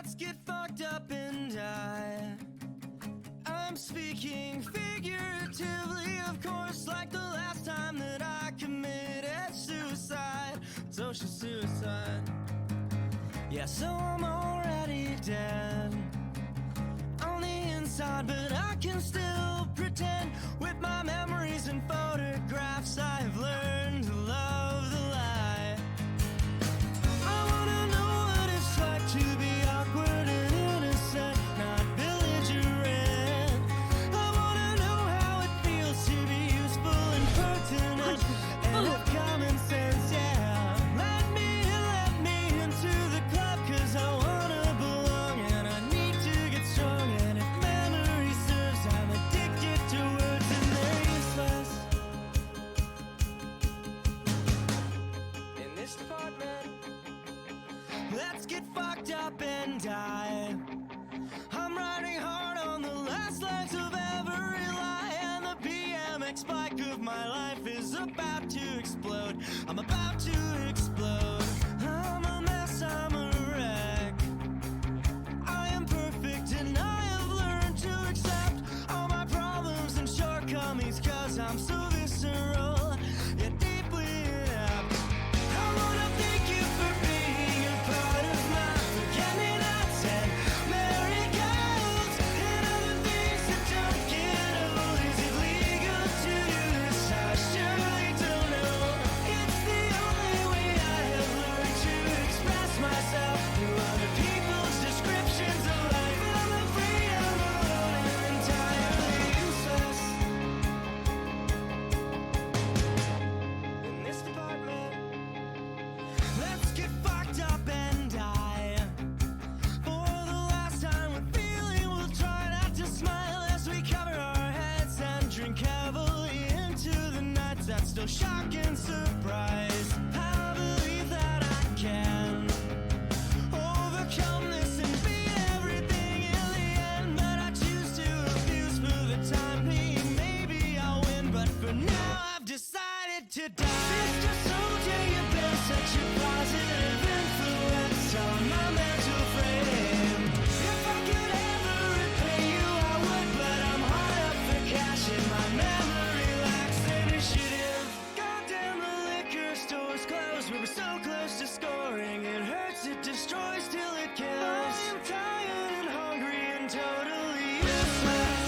Let's get fucked up and die. I'm speaking figuratively, of course, like the last time that I committed suicide, social suicide. Yeah, so I'm already dead on the inside, but I can still pretend with my memories and photographs. I've learned to love the lie. I wanna know what it's like to be awkward and innocent, not belligerent. I wanna know how it feels to be useful and pertinent and have common sense, yeah. Let me into the club, 'cause I wanna belong and I need to get strong. And if memory serves, I'm addicted to words and they're useless. In this department, let's get fucked up and die. I'm riding hard on the last legs of every lie, and the BMX bike of my life is about to explode. I'm about to explode. I'm a mess, I'm a wreck. I am perfect and I have learned to accept all my problems and shortcomings, 'cause I'm so visceral, yet deeply inept. I wanna thank you for being a part of my forget-me-nots and marigolds and other things that don't get old. Is it legal to do this? I surely don't know. It's the only way I have learned to express myself through other people's descriptions of life. I'm afraid I'm alone and entirely useless in this department. Let's get fucked up and die. For the last time we're feeling, we'll try not to smile as we cover our heads and drink heavily into the nights that still shock and surprise. I believe that I can overcome this and beat everything in the end, but I choose to abuse for the time being. Maybe I'll win, but for now I've decided to die. Sister soldier, you've been such a positive influence on my mental frame. If I could ever repay you, I would, but I'm hard up for cash and my memory lacks initiative. Goddamn, the liquor store's closed. We were so close to scoring. It hurts, it destroys till it kills. I am tired and hungry and totally useless.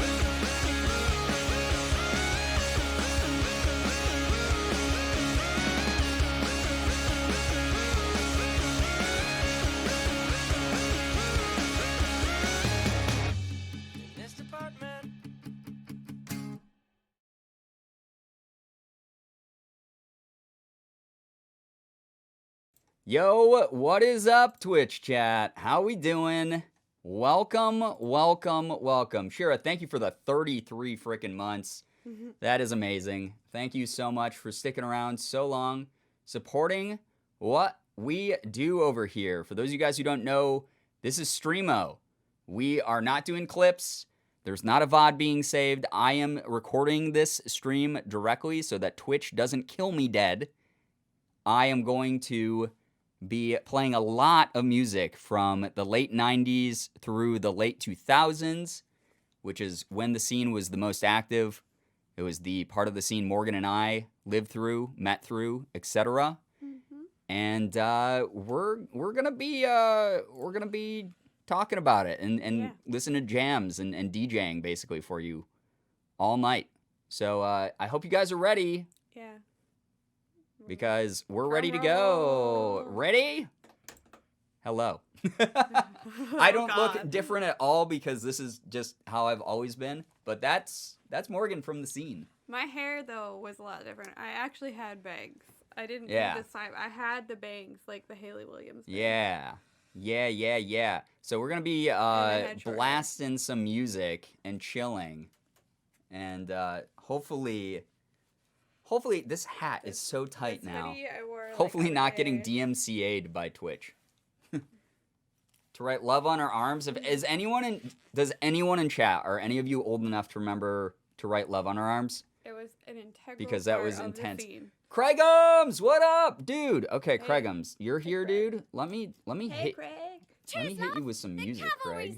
In this department. Yo, what is up, Twitch chat? How we doing? Welcome. Shira, thank you for the 33 freaking months. That is amazing. Thank you so much for sticking around so long, supporting what we do over here. For those of you guys who don't know, this is stremo. We are not doing clips. There's not a VOD being saved. I am recording this stream directly so that Twitch doesn't kill me dead. I am going to be playing a lot of music from the late 90s through the late 2000s, which is when the scene was the most active. It was the part of the scene Morgan and I lived through, met through, etc. And we're gonna be talking about it and listen to jams and DJing basically for you all night. So I hope you guys are ready. Yeah. Because we're ready to go. Ready? Hello. I don't look different at all because this is just how I've always been. But that's Morgan from the scene. My hair, though, was a lot different. I actually had bangs. I didn't do this time. I had the bangs, like the Haley Williams bangs. Yeah. So we're going to be blasting some music and chilling. And hopefully this hat is so tight now. Hopefully not getting DMCA'd by Twitch. To write love on our arms. Does anyone in chat, are any of you old enough to remember to write love on our arms? It was an integral because that part was of intense. The scene. Craigums, what up, dude? Okay, Hey. Craigums, you're here, Craig. dude. Let me Hey, hit. Craig. Let me hit you with some music, Craig.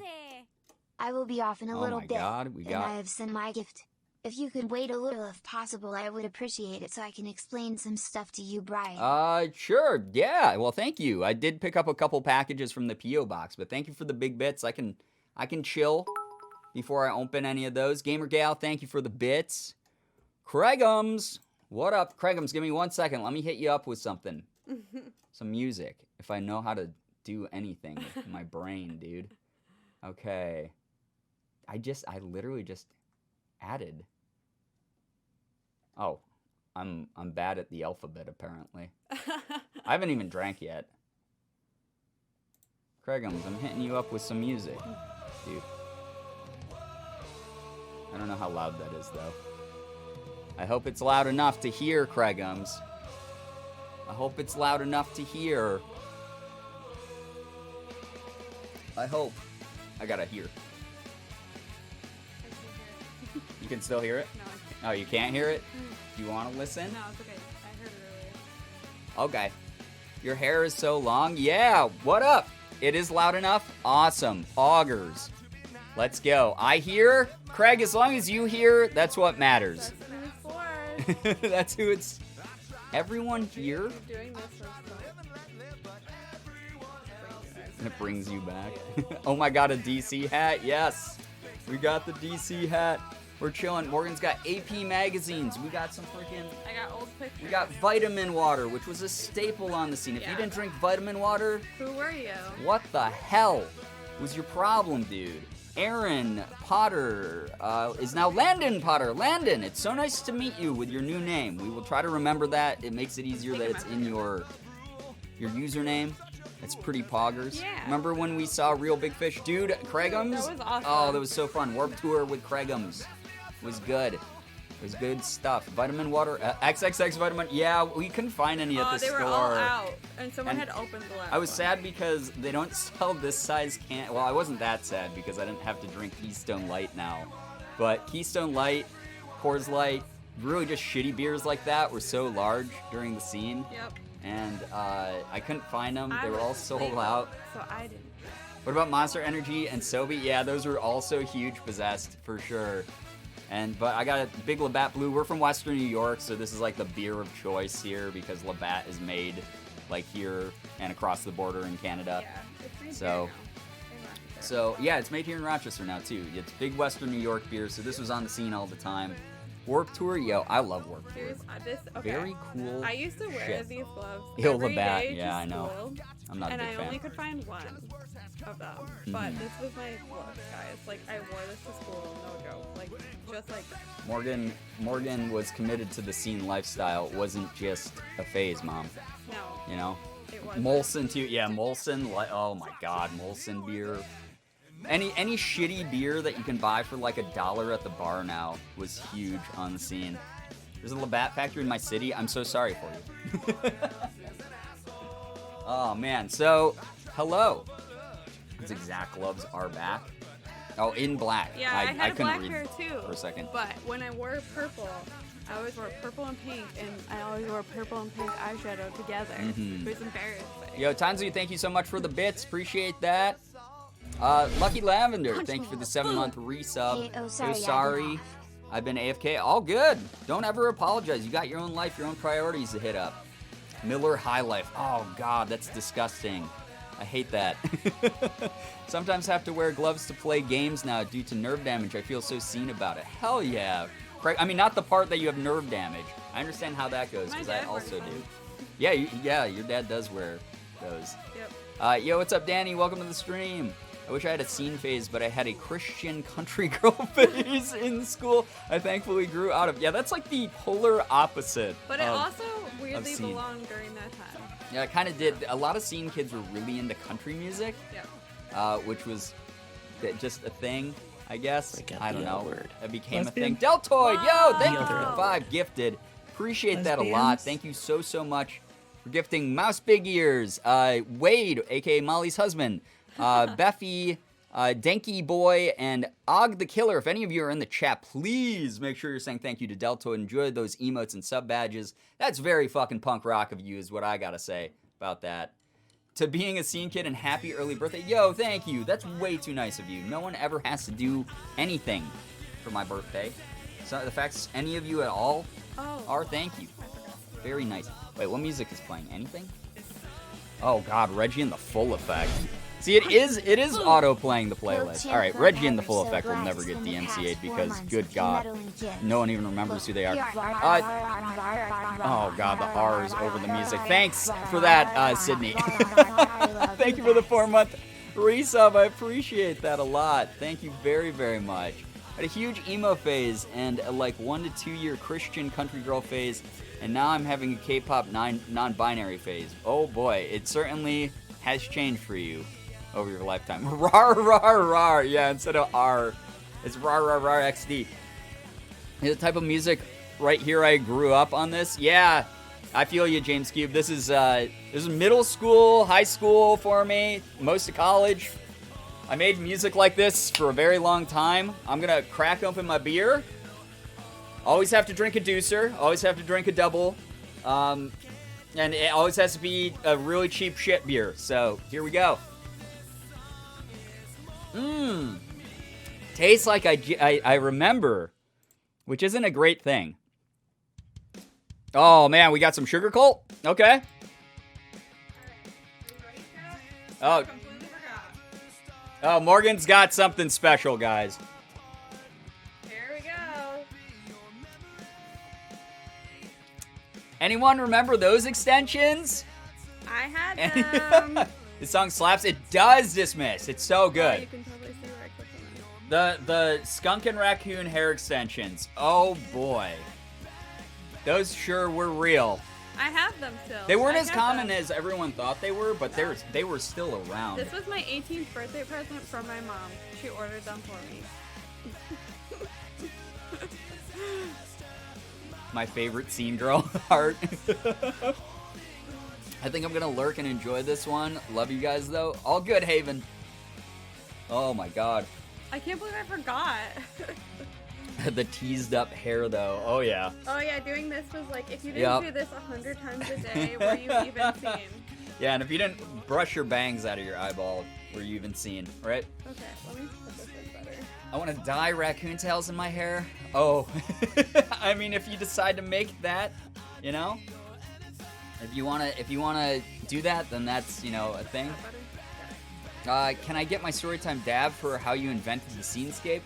I will be off in a little my bit, God, and I have sent my gift. If you could wait a little if possible, I would appreciate it so I can explain some stuff to you, Brian. Sure, yeah. Well, thank you. I did pick up a couple packages from the P.O. box, but thank you for the big bits. I can chill before I open any of those. Gamer Gal, thank you for the bits. Craigums, what up? Craigums, give me 1 second. Let me hit you up with something. Some music, if I know how to do anything with my brain, dude. Okay. I literally just added. Oh, I'm bad at the alphabet, apparently. I haven't even drank yet. Craigums, I'm hitting you up with some music, dude. I don't know how loud that is, though. I hope it's loud enough to hear, Craigums. I hope it's loud enough to hear. I hope. I gotta hear. You can still hear it? No, I can't. Oh, you can't hear it? Do you want to listen? No, it's okay. I heard it earlier. Okay. Your hair is so long? Yeah, what up? It is loud enough? Awesome. Augers. Let's go. I hear. Craig, as long as you hear, that's what matters. That's who it's for. That's who it's... Everyone here? You're doing this for fun. It brings you back. Oh my god, a DC hat? Yes. We got the DC hat. We're chilling. Morgan's got AP magazines. We got some freaking... I got old pictures. We got vitamin water, which was a staple on the scene. If you didn't drink vitamin water... Who were you? What the hell was your problem, dude? Aaron Potter is now Landon Potter. Landon, it's so nice to meet you with your new name. We will try to remember that. It makes it easier that it's in your username. It's pretty poggers. Yeah. Remember when we saw Real Big Fish? Dude, Craigums? That was awesome. Oh, that was so fun. Warped Tour with Craigums. Was good. It was good stuff. Vitamin water, XXX vitamin. Yeah, we couldn't find any at the they store. were all out, and someone had opened the last I was one. sad because they don't sell this size can. Well, I wasn't that sad because I didn't have to drink Keystone Light now. But Keystone Light, Coors Light, really just shitty beers like that were so large during the scene. Yep. And I couldn't find them. They I were all was sold asleep, out. So I didn't. What about Monster Energy and Sobe? Yeah, those were also huge possessed for sure. But I got a big Labatt Blue. We're from Western New York, so this is like the beer of choice here because Labatt is made like here and across the border in Canada. Yeah, it's made So- here now. In Rochester. So yeah, it's made here in Rochester now too. It's big Western New York beer, so this was on the scene all the time. Warped Tour, yo, I love Warped Tour. Here's okay. Very cool. I used to wear shit. these gloves Yo, every Labatt, day yeah, to I know. school, I'm not a and big I fan. only could find one of them. But this was my look, guys. Like I wore this to school, no joke. Like just like Morgan was committed to the scene lifestyle. It wasn't just a phase, Mom. no, You know? it was Molson too. Yeah, Molson. Oh my God, Molson beer. Any shitty beer that you can buy for like $1 at the bar now was huge on the scene. There's a Labatt factory in my city. I'm so sorry for you. Oh man. So, hello. These exact gloves are back. Oh, in black. Yeah, I had a couldn't black read pair too. for a second. But when I wore purple, I always wore purple and pink, and I always wore purple and pink eyeshadow together. It was embarrassing. Yo, Tanzu, thank you so much for the bits. Appreciate that. Lucky Lavender, thank you for the 7-month resub. Hey, sorry, I've been sorry. off. I've been AFK. All good. Don't ever apologize. You got your own life, your own priorities to hit up. Miller High Life. Oh, God, that's disgusting. I hate that. Sometimes have to wear gloves to play games now due to nerve damage. I feel so seen about it. Hell yeah. Craig, I mean, not the part that you have nerve damage. I understand how that goes My because I dad also wears do. them. Yeah, your dad does wear those. Yep. Yo, what's up, Danny? Welcome to the stream. I wish I had a scene phase, but I had a Christian country girl phase in school. I thankfully grew out of. Yeah, that's like the polar opposite. But it of- also weirdly scene. belonged during that time. Yeah, it kind of did. A lot of scene kids were really into country music, Yep. which was just a thing, I guess. Like I don't the know. L word. It became Lesbian? a thing. Deltoid, yo, thank you Wow. for the 5 gifted. Appreciate that a lot. Lesbians? Thank you so much for gifting Mouse Big Ears, Wade, aka Molly's husband, Beffy, Denky Boy, and Og the Killer. If any of you are in the chat, please make sure you're saying thank you to Deltoid. Enjoy those emotes and sub badges. That's very fucking punk rock of you, is what I gotta say about that. to being a scene kid and happy early birthday. Yo, thank you. That's way too nice of you. No one ever has to do anything for my birthday. So the fact any of you at all are, thank you. Very nice. Wait, what music is playing? Anything? Oh God, Reggie in the Full Effect. See, it is auto-playing the playlist. All right, Reggie in the Full Effect will never get DMCA'd because, good God, no one even remembers who they are. Oh God, the R's over the music. Thanks for that, Sydney. Thank you for the 4-month resub. I appreciate that a lot. Thank you very, very much. I had a huge emo phase and a 1 to 2 year Christian country girl phase, and now I'm having a K-pop non-binary phase. Oh boy, it certainly has changed for you over your lifetime. Rar, rar, rar. Yeah, instead of R, it's rar, rar, rar, XD. The type of music right here I grew up on this. Yeah, I feel you, James Cube. This is middle school, high school for me, most of college. I made music like this for a very long time. I'm gonna crack open my beer. Always have to drink a deucer. Always have to drink a double. And it always has to be a really cheap shit beer. So, here we go. Tastes like I remember, which isn't a great thing. Oh, man, we got some sugar cult? Okay. Oh. Oh, Morgan's got something special, guys. Here we go. Anyone remember those extensions? I had them. This song slaps. It does dismiss. It's so Oh, good. you can totally see where I clicked on that. The skunk and raccoon hair extensions. Oh boy. Those sure were real. I have them still. They weren't I as kept common them. as everyone thought they were, but they were still around. This was my 18th birthday present from my mom. She ordered them for me. My favorite scene girl art. I think I'm gonna lurk and enjoy this one. Love you guys though. All good, Haven. Oh my God. I can't believe I forgot. The teased up hair though. Oh yeah. Oh yeah, doing this was like, if you didn't do this 100 times a day, were you even seen? Yeah, and if you didn't brush your bangs out of your eyeball, were you even seen, right? Okay, let me put this in better. I want to dye raccoon tails in my hair. Oh. I mean, if you decide to make that, you know? If you wanna do that, then that's, you know, a thing. Can I get my storytime dab for how you invented the scenescape?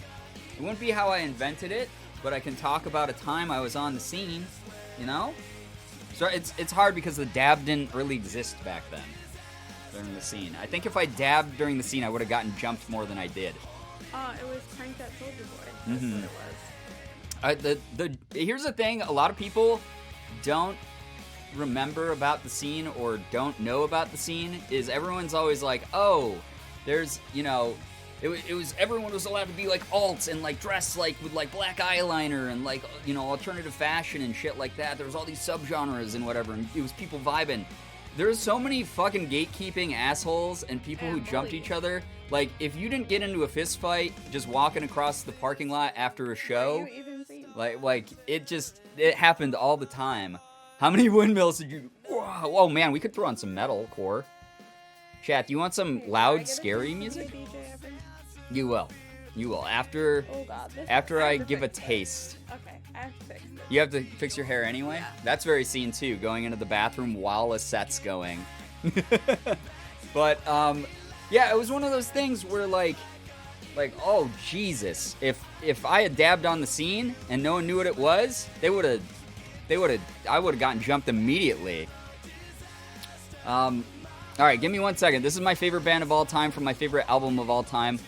It wouldn't be how I invented it, but I can talk about a time I was on the scene, you know? So it's hard because the dab didn't really exist back then during the scene. I think if I dabbed during the scene, I would have gotten jumped more than I did. It was Crank That Soldier Boy. That's what it was. Here's the thing, a lot of people don't remember about the scene or don't know about the scene is everyone's always like, oh, there's, you know, it was everyone was allowed to be like alts and like dress like with like black eyeliner and like, you know, alternative fashion and shit like that. There was all these subgenres and whatever, and it was people vibing. There's so many fucking gatekeeping assholes and people who jumped each other. Like, if you didn't get into a fist fight just walking across the parking lot after a show, Were you even seen? like it happened all the time. How many windmills did you? Whoa, oh man, we could throw on some metal core. Chat, do you want some loud, scary music? You will. After I give a taste. Okay, I have to fix this. You have to fix your hair anyway? Yeah. That's very scene too, going into the bathroom while a set's going. But, yeah, it was one of those things where like, oh Jesus, if I had dabbed on the scene and no one knew what it was, I would have gotten jumped immediately. All right, give me 1 second. This is my favorite band of all time from my favorite album of all time.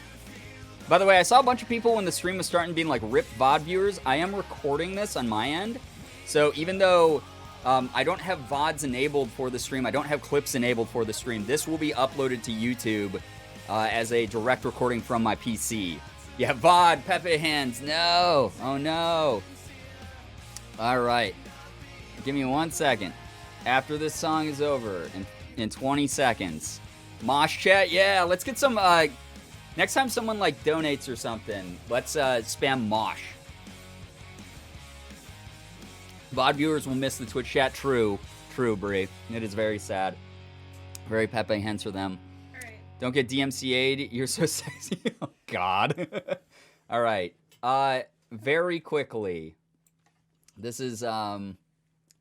By the way, I saw a bunch of people when the stream was starting being like RIP VOD viewers. I am recording this on my end. So even though I don't have VODs enabled for the stream, I don't have clips enabled for the stream, this will be uploaded to YouTube as a direct recording from my PC. Yeah, VOD, Pepe hands. No. Oh, no. All right. Give me 1 second. After this song is over, in 20 seconds. Mosh chat, yeah, let's get some, next time someone, like, donates or something, let's, spam Mosh. VOD viewers will miss the Twitch chat, true, Brie. It is very sad. Very Pepe, hence for them. All right. Don't get DMCA'd. You're so sexy. Oh, God. All right. Very quickly. This is one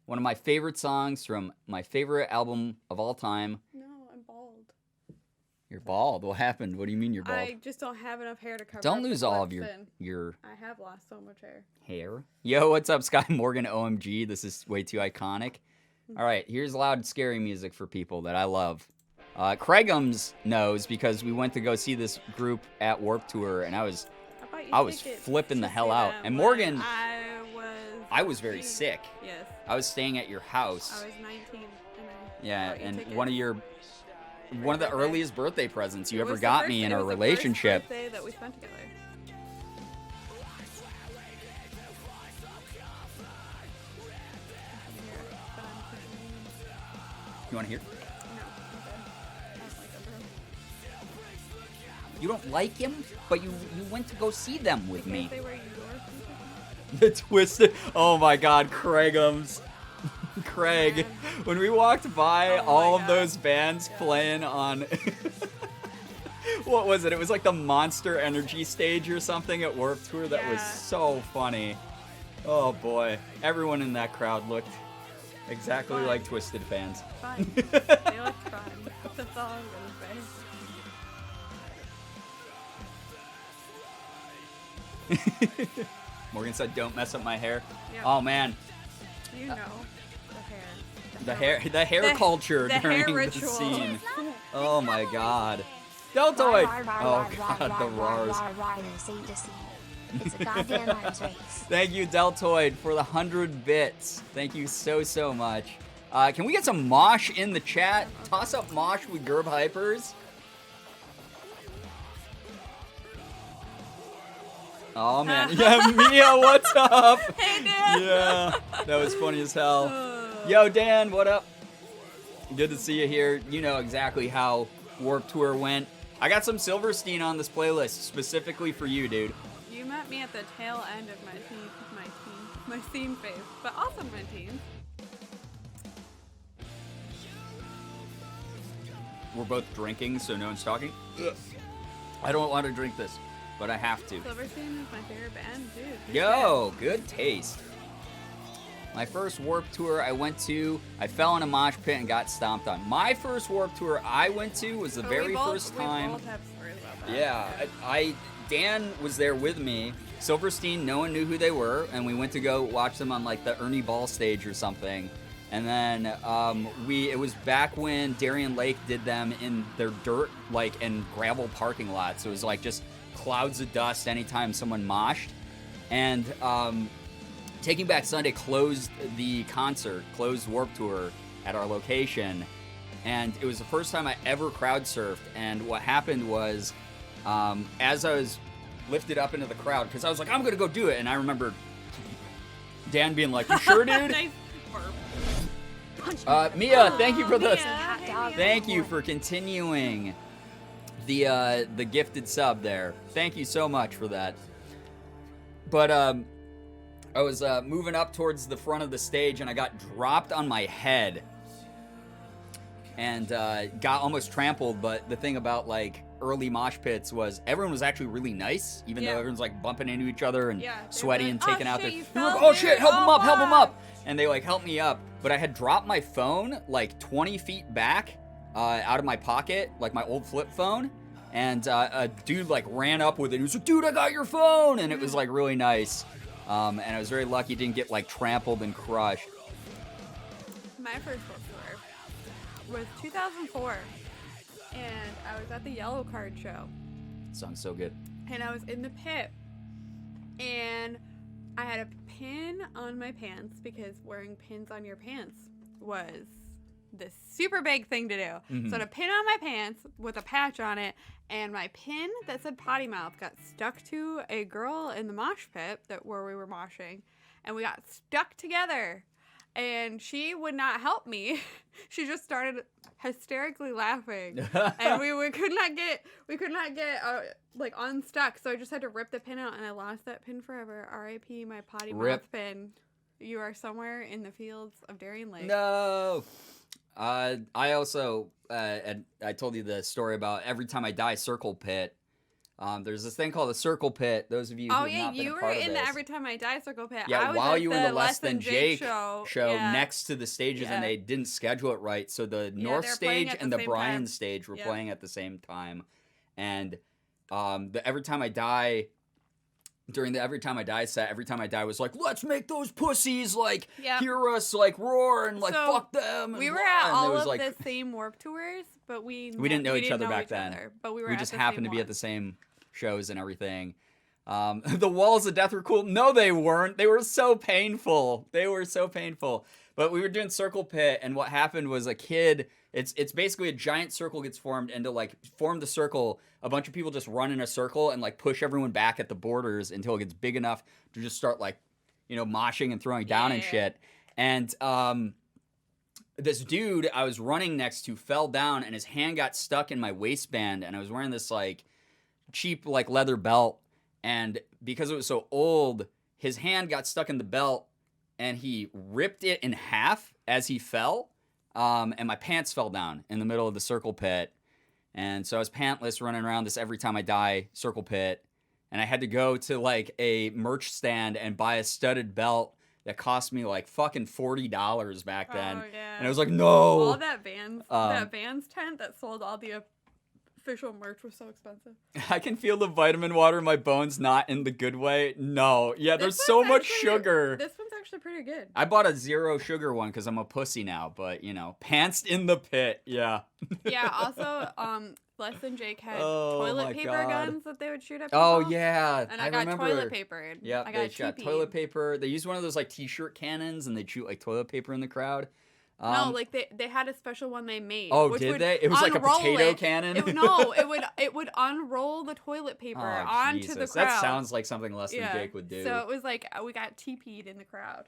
of my favorite songs from my favorite album of all time. No, I'm bald. You're bald. What happened? What do you mean you're bald? I just don't have enough hair to cover. Don't up lose the all of flips your in. I have lost so much hair. hair. Yo, what's up, Sky Morgan? OMG, this is way too iconic. All right, here's loud, scary music for people that I love. Craigums knows because we went to go see this group at Warped Tour, and I was flipping the hell out. And Morgan, I was very sick. Yes. I was staying at your house. I was 19. Yeah, and one of the earliest birthday presents you ever was got me in our relationship. It was the first birthday that we spent together. You want to hear? No, I'm good. I don't like that. You don't like him, but you went to go see them with me. They were yours. The Twisted. Oh my God, Craigums. Craig, when we walked by all of those bands playing on. What was it? It was like the Monster Energy stage or something at Warped Tour. That was so funny. Oh boy, everyone in that crowd looked exactly like Twisted fans. Fun. They look fun. That's all I'm gonna say. Morgan said, "Don't mess up my hair." Yep. Oh man, You know, the hair culture the during hair the ritual. scene. Oh my God, Deltoid. Oh God, the roars. It's a goddamn arms race. Thank you, Deltoid, for the 100 bits. Thank you so much. Can we get some mosh in the chat? Toss up mosh with Gerb Hypers. Oh man, yeah, Mia, what's up? Hey, Dan. Yeah, that was funny as hell. Yo, Dan, what up? Good to see you here. You know exactly how Warped Tour went. I got some Silverstein on this playlist specifically for you, dude. You met me at the tail end of my scene phase, but also my teens. We're both drinking, so no one's talking. Ugh. I don't want to drink this, but I have to. Silverstein is my favorite band, dude. Yo, good taste. My first Warped Tour I went to, I fell in a mosh pit and got stomped on. My first Warped Tour I went to was the very first time. We both have stories about that. Yeah, Dan was there with me. Silverstein, no one knew who they were, and we went to go watch them on like the Ernie Ball stage or something. And then it was back when Darien Lake did them in their dirt and gravel parking lot. So it was like just clouds of dust anytime someone moshed. And Taking Back Sunday closed the concert, closed Warped Tour at our location. And it was the first time I ever crowd surfed. And what happened was, as I was lifted up into the crowd, because I was like, I'm going to go do it. And I remember Dan being like, you sure, dude? Nice burp. Mia, thank you for the, Mia. thank you for continuing the gifted sub there. Thank you so much for that. But I was moving up towards the front of the stage and I got dropped on my head and got almost trampled. But the thing about like early mosh pits was everyone was actually really nice, even though everyone's like bumping into each other and sweaty like, and taking "Oh, out shit, their. you Like, fell, oh shit! dude. Help him Oh, up! Help him fuck." up! And they like helped me up, but I had dropped my phone like 20 feet back out of my pocket, like my old flip phone. And a dude like ran up with it. He was like, "Dude, I got your phone!" And it was like really nice. And I was very lucky didn't get like trampled and crushed. My first book tour was 2004, and I was at the Yellow Card show, Song's so good. and I was in the pit, and I had a pin on my pants because wearing pins on your pants was this super big thing to do. Mm-hmm. So I had a pin on my pants with a patch on it, and my pin that said potty mouth got stuck to a girl in the mosh pit where we were moshing, and we got stuck together. And she would not help me. She just started hysterically laughing, and we could not get like unstuck. So I just had to rip the pin out, and I lost that pin forever. R.I.P. my potty mouth pin. You are somewhere in the fields of Darien Lake. No. I also, I told you the story about every time I die circle pit. There's this thing called the circle pit. Those of you who have not been a part of this. You were in the Every Time I Die circle pit. Yeah, I was while at you were in the Less Than Jake show show next to the stages, and they didn't schedule it right. So the North stage and the Brian stage were playing at the same time. And the Every Time I Die... During the Every Time I Die set, Every Time I Die was like, let's make those pussies, like, hear us, like, roar, and, like, so fuck them. We were at all of like, the same Warp Tours, but we didn't know each other back then. But we just happened to be at the same shows and everything. The Walls of Death were cool. No, they weren't. They were so painful. But we were doing Circle Pit, and what happened was a kid... It's basically a giant circle gets formed, and to like form the circle, a bunch of people just run in a circle and like push everyone back at the borders until it gets big enough to just start like, you know, moshing and throwing down and shit. And this dude I was running next to fell down, and his hand got stuck in my waistband, and I was wearing this like cheap like leather belt, and because it was so old, his hand got stuck in the belt, and he ripped it in half as he fell. And my pants fell down in the middle of the circle pit. And so I was pantless running around this Every Time I Die circle pit. And I had to go to like a merch stand and buy a studded belt that cost me like fucking $40 back then. Oh, yeah. And I was like, no. All that Vans tent that sold all the official merch was so expensive. I can feel the vitamin water in my bones, not in the good way. No. Yeah, there's so much sugar. This one's actually pretty good. I bought a 0 sugar one because I'm a pussy now, but, you know, pants in the pit. Yeah. Yeah, also, Less Than Jake had toilet paper guns that they would shoot at people. Oh, yeah. And I got remember. toilet papered. Yeah, I got they shot toilet paper. They used one of those, like, t-shirt cannons, and they'd shoot, like, toilet paper in the crowd. No, like they had a special one they made. Oh, did they? It was like a potato cannon? It would unroll the toilet paper onto the crowd. That sounds like something Less Than Jake would do. So it was like we got TP'd in the crowd.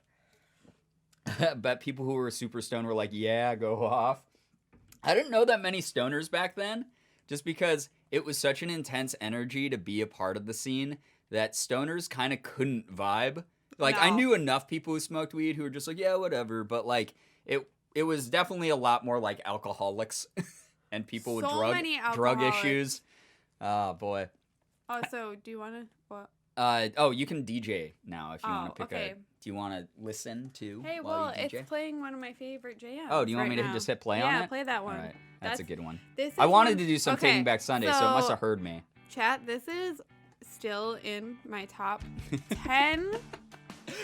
I bet people who were super stoned were like, yeah, go off. I didn't know that many stoners back then, just because it was such an intense energy to be a part of the scene that stoners kind of couldn't vibe. Like, I knew enough people who smoked weed who were just like, yeah, whatever, but like, it was definitely a lot more like alcoholics and people with drug issues. Oh, boy. Oh, so do you want to... What? You can DJ now if you want to pick a... Do you want to listen to? Hey, well, it's playing one of my favorite jams. Oh, do you want me to just hit play on it? Yeah, play that one. All right, that's a good one. I wanted to do some Taking Back Sunday, so it must have heard me. Chat, this is still in my top 10...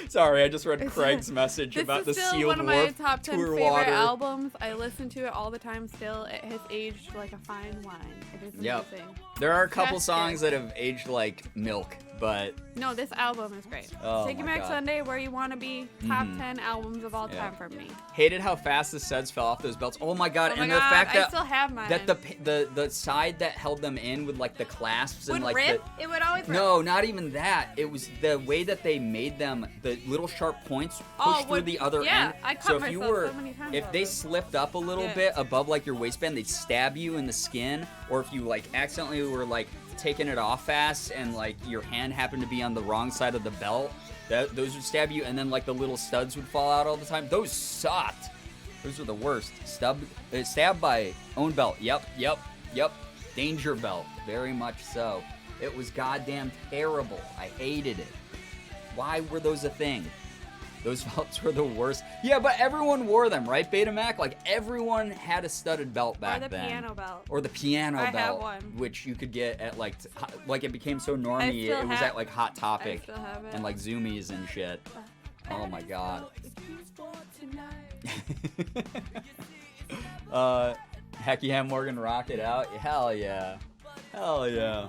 Sorry, I just read Craig's message about the Sealed Warp This is still one of my top 10 Tour favorite water. albums. I listen to it all the time still. It has aged like a fine wine. It is amazing. There are a couple songs that have aged like milk, but... No, this album is great. Taking Back Sunday, Where You Want to Be, top 10 albums of all time for me. Hated how fast the studs fell off those belts. Oh my god, and the fact that... I still have mine. That the side that held them in with like the clasps and like rip? It would always rip. No, not even that. It was the way that they made them, the little sharp points pushed through the other end. I cut myself so many times. If they slipped up a little bit above like your waistband, they'd stab you in the skin. Or if you like accidentally were like taking it off fast and like your hand happened to be on the wrong side of the belt, those would stab you, and then like the little studs would fall out all the time. Those sucked. Those were the worst. Stabbed by own belt. Yep. Danger belt. Very much so. It was goddamn terrible. I hated it. Why were those a thing? Those belts were the worst. Yeah, but everyone wore them, right, Betamac? Like, everyone had a studded belt back then. Or the piano belt. Or the piano belt. I have one. Which you could get at, like it became so normy. It was at, like, Hot Topic. I still have it. And, like, Zoomies and shit. Oh, my God. Heck yeah, Morgan, rock it out. Hell yeah. Hell yeah.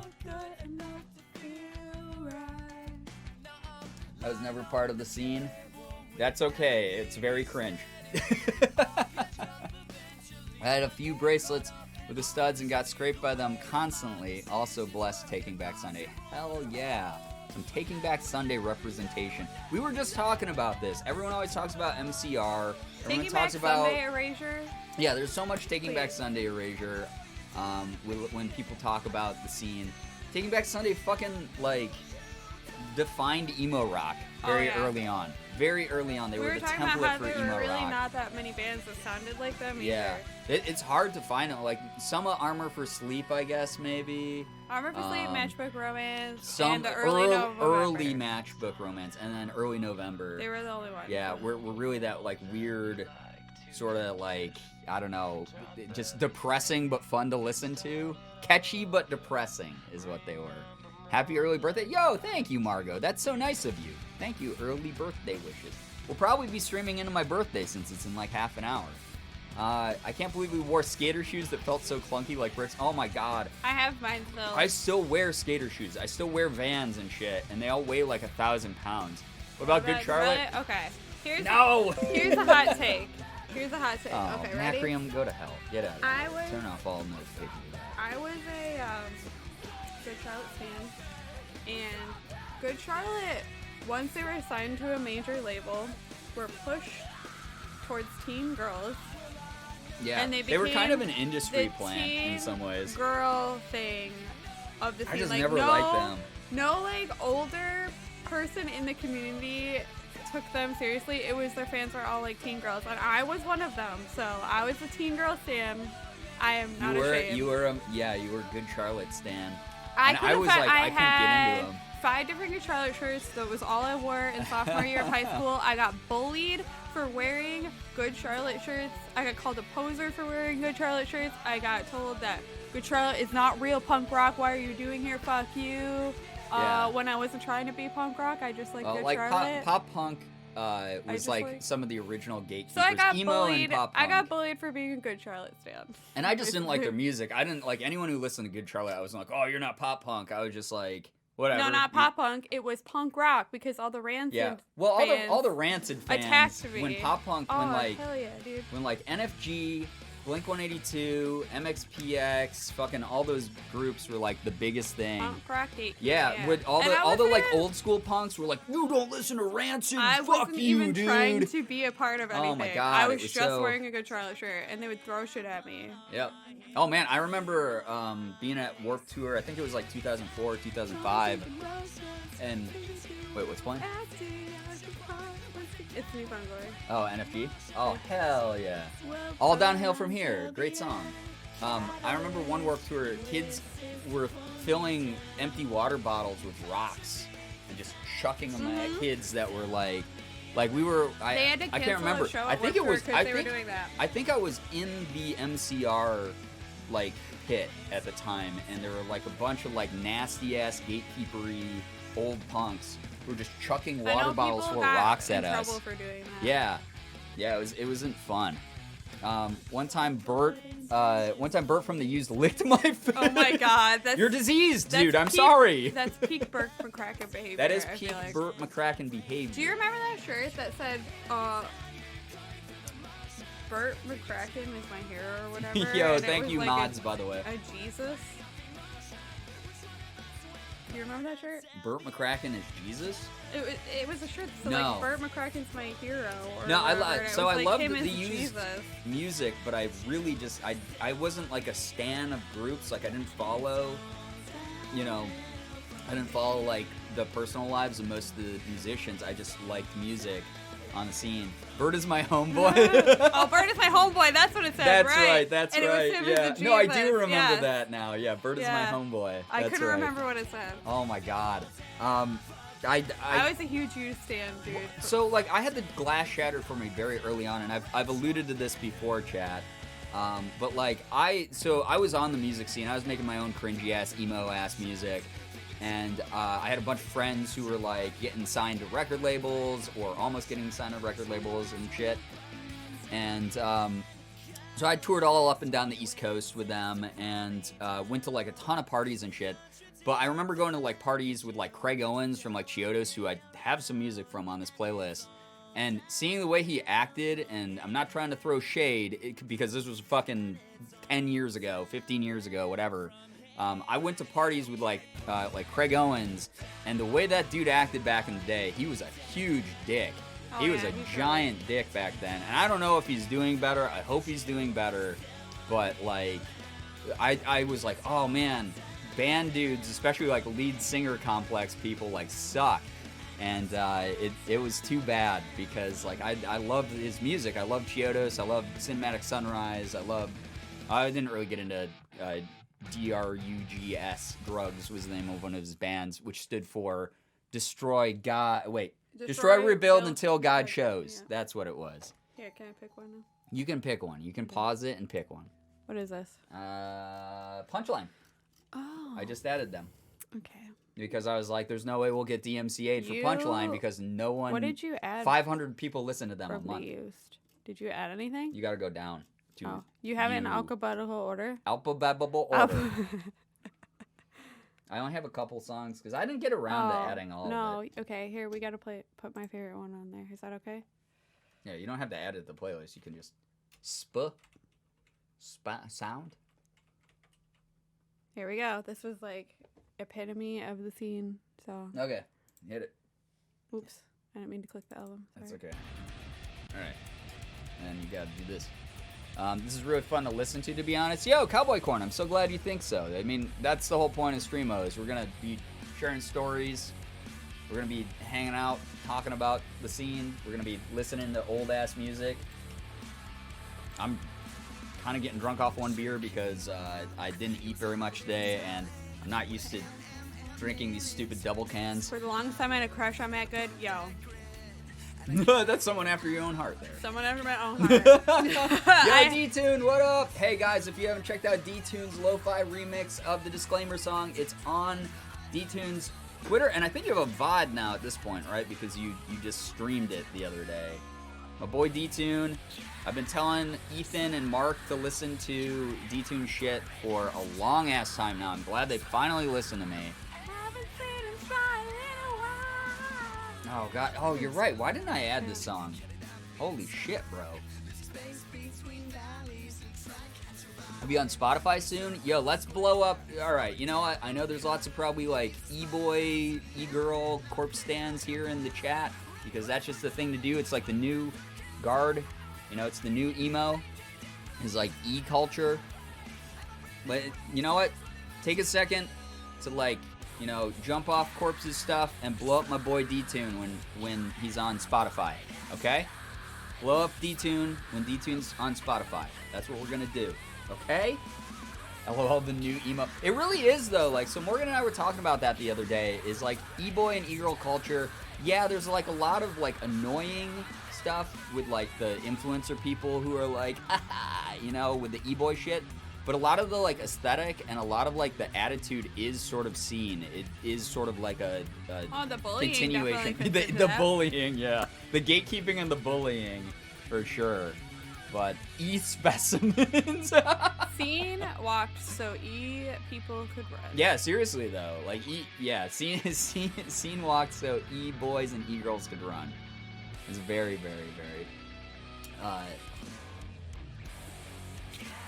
I was never part of the scene. That's okay. It's very cringe. I had a few bracelets with the studs and got scraped by them constantly. Also blessed Taking Back Sunday. Hell yeah. Some Taking Back Sunday representation. We were just talking about this. Everyone always talks about MCR. Taking Back Sunday erasure. Yeah, there's so much Taking Back Sunday erasure when people talk about the scene. Taking Back Sunday fucking, like, defined emo rock very early on. very early on. They We were were the talking about template how for there emo were really rock. not that many bands that sounded like them either. Yeah, it's hard to find it. Like some Armor for Sleep, I guess maybe. Armor for Sleep, Matchbook Romance, Some and the early November. early Matchbook Romance, and then early November. They were the only ones. Yeah, we're really that like weird, sort of like, I don't know, just depressing but fun to listen to. Catchy but depressing is what they were. Happy early birthday. Yo, thank you, Margot. That's so nice of you. Thank you. Early birthday wishes. We'll probably be streaming into my birthday since it's in like half an hour. I can't believe we wore skater shoes that felt so clunky like bricks. Oh my god. I have mine still. I still wear skater shoes. I still wear Vans and shit, and they all weigh like 1,000 pounds. What about Good Charlotte? Really? Okay. Here's a hot take. Here's a hot take. Oh, Okay, ready? Macrium, go to hell. Get out of I here. was- Turn off all notifications of that. I was a Good Charlotte fan, and Good Charlotte, once they were signed to a major label, were pushed towards teen girls. Yeah, And they were kind of an became industry the plant in teen some ways. girl thing of the scene. I just like, never liked them. No, like, older person in the community took them seriously. It was their fans were all like teen girls, and I was one of them. So I was a teen girl stan. I am not ashamed. You were Good Charlotte stan. I And couldn't I was fi- like, I couldn't get had into them. 5 different Good Charlotte shirts. That was all I wore in sophomore year of high school. I got bullied for wearing Good Charlotte shirts. I got called a poser for wearing Good Charlotte shirts. I got told that Good Charlotte is not real punk rock. Why are you doing here? Fuck you. Yeah. When I wasn't trying to be punk rock, I just like Good Like Charlotte. pop punk was just like like- some of the original gatekeepers. so I got emo bullied. and pop punk. I got bullied for being a Good Charlotte stan. And I just didn't like their music. I didn't like anyone who listened to Good Charlotte. I wasn't like, oh, you're not pop punk. I was just like, whatever. No, not pop punk. It was punk rock because all the rancid Yeah. Well, fans all the rancid fans. attached to me. When pop punk, Oh, when like hell yeah, dude. when like NFG, Blink 182, MXPX, fucking all those groups were like the biggest thing. Punk rock gate. Yeah, with all And the I all the like wasn't- old school punks were like, you don't listen to Rancid. I Fuck wasn't you, even dude. trying to be a part of anything. Oh my God, I it was was just so- wearing a Good Charlotte shirt, and they would throw shit at me. Yep. Oh man, I remember being at Warped Tour. I think it was like 2004, 2005. And wait, what's playing? It's New Found Glory. Oh, NFG. Oh hell yeah. All Downhill From Here. Great song. I remember one Warped Tour. Kids were filling empty water bottles with rocks and just chucking them at kids that were like we were. They had to I cancel can't remember. a show I at think it Warped was. Tour 'cause they were doing that. I think I was in the MCR like pit at the time, and there were like a bunch of like nasty ass gatekeepery old punks who were just chucking I water know bottles people full of got rocks at in us. trouble for doing that. Yeah, it wasn't fun. One time Bert from the Used licked my face. Oh my God, that's You're diseased, that's dude. I'm peak- sorry. That's peak Burt McCracken behavior. That is I peak feel like. Bert McCracken behavior. Do you remember that shirt that said, Burt McCracken is my hero or whatever? Yo, and it thank was you, like mods, by the way. A Jesus? Do you remember that shirt? Bert McCracken is Jesus? It was a shirt that said, No. like, Burt McCracken's my hero. Or No, whatever, and it was I like love him the as Used Jesus. music, but I really just I wasn't like a stan of groups. Like I didn't follow, I didn't follow like the personal lives of most of the musicians. I just liked music on the scene. Bert is my homeboy. Oh, Burt is my homeboy. That's what it said, That's right? right. That's and right. It was him Yeah. as the No, I Jesus. do remember Yes. that now. Yeah, Bert is Yeah. my homeboy. I That's couldn't right. remember what it said. Oh my god. I was a huge Used stan, dude. So like I had the glass shattered for me very early on, and I've alluded to this before, chat. But like I was on the music scene. I was making my own cringy ass emo ass music, and I had a bunch of friends who were like getting signed to record labels or almost getting signed to record labels and shit. And so I toured all up and down the East Coast with them, and went to like a ton of parties and shit. But I remember going to like parties with like Craig Owens from like Chiodos, who I have some music from on this playlist, and seeing the way he acted, and I'm not trying to throw shade because this was fucking 10 years ago, 15 years ago, whatever. I went to parties with like Craig Owens, and the way that dude acted back in the day, he was a huge dick. Oh, He was yeah, a he's giant dick back then, and I don't know if he's doing better. I hope he's doing better, but like, I was like, oh man, band dudes, especially like lead singer complex people, like suck. And it was too bad because like I loved his music. I loved Chiodos. I loved Cinematic Sunrise. I didn't really get into DRUGS. Drugs was the name of one of his bands, which stood for Destroy, Rebuild Until God Shows. Yeah. That's what it was. Here, can I pick one now? You can pick one. You can pause it and pick one. What is this? Punchline. Oh. I just added them. Okay. Because I was like, there's no way we'll get DMCA'd for Punchline because no one... What did you add? 500 people listen to them a Probably month. used. Did you add anything? You got to go down. To You have it in alphabetical order? Alphabetical order. I only have a couple songs because I didn't get around to adding all of it. No, okay. Here, we got to put my favorite one on there. Is that okay? Yeah, you don't have to add it to the playlist. You can just sound. Here we go. This was like epitome of the scene. So. Okay, hit it. Oops, I didn't mean to click the album. That's okay. All right, and you got to do this. This is really fun to listen to be honest. Yo, Cowboy Corn, I'm so glad you think so. I mean, that's the whole point of Stremo is we're going to be sharing stories. We're going to be hanging out, talking about the scene. We're going to be listening to old-ass music. I'm kind of getting drunk off one beer because I didn't eat very much today, and I'm not used to drinking these stupid double cans. For the longest time I had a crush on Matt Good, yo. That's someone after your own heart there. Someone after my own heart. Yo, D-Tune, what up? Hey guys, if you haven't checked out D-Tune's lo-fi remix of the Disclaimer song, it's on D-Tune's Twitter, and I think you have a VOD now at this point, right? Because you just streamed it the other day. My boy D-Tune. I've been telling Ethan and Mark to listen to D-Tune shit for a long-ass time now. I'm glad they finally listened to me. Oh, God. Oh, you're right. Why didn't I add this song? Holy shit, bro. I'll be on Spotify soon. Yo, let's blow up. All right, you know what? I know there's lots of probably like e-boy, e-girl corpse stands here in the chat because that's just the thing to do. It's like the new guard. You know, it's the new emo. It's like e-culture. But you know what? Take a second to like... you know, jump off Corpse's stuff and blow up my boy D-Tune when he's on Spotify, okay? Blow up D-Tune when D-Tune's on Spotify. That's what we're gonna do, okay? I love all the new emo. It really is, though. Like, so Morgan and I were talking about that the other day, is like e-boy and e-girl culture. Yeah, there's like a lot of like annoying stuff with like the influencer people who are like, haha, you know, with the e-boy shit. But a lot of the like aesthetic and a lot of like the attitude is sort of seen. It is sort of like a the bullying continuation. definitely The bullying, yeah. The gatekeeping and the bullying, for sure. But e-specimens. Scene walked so e-people could run. Yeah, seriously though. Like scene walked so e-boys and e-girls could run. It's very, very, very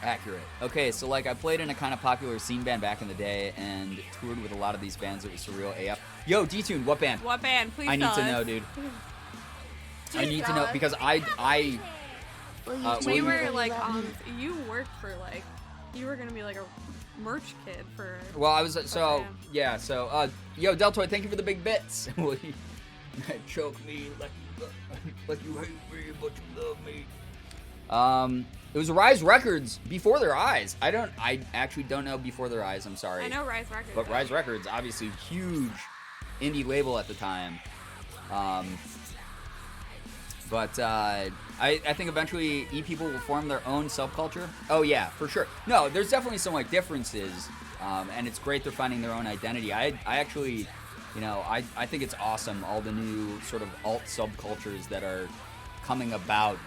accurate. Okay, so like I played in a kind of popular scene band back in the day and toured with a lot of these bands. It was surreal AF. Yo, D-Tune, what band? What band? Please I need tell to us. know, dude. I need to know because we were like you worked for like you were gonna be like a merch kid for. Well, I was so yeah. So yo, Deltoid, thank you for the big bits. Choke me like you hate me, but you love me. It was Rise Records, Before Their Eyes. I actually don't know Before Their Eyes, I'm sorry. I know Rise Records. But Rise Records, obviously huge indie label at the time. But I think eventually e-people will form their own subculture. Oh yeah, for sure. No, there's definitely some like differences, and it's great they're finding their own identity. I actually, you know, I think it's awesome, all the new sort of alt subcultures that are coming about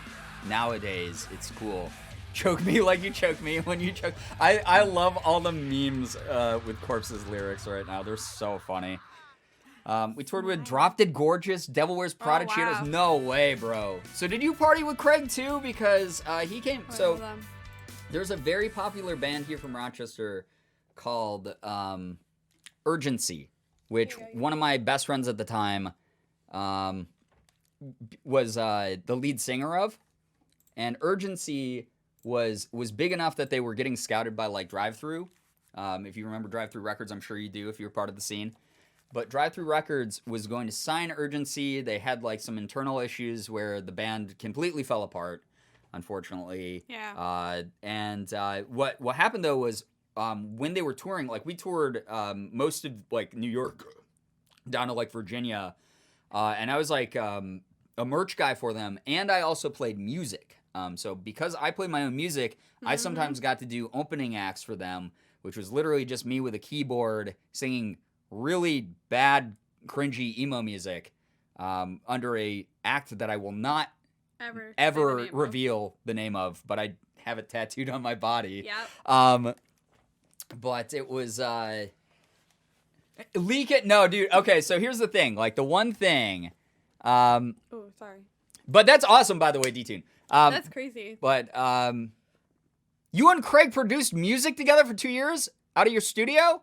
nowadays. It's cool. Choke me like you choke me when you choke. I love all the memes with Corpse's lyrics right now. They're so funny. We toured with Drop Dead Gorgeous, Devil Wears Prada, Cheetos. No way, bro. So did you party with Craig too? Because he came. So there's a very popular band here from Rochester called Urgency, which one of my best friends at the time was the lead singer of. And Urgency was big enough that they were getting scouted by like Drive-Thru. If you remember Drive-Thru Records, I'm sure you do if you're part of the scene. but Drive Thru Records was going to sign Urgency. They had like some internal issues where the band completely fell apart, unfortunately. Yeah. What happened though was when they were touring, like we toured most of like New York down to like Virginia, and I was like a merch guy for them, and I also played music. So because I played my own music, I sometimes got to do opening acts for them, which was literally just me with a keyboard singing really bad, cringy emo music under a act that I will not ever reveal the name of, but I have it tattooed on my body. Yep. But it was leak it. No, dude. Okay, so here's the thing. Like the one thing. Oh, sorry. But that's awesome, by the way, D-Tune. That's crazy. But you and Craig produced music together for 2 years out of your studio?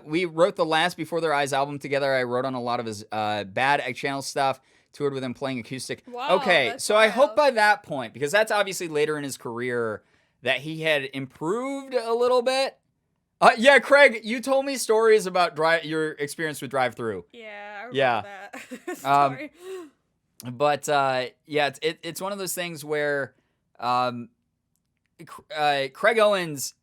We wrote the Last Before Their Eyes album together. I wrote on a lot of his Bad Egg Channel stuff, toured with him playing acoustic. Wow, okay, that's so wild. I hope by that point, because that's obviously later in his career, that he had improved a little bit. Yeah, Craig, you told me stories about your experience with Drive Thru. Yeah, I remember Yeah. that story. But yeah, it's one of those things where Craig Owens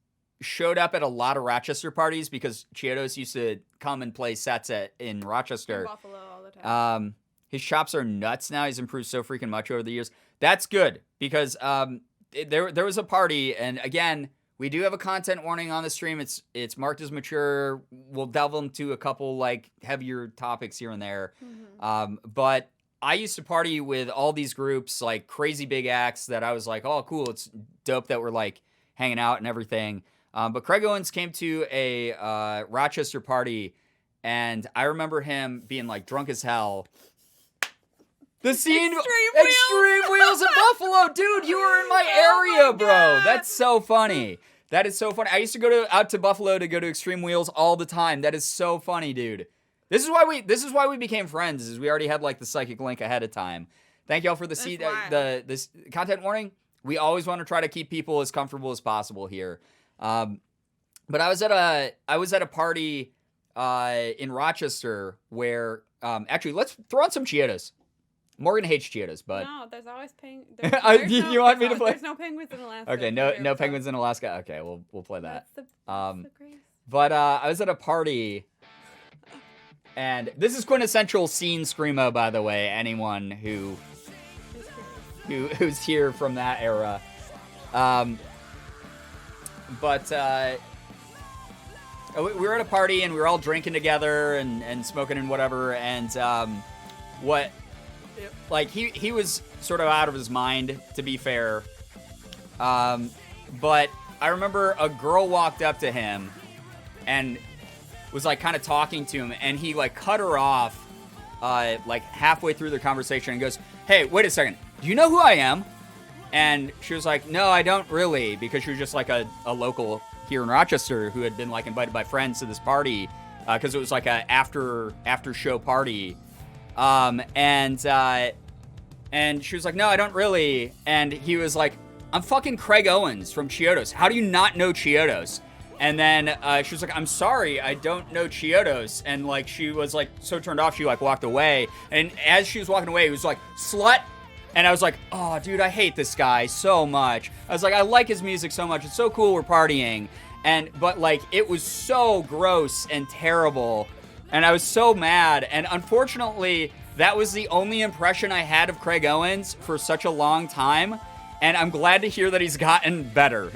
showed up at a lot of Rochester parties because Chiodos used to come and play sets in Rochester. In Buffalo all the time. His chops are nuts now. He's improved so freaking much over the years. That's good because there was a party, and again, we do have a content warning on the stream. It's marked as mature. We'll delve into a couple like heavier topics here and there. But I used to party with all these groups, like crazy big acts that I was like, oh, cool. It's dope that we're like hanging out and everything. But Craig Owens came to a Rochester party, and I remember him being like drunk as hell. The scene, Extreme Wheels in Buffalo, dude. You were in my area, bro. God. That's so funny. That is so funny. I used to go out to Buffalo to go to Extreme Wheels all the time. That is so funny, dude. This is why we became friends. Is we already had like the psychic link ahead of time. Thank y'all for the this content warning. We always want to try to keep people as comfortable as possible here. But I was at a party in Rochester where actually let's throw on some Chiodos. Morgan hates Chiodos, but No, there's always penguins. you want me to play? There's no penguins in Alaska. Okay, no penguins in Alaska. Okay, we'll play that. That's the grace. But I was at a party, and this is quintessential scene screamo, by the way. Anyone who's here from that era. But we were at a party and we were all drinking together and smoking and whatever. And he was sort of out of his mind, to be fair. But I remember a girl walked up to him and was like kind of talking to him, and he like cut her off like halfway through their conversation and goes, "Hey, wait a second. Do you know who I am?" And she was like, "No, I don't really," because she was just like a local here in Rochester who had been like invited by friends to this party because it was like a after show party. And she was like, "No, I don't really." And he was like, "I'm fucking Craig Owens from Chiodos. How do you not know Chiodos?" And then she was like, "I'm sorry, I don't know Chiodos." And like she was like so turned off, she like walked away. And as she was walking away, he was like, "Slut." And I was like, "Oh, dude, I hate this guy so much." I was like, "I like his music so much. It's so cool we're partying." But like it was so gross and terrible. And I was so mad. And unfortunately, that was the only impression I had of Craig Owens for such a long time. And I'm glad to hear that he's gotten better.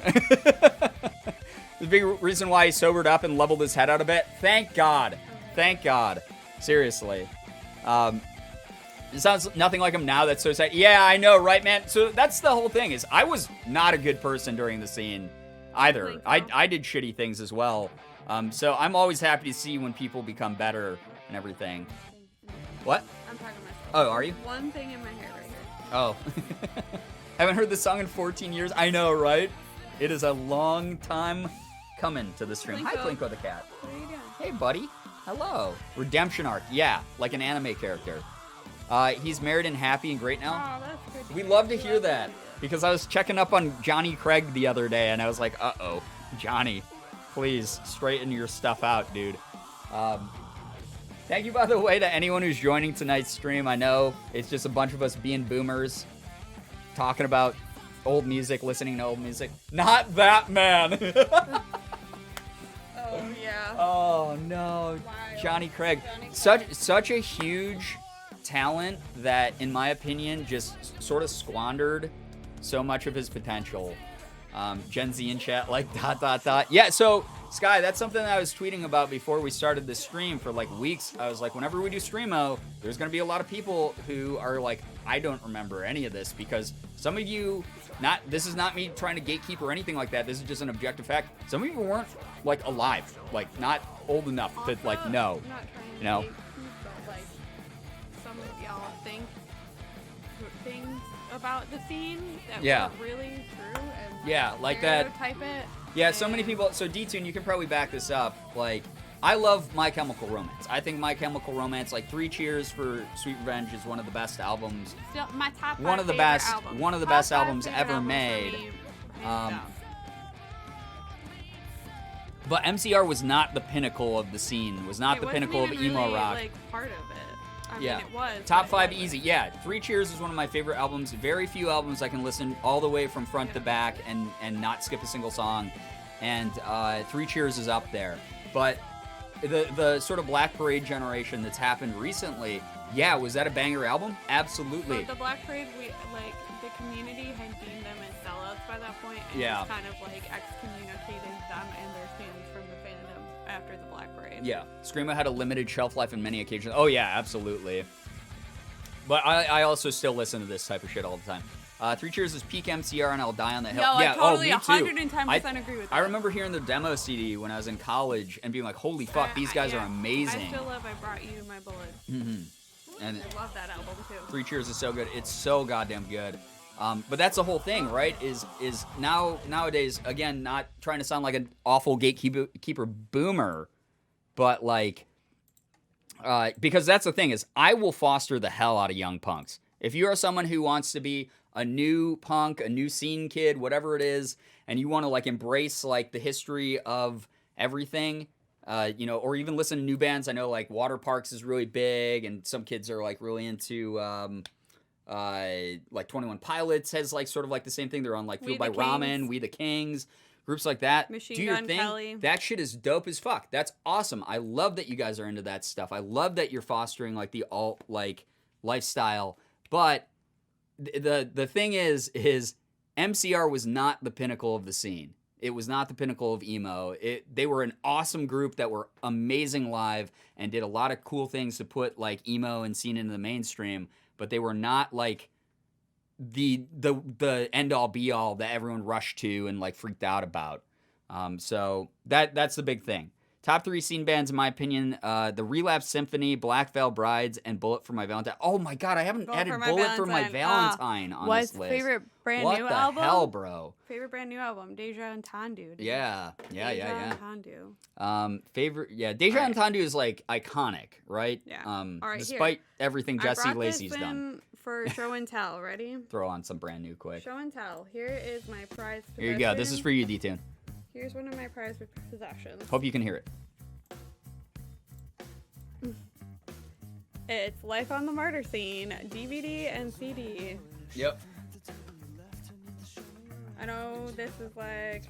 The big reason why he sobered up and leveled his head out a bit. Thank God. Thank God. Seriously. It sounds nothing like him now. That's so sad. Yeah, I know, right, man? So that's the whole thing is I was not a good person during the scene either. I did shitty things as well. So I'm always happy to see when people become better and everything. What? I'm talking myself. Oh, are you? One thing in my hair right here. Oh. Haven't heard this song in 14 years. I know, right? It is a long time coming to the stream. Hi, Plinko the cat. What are you doing? Hey, buddy. Hello. Redemption arc. Yeah, like an anime character. He's married and happy and great now. Oh, that's good. We love to hear that because I was checking up on Johnny Craig the other day and I was like, uh-oh, Johnny, please straighten your stuff out, dude. Thank you, by the way, to anyone who's joining tonight's stream. I know it's just a bunch of us being boomers, talking about old music, listening to old music. Not that man. Oh, yeah. Oh, no. Wild. Johnny Craig. Johnny Such a huge talent that, in my opinion, just sort of squandered so much of his potential. Gen Z in chat, like, ... Yeah, so, Sky, that's something that I was tweeting about before we started the stream for, like, weeks. I was like, whenever we do Streamo, there's going to be a lot of people who are like, I don't remember any of this, because some of you, this is not me trying to gatekeep or anything like that. This is just an objective fact. Some of you weren't, like, alive, like, not old enough to, like, know. I'm not trying to You know? but, like, some of y'all think things about the scene that weren't really true. And Yeah, like that. Stereotype it. Yeah, so many people. So D-Tune, you can probably back this up. Like, I love My Chemical Romance. I think My Chemical Romance, like 3 Cheers for Sweet Revenge, is one of the best albums. Still, my top 5 One of the favorite best. albums. One of the Top best 5 albums favorite ever albums for made. me, hands down. But MCR was not the pinnacle of the scene. Was not It the wasn't pinnacle of even emo really, rock. like, part of it. I Yeah. mean, it was. Top but 5 it easy. wasn't. Yeah, 3 Cheers is one of my favorite albums. Very few albums I can listen all the way from front to Yeah. back and not skip a single song. And 3 Cheers is up there. But the sort of Black Parade generation that's happened recently, yeah, was that a banger album? Absolutely. But the Black Parade, the community had deemed them as sellouts by that point, and Yeah. just kind of like excommunicated them and their fans from the fandom after the Black Parade. Yeah, Screamo had a limited shelf life on many occasions. Oh yeah, absolutely. But I also still listen to this type of shit all the time. 3 Cheers is peak MCR and I'll Die on the Hill. No, I yeah, totally me too. 110% agree with that. I remember hearing the demo CD when I was in college and being like, holy fuck, these guys are amazing. I still love I Brought You My Bullets. And I love that album too. 3 Cheers is so good. It's so goddamn good. But that's the whole thing, right? Is nowadays, again, not trying to sound like an awful gatekeeper boomer, but like, because that's the thing is, I will foster the hell out of young punks. If you are someone who wants to be a new punk, a new scene kid, whatever it is, and you want to like embrace like the history of everything, or even listen to new bands. I know like Water Parks is really big, and some kids are like really into like 21 Pilots has like sort of like the same thing. They're on like Fueled by Ramen, We the Kings, groups like that. Machine Do your Gun thing. Kelly. That shit is dope as fuck. That's awesome. I love that you guys are into that stuff. I love that you're fostering like the alt like lifestyle. But the thing is MCR was not the pinnacle of the scene. It was not the pinnacle of emo. They were an awesome group that were amazing live and did a lot of cool things to put like emo and scene into the mainstream, but they were not like the end all be all that everyone rushed to and like freaked out about. So that's the big thing. Top 3 scene bands, in my opinion, the Relapse Symphony, Black Veil Brides, and Bullet for My Valentine. Oh my god, I haven't added Bullet for My Valentine on this list. Favorite brand what new the album? hell, bro? Favorite brand new album, Deja Entendu. Dude. Yeah. Deja Entendu. Deja Entendu is like iconic, right? Yeah. All right, despite everything Jesse I brought Lacey's this done. in for show and tell. Ready? Throw on some brand new quick. Show and tell. Here is my prized possession. Here you go. This is for you, D-Tune. Here's one of my prized possessions. Hope you can hear it. It's Life on the Murder Scene, DVD and CD. Yep. I know this is like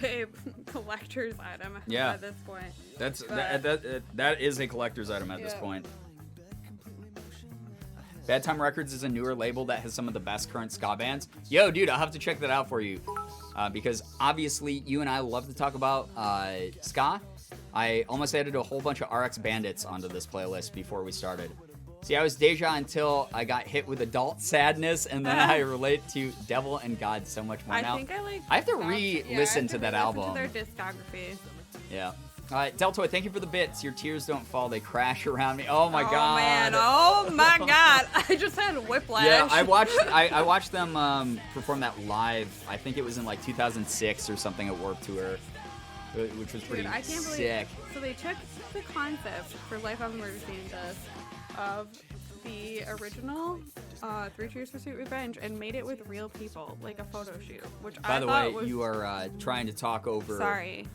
a collector's item Yeah. at this point. That is a collector's item at this point. Bad Time Records is a newer label that has some of the best current ska bands. Yo, dude, I'll have to check that out for you. Because obviously you and I love to talk about ska. I almost added a whole bunch of RX Bandits onto this playlist before we started. See, I was Deja until I got hit with adult sadness, and then I relate to Devil and God so much more now. I have to re-listen to that album. To their discography. Yeah. Deltoy, thank you for the bits. Your tears don't fall; they crash around me. Oh my god. Man. Oh my god! I just had whiplash. Yeah, I watched them perform that live. I think it was in like 2006 or something at Warped Tour, which was pretty I can't sick. So they took the concept for Life on the Murder Scene of the original 3 Cheers for Sweet Revenge and made it with real people, like a photo shoot, which By I the thought way, was... you are trying to talk over Sorry.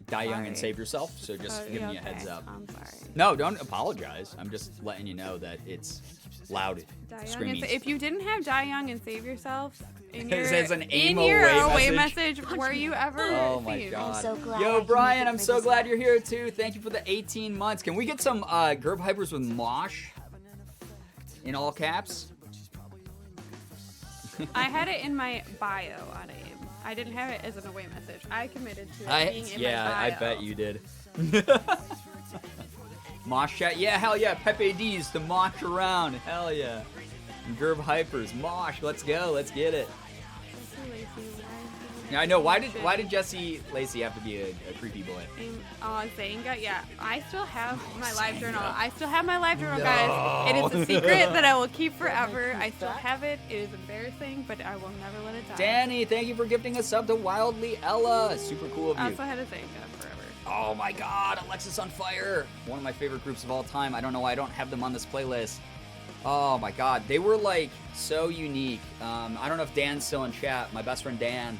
Die Young and Sorry. Save Yourself, so just giving you a Okay, heads up. I'm sorry. No, don't apologize. I'm just letting you know that it's loud Die Young and screaming. If you didn't have Die Young and Save Yourself in your, It says an in emo your away away message. message, were you ever Oh my seen? god. I'm so glad I Yo, can Brian, make it I'm for so this glad one. you're here too. Thank you for the 18 months. Can we get some Gerb Hypers with Mosh in all caps? I had it in my bio on AIM. I didn't have it as an away message. I committed to it being in my bio. I bet you did. Mosh chat, yeah, hell yeah. Pepe D's to mosh around, hell yeah. Gerb Hypers, Mosh, let's go, let's get it. Yeah, I know. Why did Jesse Lacey have to be a creepy boy? Zanga, yeah. I still have my live journal. I still have my live journal, guys. It is a secret that I will keep forever. I still have it. It is embarrassing, but I will never let it die. Danny, thank you for gifting a sub to Wildly Ella. Super cool of I you. also had a Zanga forever. Oh my god, Alexis on Fire. One of my favorite groups of all time. I don't know why I don't have them on this playlist. Oh my god, they were like so unique. I don't know if Dan's still in chat, my best friend Dan.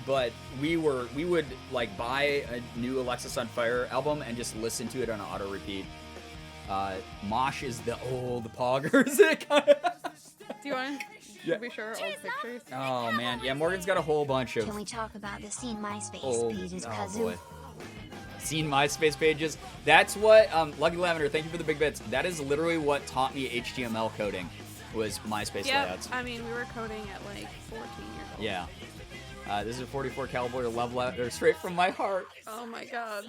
But we would like buy a new Alexis on Fire album and just listen to it on auto repeat. Mosh is the old poggers. Do you want to be sure old pictures? Oh man, yeah, Morgan's got a whole bunch of Can we talk about the scene MySpace old, pages, oh Kazoo? boy. Seen MySpace pages. That's what Lucky Lavender, thank you for the big bits. That is literally what taught me HTML coding, was MySpace layouts. I mean, we were coding at like 14 years old. Yeah. This is a 44 caliber love letter straight from my heart. Oh my god.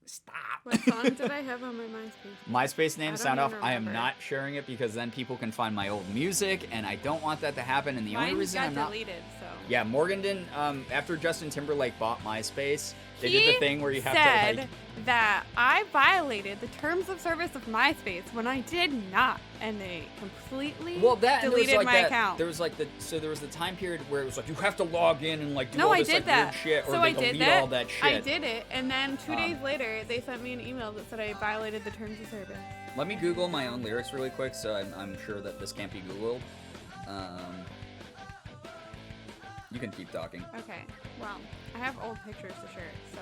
Stop. What song did I have on my MySpace? MySpace name, I don't sound off. even I am remember. not sharing it because then people can find my old music, and I don't want that to happen. And the only Mine reason got I'm not. deleted, so. Yeah, Morgan didn't. After Justin Timberlake bought MySpace, they He did the thing where you have said to like. that I violated the terms of service of MySpace when I did not, and they completely Well, that and there was deleted like my that. account. There was like there was the time period where it was like you have to log in and like do No, all I this did like that. weird shit, or So they I did delete that. all that shit. I did it, and then 2 days Um, later, they sent me an email that said I violated the terms of service. Let me Google my own lyrics really quick, so I'm sure that this can't be Googled. You can keep talking. Okay, well, I have old pictures to share, so.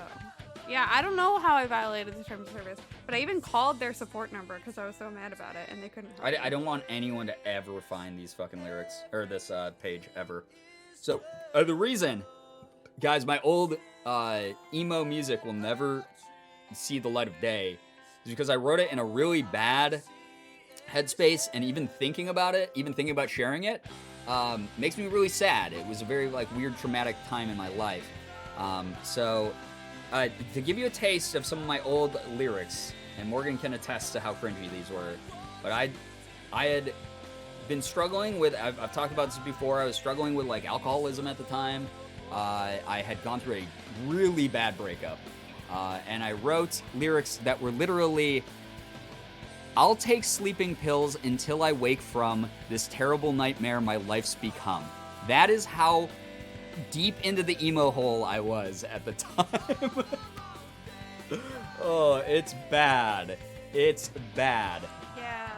Yeah, I don't know how I violated the terms of service, but I even called their support number because I was so mad about it, and they couldn't help me. I don't want anyone to ever find these fucking lyrics, or this page, ever. So, the reason, guys, my old emo music will never see the light of day is because I wrote it in a really bad headspace, and even thinking about it, even thinking about sharing it, makes me really sad. It was a very like weird, traumatic time in my life. To give you a taste of some of my old lyrics, and Morgan can attest to how cringy these were, but I had been struggling with, I've talked about this before, I was struggling with like alcoholism at the time. I had gone through a really bad breakup, and I wrote lyrics that were literally, I'll take sleeping pills until I wake from this terrible nightmare my life's become. That is how deep into the emo hole I was at the time. Oh, it's bad. It's bad. Yeah.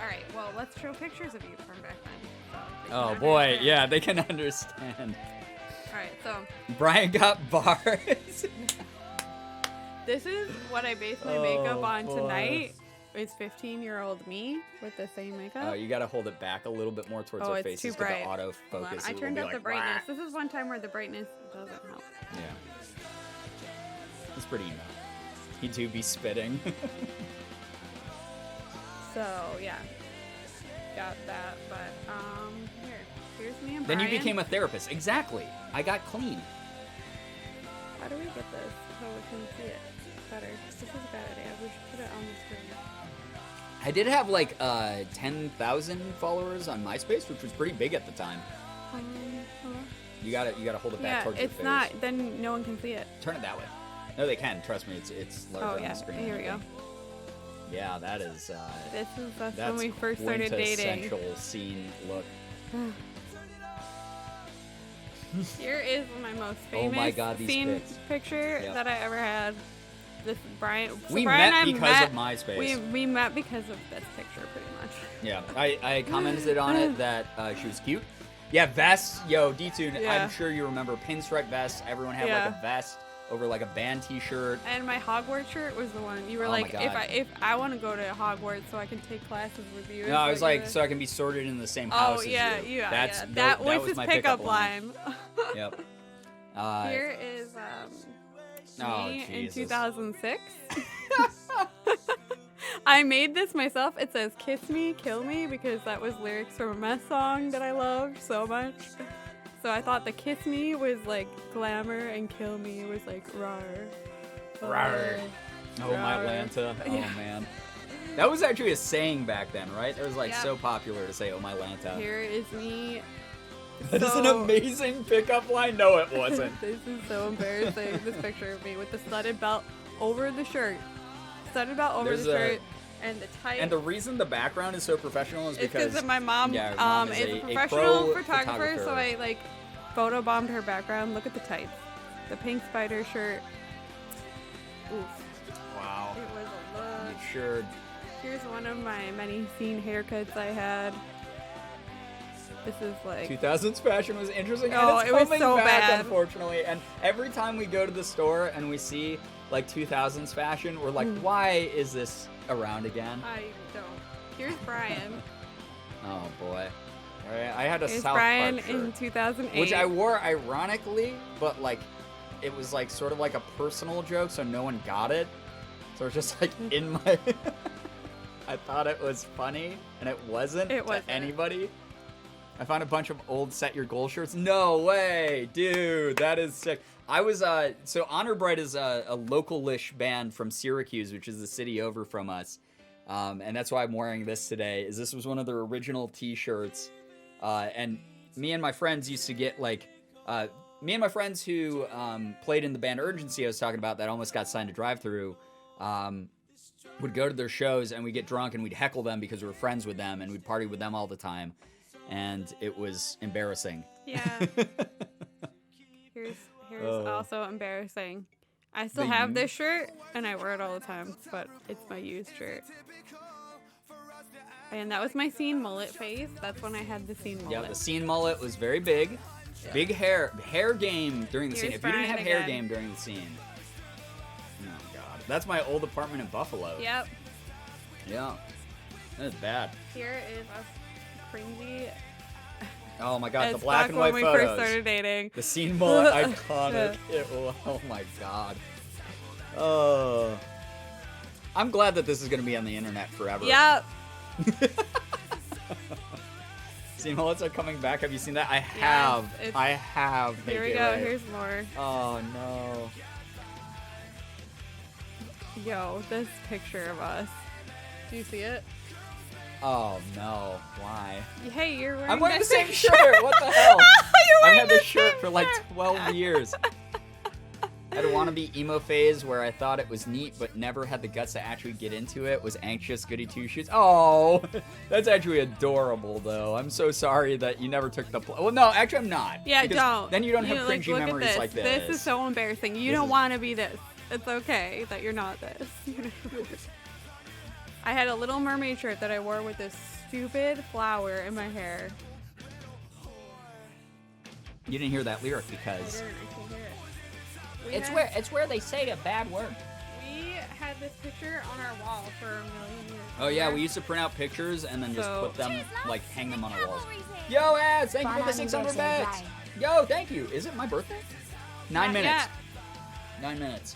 Alright, well, let's show pictures of you from back then. So they can Oh boy, understand. yeah, they can understand. Alright, so Brian got bars. this is what I based my makeup Oh, on boy. tonight. It's 15-year-old me with the same makeup. Oh, you gotta hold it back a little bit more towards Oh, our it's faces. too 'cause bright. The autofocus. Hold on, I will turned be up like, the brightness. "Wah." This is one time where the brightness doesn't help. Yeah. It's pretty emo. He do be spitting. So, yeah. Got that, but, here's me and Then you Brian. became a therapist. Exactly. I got clean. How do we get this so we can see it better? This is a bad idea. We should put it on the screen. I did have like 10,000 followers on MySpace, which was pretty big at the time. Hello? You gotta hold it back Yeah, towards your it's face. not. Then no one can see it. Turn it that way. No, they can. Trust me, it's larger Oh on yeah. the screen. Here we go. Yeah, that is. This is us That's when we first started dating. quintessential scene look. Here is my most Oh famous my God, these scene pics. picture Yep. that I ever had. this Brian. So We Brian met and I because of MySpace. We met because of this picture, pretty much. Yeah, I commented on it that she was cute. Yeah, vests. Yo, D-Tune, Yeah. I'm sure you remember pinstripe vests. Everyone had like a vest over like a band t-shirt. And my Hogwarts shirt was the one. You were Oh my like, God. if I want to go to Hogwarts so I can take classes with you. No, I was like, so I can be sorted in the same house as you. Yeah. That was his my pickup line. Yep. Here is me in Jesus. 2006. I made this myself. It says "Kiss Me, Kill Me" because that was lyrics from a mess song that I loved so much. So I thought the "Kiss Me" was like glamour and "Kill Me" was like rawr. Rawr. Oh, my Lanta. Oh, man. That was actually a saying back then, right? It was like so popular to say, "Oh, my Lanta." Here is me. That is an amazing pickup line. No, it wasn't. This is so embarrassing. This picture of me with the studded belt over the shirt. Studded belt over the shirt and the tight. And the reason the background is so professional is because of my mom. Yeah, her mom is is a pro professional photographer, so photographer. I like photobombed her background. Look at the tights. The pink spider shirt. Oof. Wow. It was a look. You sure. Here's one of my many scene haircuts I had. This is like 2000s fashion was interesting. Oh, and it's it was coming so back, bad. unfortunately. And every time we go to the store and we see like 2000s fashion, we're like, why is this around again? I don't. Here's Brian. Oh boy. All right, I had a Here's South Brian Park shirt, in 2008. which I wore ironically, but like it was like sort of like a personal joke, so no one got it. So it's just like in my. I thought it was funny, and it wasn't. It wasn't. To anybody. I found a bunch of old Set Your Goal shirts. No way, dude, that is sick. I was so Honor Bright is a local-ish band from Syracuse, which is the city over from us, and that's why I'm wearing this today. Is this was one of their original T-shirts, and me and my friends used to get like, me and my friends who played in the band Urgency I was talking about that almost got signed to Drive Thru, would go to their shows and we'd get drunk and we'd heckle them because we were friends with them and we'd party with them all the time. And it was embarrassing. Yeah. Here's also embarrassing. I still have this shirt, and I wear it all the time, but it's my used shirt. And that was my scene mullet face. That's when I had the scene mullet. Yeah, the scene mullet was very big. Yeah. Big hair game during the scene. If you didn't have hair game during the scene. Oh, God. That's my old apartment in Buffalo. Yep. Yeah. That's bad. Here is us cringy. Oh my God, the black and white when photos. we first started dating. The scene mullet, iconic. Oh my God. Oh. I'm glad that this is going to be on the internet forever. Yep. Scene mullets are coming back. Have you seen that? I have. Yes, I have. Here we go. Here's more. Oh no. Yo, this picture of us. Do you see it? Oh no. Why? Hey, you're wearing I'm wearing the this same picture. shirt. What the hell? You're I've wearing had this the shirt same for like shirt. 12 years. I had a wannabe emo phase where I thought it was neat, but never had the guts to actually get into it. Was anxious, goody two shoes. Oh, that's actually adorable, though. I'm so sorry that you never took the. Well, no, actually, I'm not. Yeah, because don't. Then you don't have like, cringy look at memories this. like this. This is so embarrassing. You don't want to be this. It's okay that you're not this. I had a Little Mermaid shirt that I wore with this stupid flower in my hair. You didn't hear that lyric because. I can hear it. It's where they say a bad word. We had this picture on our wall for a million years. Oh yeah, we used to print out pictures and then just So- put them, like, hang them on our walls. Yo, ads! Thank you for the 600 bits! Yo, thank you! Is it my birthday? 9 Not minutes. yet. 9 minutes.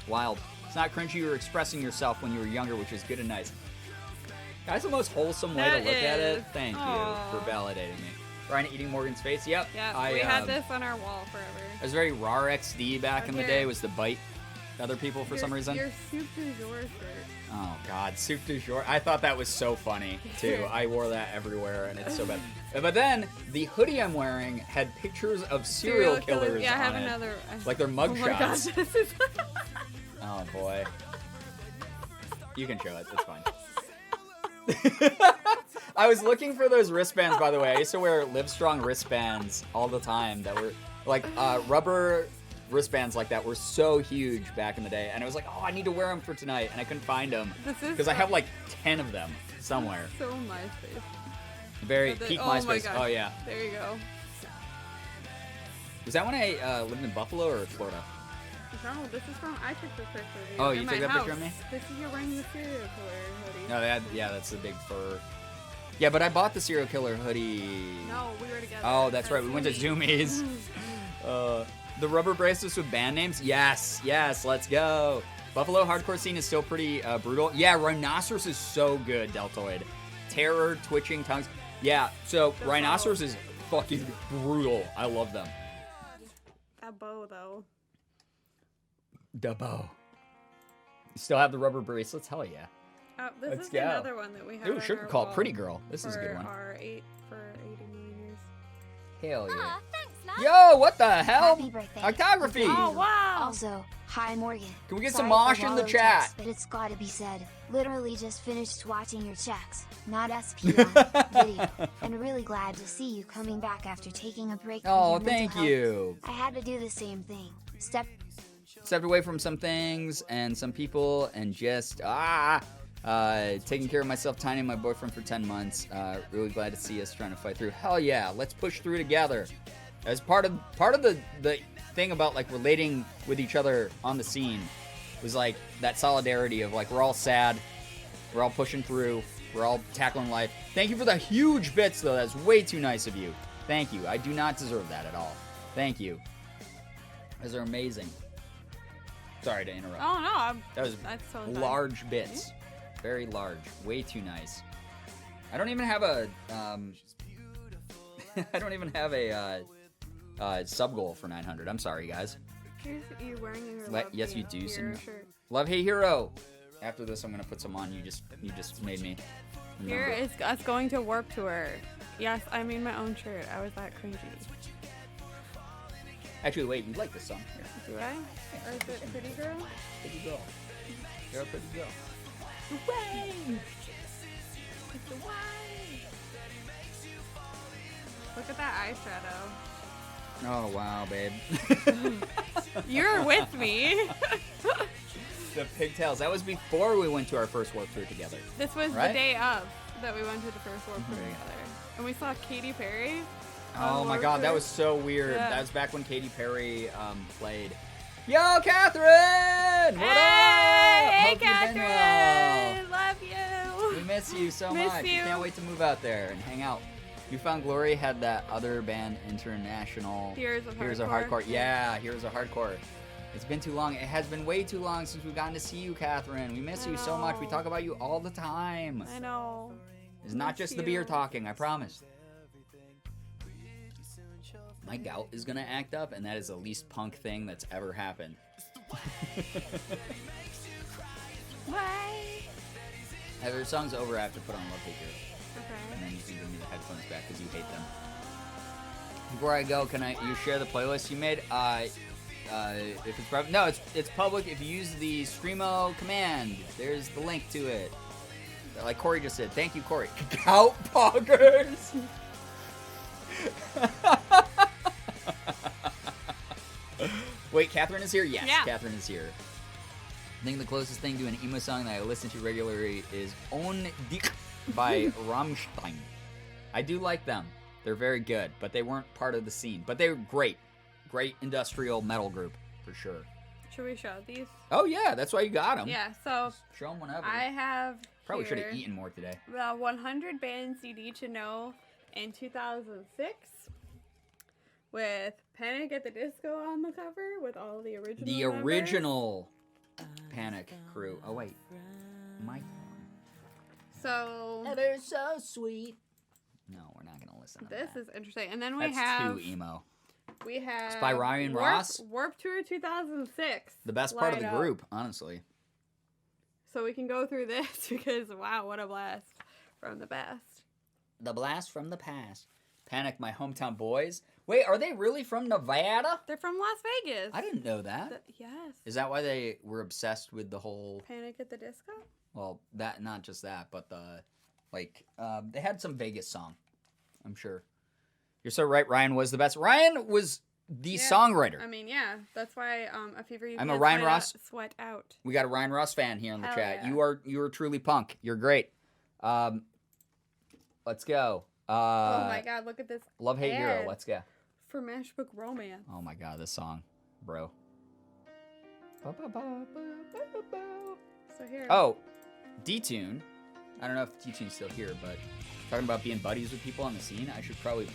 Wild. It's not cringy, you were expressing yourself when you were younger, which is good and nice. That's the most wholesome way That to look at it. is. Thank you Aw. for validating me. Brian eating Morgan's face? Yep. Yeah, we had this on our wall forever. It was very RAR XD back in the Here. day, was to bite other people for some reason. Your soup du jour shirt. Oh God, soup du jour. I thought that was so funny too. I wore that everywhere, and it's so bad. But then the hoodie I'm wearing had pictures of serial killers Yeah, I have on it, another. like they're Oh my God, mugshots. this is. Oh boy, you can show it. It's fine. I was looking for those wristbands, by the way. I used to wear Livestrong wristbands all the time that were like rubber wristbands like that were so huge back in the day, and I was like, oh, I need to wear them for tonight, and I couldn't find them because I have like 10 of them somewhere. So MySpace. Very peak oh my MySpace. gosh. Oh yeah. There you go. Was that when I lived in Buffalo or Florida? No, this is from, I took this picture of you. Oh, in you my took that house. picture of me? This is you wearing the serial killer hoodie. No, yeah, that's the big fur. Yeah, but I bought the serial killer hoodie. No, we were together. Oh, that's right. We went to Zoomies. The rubber bracelets with band names? Yes, let's go. Buffalo hardcore scene is still pretty brutal. Yeah, Rhinoceros is so good, Deltoid. Terror, twitching tongues. Yeah, so Rhinoceros is fucking brutal. I love them. That bow, though. The bow. You still have the rubber bracelets? Hell yeah. This Let's is go. another one that we have. Ooh, on should our call it wall Pretty Girl. This is a good one. For 89 years. Hell yeah. Aw, thanks, Love. Yo, what the hell? Happy birthday. Octography. Oh, wow. Also, hi Morgan. Can we get some Sorry mosh for in the Wallow chat? text, but it's gotta be said. Literally just finished watching your checks, not SPI, video, and really glad to see you coming back after taking a break from Oh, your mental thank health. you. I had to do the same thing. Stepped away from some things and some people and just taking care of myself, Tiny, and my boyfriend for 10 months. Really glad to see us trying to fight through. Hell yeah, let's push through together. As part of the thing about like relating with each other on the scene was like that solidarity of like we're all sad, we're all pushing through, we're all tackling life. Thank you for the huge bits though. That's way too nice of you. Thank you. I do not deserve that at all. Thank you. Those are amazing. Sorry to interrupt. Oh, no. That was That's so fun. large bits. Very large. Way too nice. I don't even have a I don't even have a sub goal for 900. I'm sorry, guys. Here's you wearing your Yes, you do, Hero Cindy. shirt. Love Hey Hero. After this, I'm gonna put some on. You just made me. Here remember. is us going to Warp Tour. Yes, I made my own shirt. I was that cringy. Actually, wait. You like this song? Here. Do I? Or is it Pretty Girl? Pretty girl. You're a pretty girl. Way! It's the way! Look at that eyeshadow. Oh wow, babe. You're with me. The pigtails. That was before we went to our first Warped Tour together. This was Right? the day of that we went to the first Warp Tour together. And we saw Katy Perry. Oh my god, that was so weird. Yeah. That was back when Katy Perry played. Yo, Catherine! What up? Hey, Hope you've been well. Catherine! Love you! We miss you so Miss much. you. Can't wait to move out there and hang out. You Found Glory had that other band, International. Heroes of Heroes of Hardcore. Hardcore. Yeah, Heroes of Hardcore. It's been too long. It has been way too long since we've gotten to see you, Catherine. We miss I you so much. We know. talk about you all the time. I know. It's not Miss just the beer you. talking, I promise. My gout is gonna act up, and that is the least punk thing that's ever happened. Bye. After the song's over, I have to put on Love Hate Hero, and Okay. then you can give me the headphones back because you hate them. Before I go, can you share the playlist you made? If it's private, no, it's public. If you use the stremo command, there's the link to it. Like Corey just said. Thank you, Corey. Gout poggers. Wait, Catherine is here? Yes, Yeah. Catherine is here. I think the closest thing to an emo song that I listen to regularly is On Dich by Rammstein. I do like them. They're very good, but they weren't part of the scene. But they were great. Great industrial metal group, for sure. Should we show these? Oh, yeah, that's why you got them. Yeah, so Show them whenever. I have Probably should here have eaten more today. the 100 bands you need to know in 2006 with Panic at the Disco on the cover with all the original The members. original Panic crew. Oh, wait. My So they're so sweet. No, we're not going to listen to this that. is interesting. And then we That's have too emo. we have It's by Ryan Ross. Warp Tour 2006. The best part of the lined up. group, honestly. So we can go through this because wow, what a blast from the best. The blast from the past. Panic, My Hometown Boys. Wait, are they really from Nevada? They're from Las Vegas. I didn't know that. Yes. Is that why they were obsessed with the whole? Panic at the Disco? Well, that not just that, but the they had some Vegas song. I'm sure. You're so right. Ryan was the best. Ryan was the Yeah. songwriter. I mean, yeah, that's why a fever you I'm a can't Ryan sweat Ross- sweat out. We got a Ryan Ross fan here in the Hell chat. yeah. You are truly punk. You're great. Let's go. Oh my God, look at this Love Hate Hero. ad Let's go. for Matchbook Romance. Oh my God, this song, bro. So here. Oh, D-Tune. I don't know if D-Tune's still here, but talking about being buddies with people on the scene, I should probably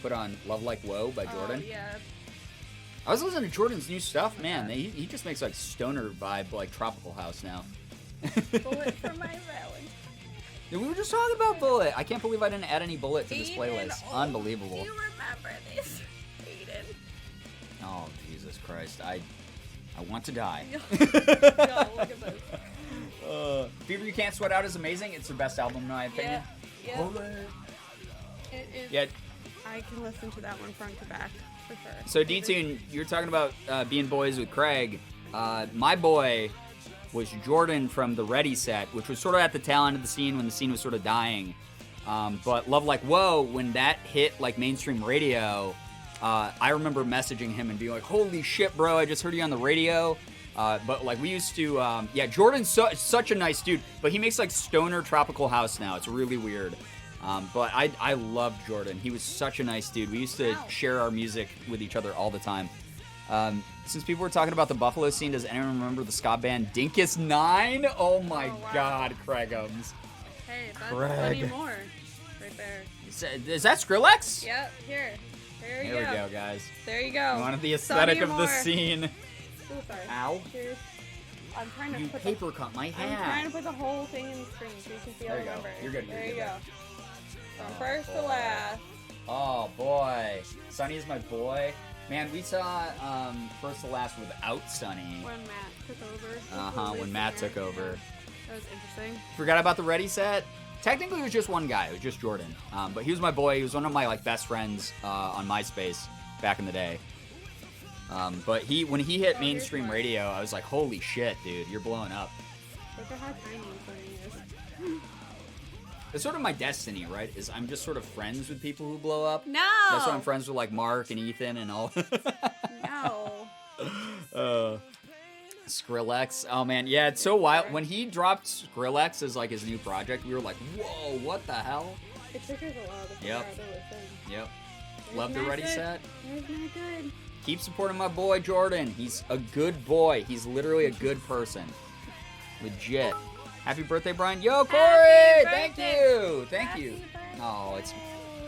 put on Love Like Whoa by Jordan. Yeah. I was listening to Jordan's new stuff, man. He just makes like stoner vibe, like Tropical House now. Bullet for my Valentine. We were just talking about Bullet. I can't believe I didn't add any Bullet to this Aiden, playlist. oh, Unbelievable. Do you remember this, Aiden? Oh, Jesus Christ. I want to die. Yo, look at this. Fever You Can't Sweat Out is amazing. It's their best album, in my opinion. Yeah. Bullet. It is. Yeah. I can listen to that one front to back for sure. So, D-Tune, you're talking about being boys with Craig. My boy was Jordan from the Ready set, which was sort of at the tail end of the scene when the scene was sort of dying. But Love Like Whoa, when that hit like mainstream radio, I remember messaging him and being like, holy shit, bro, I just heard you on the radio. But like we used to, Jordan's such a nice dude, but he makes like stoner tropical house now. It's really weird. But I loved Jordan. He was such a nice dude. We used to share our music with each other all the time. Since people were talking about the Buffalo scene, does anyone remember the ska band Dinkus 9? Oh my God, Craigums. Hey, that's Craig. Sunny Moore right there. Is that Skrillex? Yep, here. There you Here go. we go, guys. There you go. You wanted the aesthetic Sunny of the Moore. scene. Ooh, sorry. Ow. Cheers. I'm trying to You put paper cut my I'm trying hat. to put the whole thing in the screen so you can see all There the you go. numbers. You're good. There You're you good. go. From first to boy. last. Oh boy, Sonny is my boy. Man, we saw First to Last without Sonny. When Matt took over. When Matt took over. That was interesting. Forgot about the Ready set. Technically, it was just one guy. It was just Jordan. But he was my boy. He was one of my like best friends on MySpace back in the day. But when he hit mainstream radio, I was like, holy shit, dude, you're blowing up. Look at how tiny Sonny is. It's sort of my destiny, right? Is I'm just sort of friends with people who blow up. No! That's why I'm friends with like Mark and Ethan and all. No. Skrillex. Oh man, yeah, it's so wild. When he dropped Skrillex as like his new project, we were like, whoa, what the hell? It took us a while to figure Yep. out the listen. Yep. There's Love the Matt Ready Good. set. There's Matt Good. Keep supporting my boy Jordan. He's a good boy. He's literally a good person. Legit. Happy birthday, Brian. Yo, Corey! Happy Thank birthday. you. Thank Happy you. birthday. Oh,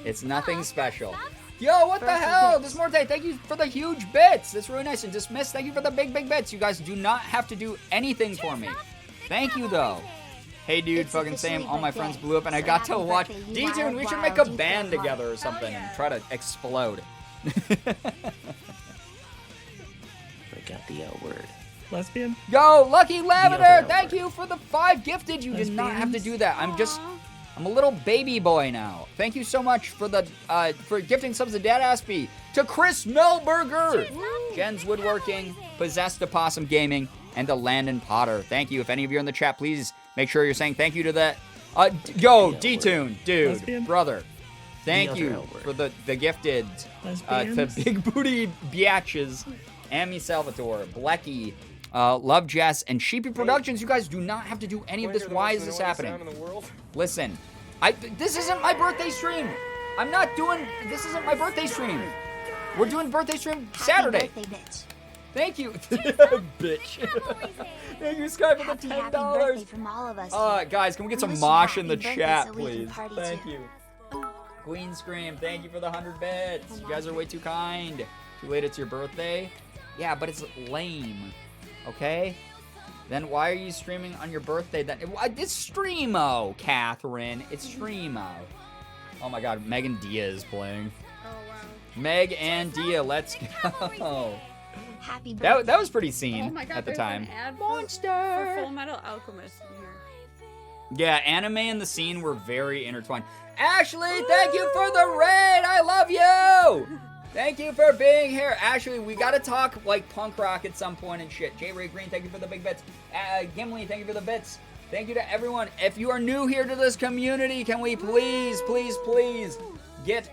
it's nothing special. Yo, what the hell? This Morte, thank you for the huge bits. That's really nice. And Dismiss, thank you for the big bits. You guys do not have to do anything for me. Thank you, though. Hey, dude, It's fucking same. officially All my birthday, friends blew up, and I so got to happy watch. birthday, you D-Tune, we wild, should make a wild, band deep together or heart. something yeah. and try to explode. Break out the L word. Lesbian? Yo, Lucky Lavender, other thank L you for the 5 gifted. You did not have to do that. I'm a little baby boy now. Thank you so much for the for gifting subs to Dad Aspie, to Chris Melberger, Jen's Woodworking, Possessed Opossum Gaming, and to Landon Potter. Thank you. If any of you are in the chat, please make sure you're saying thank you to that. Yo, D-Tune, dude, Lesbian? brother. Thank other you L word. for the gifted to Lesbians? Big Booty Biatches, Amy Salvatore, Blecky, Love Jess, and Sheepy Productions. You guys do not have to do any of this. Why is this happening? Listen, this isn't my birthday stream. I'm not doing, this isn't my birthday stream. We're doing birthday stream Saturday. Happy birthday, bitch. Thank you. Bitch. Thank you, Sky, for the Happy birthday $10. from all of us. Guys, can we get some Wish you mosh in the happy birthday chat, so we can please? party Thank too. you. Queen Scream, thank you for the 100 bits. You guys are way too kind. Too late, it's your birthday. Yeah, but it's lame. Okay? Then why are you streaming on your birthday? It's Stremo, Catherine. It's Stremo. Oh my god, Meg and Dia is playing. Oh, wow. Meg and Dia, let's go. Happy birthday. That was pretty seen Oh my god, at the there's time. an ad Monster! for Full Metal Alchemist in here. Yeah, anime and the scene were very intertwined. Ashley, thank you for the raid. I love you. Thank you for being here. Ashley, we got to talk like punk rock at some point and shit. J. Ray Green, thank you for the big bits. Gimli, thank you for the bits. Thank you to everyone. If you are new here to this community, can we please get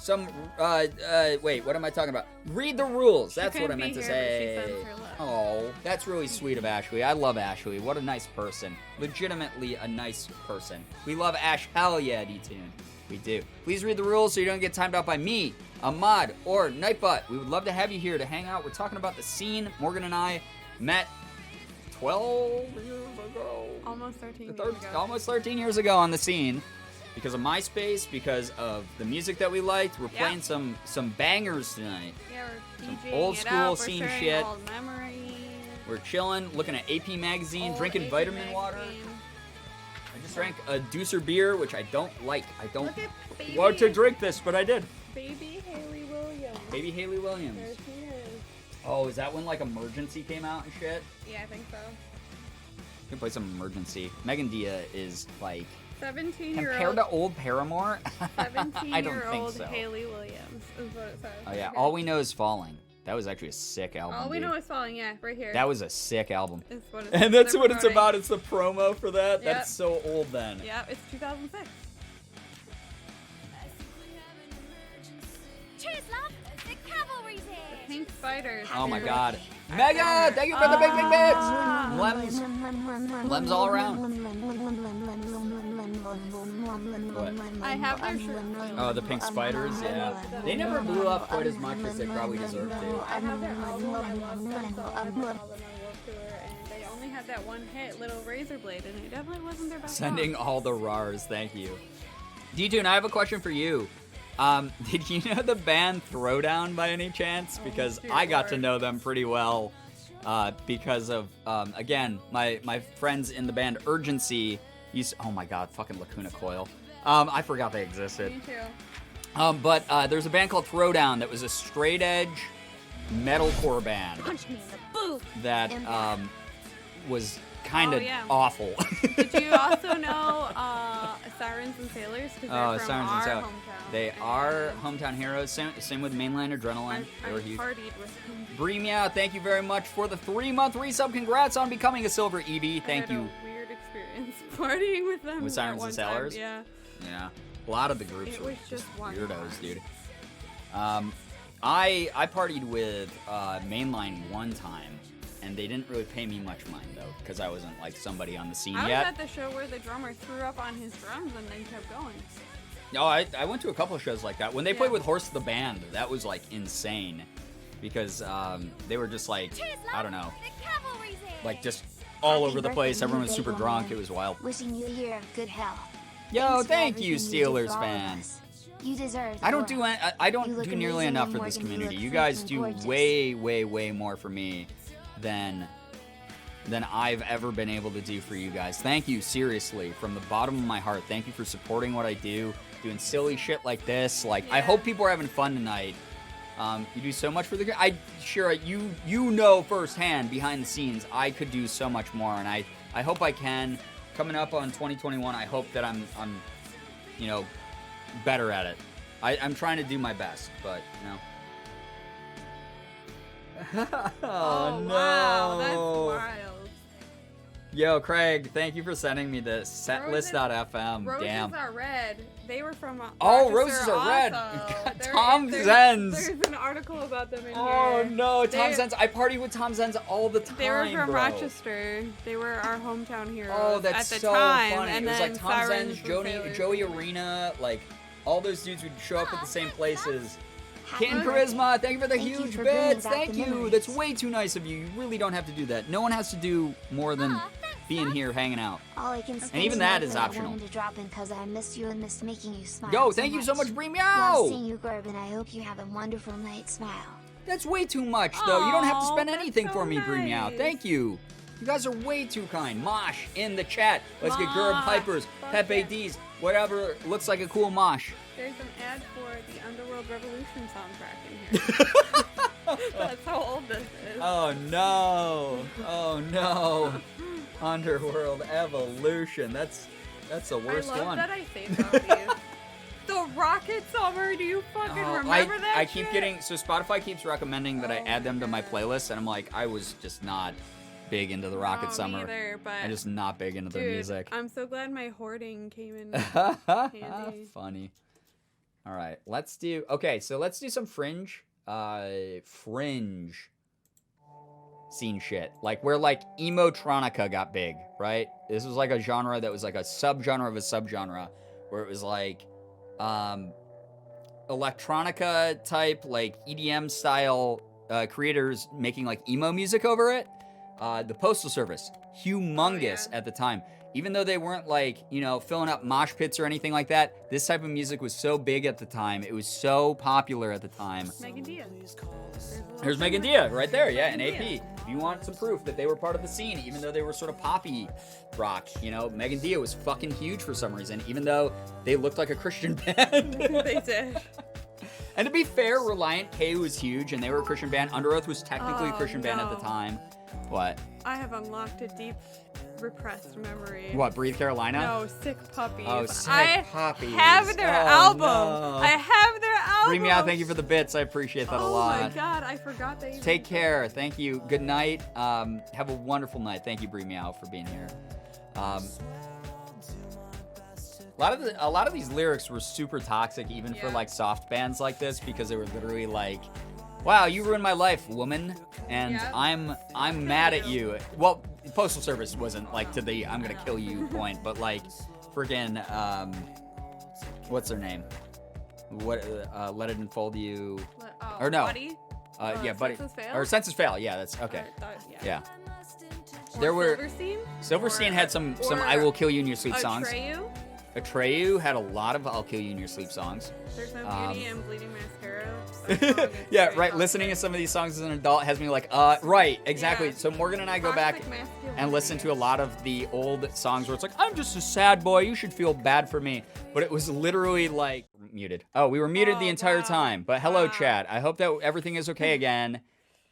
Wait, what am I talking about? Read the rules. That's what I couldn't meant be to here, but she say. sends her love. Oh, that's really sweet of Ashley. I love Ashley. What a nice person. Legitimately a nice person. We love Ash. Hell yeah, D-Tune. We do. Please read the rules so you don't get timed out by me, Ahmad, or Nightbot. We would love to have you here to hang out. We're talking about the scene. Morgan and I met 12 years ago. Almost 13 years ago. Almost 13 years ago on the scene. Because of MySpace, because of the music that we liked. We're playing some bangers tonight. Yeah, we're Some DJing old it school up. We're scene sharing shit. Old memories. We're chilling, looking at AP Magazine, Old drinking AP vitamin water. magazine. I just drank a Deucer beer, which I don't like. I don't Look at baby, want to drink this, but I did. baby Haley Williams. Baby Haley Williams. There she is. Oh, is that when like Emergency came out and shit? Yeah, I think so. We can play some Emergency. Megan Dia is like 17-year-old. compared to old Paramore. I don't think 17-year-old so. Haley Williams is what it says. Oh yeah, right All here. We Know Is Falling. That was actually a sick album. All we dude. know is falling. Yeah, right here. That was a sick album. is what it's And that's they're what it's promoting. about. It's the promo for that. Yep. That's so old then. Yeah, it's 2006. Cheers, love! The cavalry's here! Pink Spiders. Oh my Here. god. Megan, thank you for the big big bits. Lems. Lems all around. I have their shirt. Oh, the Pink Spiders, yeah. They never blew up quite as much as they probably deserved to. I have their album. I love them. So I called them on World Tour, and they only had that one hit, Little Razor Blade, and it definitely wasn't their best Sending song. all the rars, thank you. D-Tune, I have a question for you. Did you know the band Throwdown by any chance? Because dear I got to Lord. know them pretty well because of, again, my friends in the band Urgency used oh my god, fucking Lacuna Coil. I forgot they existed. Me too. But there's a band called Throwdown that was a straight edge metalcore band Punch me in the boob! that was kind of Oh, yeah. awful. Did you also know Sirens and Sailors? Because they're Oh, from Sirens and our Sailors. hometown. They And are hometown heroes. Same with Mainline Adrenaline. I They were huge. partied with them. Breemia, thank you very much for the 3-month resub. Congrats on becoming a silver ED. Thank I had you. a weird experience partying with them. With at Sirens one and time. Sailors? Yeah. Yeah, a lot of the groups It were was just one weirdos, time. dude. I partied with Mainline one time, and they didn't really pay me much money though, because I wasn't like somebody on the scene I was yet. at the show where the drummer threw up on his drums and then kept going. No, I went to a couple of shows like that. When they played Yeah. with Horse the Band, that was like insane, because they were just like Cheers, love! I don't know, The cavalry's here! like just all Happy over the birthday, place. Everyone was you super big drunk. woman. It was wild. Wishing you a year of good health. Yo, Thanks for thank you, everything you do Steelers for all of fans. us. You deserve. I don't do more. I don't You look do nearly amazing, enough and for this Morgan, you community. look You guys freaking do gorgeous. way more for me than I've ever been able to do for you guys. Thank you, seriously, from the bottom of my heart. Thank you for supporting what I do, doing silly shit like this. Like, I Yeah. hope people are having fun tonight. You do so much for the. You know firsthand behind the scenes. I could do so much more, and I hope I can. Coming up on 2021, I hope that I'm better at it. I'm trying to do my best, but Oh, wow, that's wild. Yo, Craig, thank you for sending me this. Setlist.fm. Roses Damn. are red. They were from Oh, Rochester roses are red. also. God, There- Tom there's- Zenz. There's an article about them in Oh here. no, Tom They- Zenz. I party with Tom Zenz all the time. They were from bro. Rochester. They were our hometown heroes Oh, that's at the so time. funny. And It was then like Tom Sirens Zenz, and Sailors. Joey Arena, like all those dudes would show up at the same places. Happy Kitten birthday. Charisma, thank you for the Thank you huge for bringing bits. back Thank the you. memories. That's way too nice of you. You really don't have to do that. No one has to do more than being here hanging out. All I can say And even is that that is I optional. wanted to drop in because I missed you and missed making you smile. Yo, thank you so much, Breem. Love seeing Yo! you, Gerb, and I hope you have a wonderful night. Smile. That's way too much, though. You don't have to Aw, spend that's anything so for me, Breem. Meow. nice. Thank you. You guys are way too kind. Mosh in the chat. Let's get Gerb Mosh. Pipers, Fuck Pepe yeah. D's, whatever looks like a cool mosh. There's an ad for the Underworld Revolution soundtrack in here. That's how old this is. Oh no! Oh no! Underworld Evolution. That's the worst I love one. that I saved all these. The Rocket Summer, do you fucking Oh, remember that I keep shit? getting so Spotify keeps recommending that I Oh add them to my God. playlist, and I'm like, I was just not big into the Rocket No, Summer. neither, but I'm just not big into their dude, music. I'm so glad my hoarding came in handy. Funny. All right, let's do. Okay, so let's do some fringe scene shit, like where like emotronica got big, right? This was like a genre that was like a subgenre of a subgenre, where it was like electronica type, like EDM style creators making like emo music over it. The Postal Service, humongous at the time. Even though they weren't like, you know, filling up mosh pits or anything like that, this type of music was so big at the time. It was so popular at the time. Megan Diaz. There's Megan Diaz right there, yeah, and AP. If you want some proof that they were part of the scene, even though they were sort of poppy rock, you know, Megan Diaz was fucking huge for some reason, even though they looked like a Christian band. They did. And to be fair, Reliant K was huge, and they were a Christian band. Under Oath was technically a Christian band at the time. What? I have unlocked a deep repressed memory. What, Breathe Carolina? No, Sick Puppies. Oh, Sick Puppies. I have their album. No. I have their album. Bring me out. Thank you for the bits. I appreciate that a lot. Oh my god, I forgot they. Take care. Thank you. Good night. Have a wonderful night. Thank you, Bring Me Out, for being here. A lot of these lyrics were super toxic, even for like soft bands like this, because they were literally like, "Wow, you ruined my life, woman," and I'm mad at you. Well, Postal Service wasn't like to the "I'm gonna kill you" point, but like, freaking, what's her name? What? Let it unfold you. Or no. Buddy? Yeah, Buddy. Senses Fail? Or Senses Fail. Yeah, that's okay. Yeah. Or There were Silverstein? Silverstein had some or "I Will Kill You in Your Sleep" songs. Atreyu? Atreyu had a lot of "I'll Kill You in Your Sleep" songs. There's no beauty in Bleeding Mascara. Yeah, right. Listening to some of these songs as an adult has me like, right, exactly. Yeah. So Morgan and I go back Toxic masculinity. and listen to a lot of the old songs where it's like, "I'm just a sad boy, you should feel bad for me." But it was literally like muted. Oh, we were muted the entire time. But hello, chat. I hope that everything is okay again.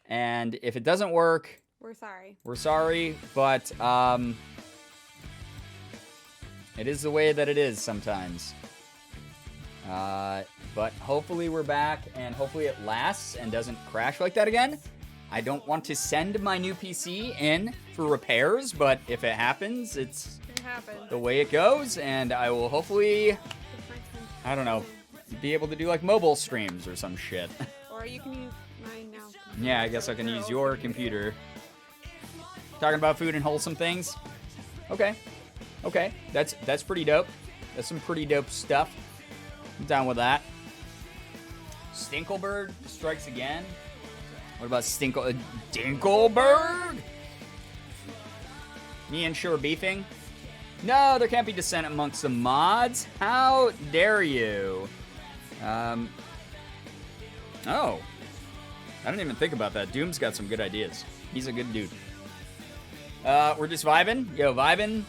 And if it doesn't work, We're sorry. we're sorry, but it is the way that it is sometimes. But hopefully we're back, and hopefully it lasts and doesn't crash like that again. I don't want to send my new PC in for repairs, but if it happens, it's It happened. the way it goes, and I will hopefully, I don't know, be able to do like mobile streams or some shit. Or you can use mine now. Yeah, I guess I can use your computer. Talking about food and wholesome things. Okay, that's pretty dope. That's some pretty dope stuff. I'm down with that. Stinkelberg strikes again. What about Dinkelberg? Me and Sure beefing? No, there can't be dissent amongst the mods. How dare you? Oh. I didn't even think about that. Doom's got some good ideas. He's a good dude. We're just vibing. Yo, vibing.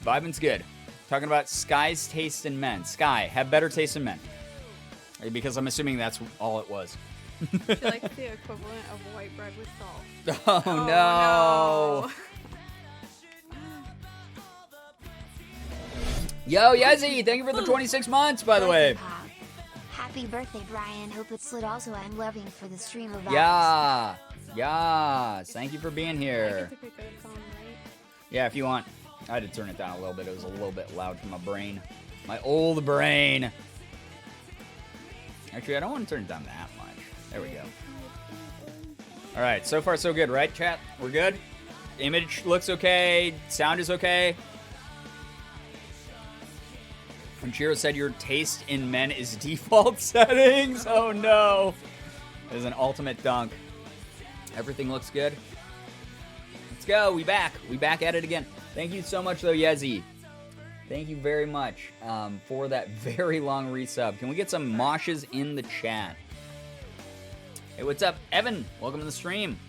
Vibing's good. Talking about Sky's taste in men. Sky, have better taste in men. Because I'm assuming that's all it was. She likes the equivalent of white bread with salt. Oh, no. Yo, Yezzy, thank you for the 26 months, by the way. Pop. Happy birthday, Brian. Hope it's lit. Also, I'm loving for the stream of Yeah. Yeah. Thank you for being I here. get to pick a song, right? Yeah, if you want. I had to turn it down a little bit. It was a little bit loud for my brain. My old brain. Actually, I don't want to turn it down that much. There we go. All right, so far so good, right, chat? We're good? Image looks okay. Sound is okay. And Chiro said your taste in men is default settings. Oh, no. It is an ultimate dunk. Everything looks good. Let's go. We back. We back at it again. Thank you so much, though, Yezzy. Thank you very much for that very long resub. Can we get some moshes in the chat? Hey, what's up? Evan, welcome to the stream.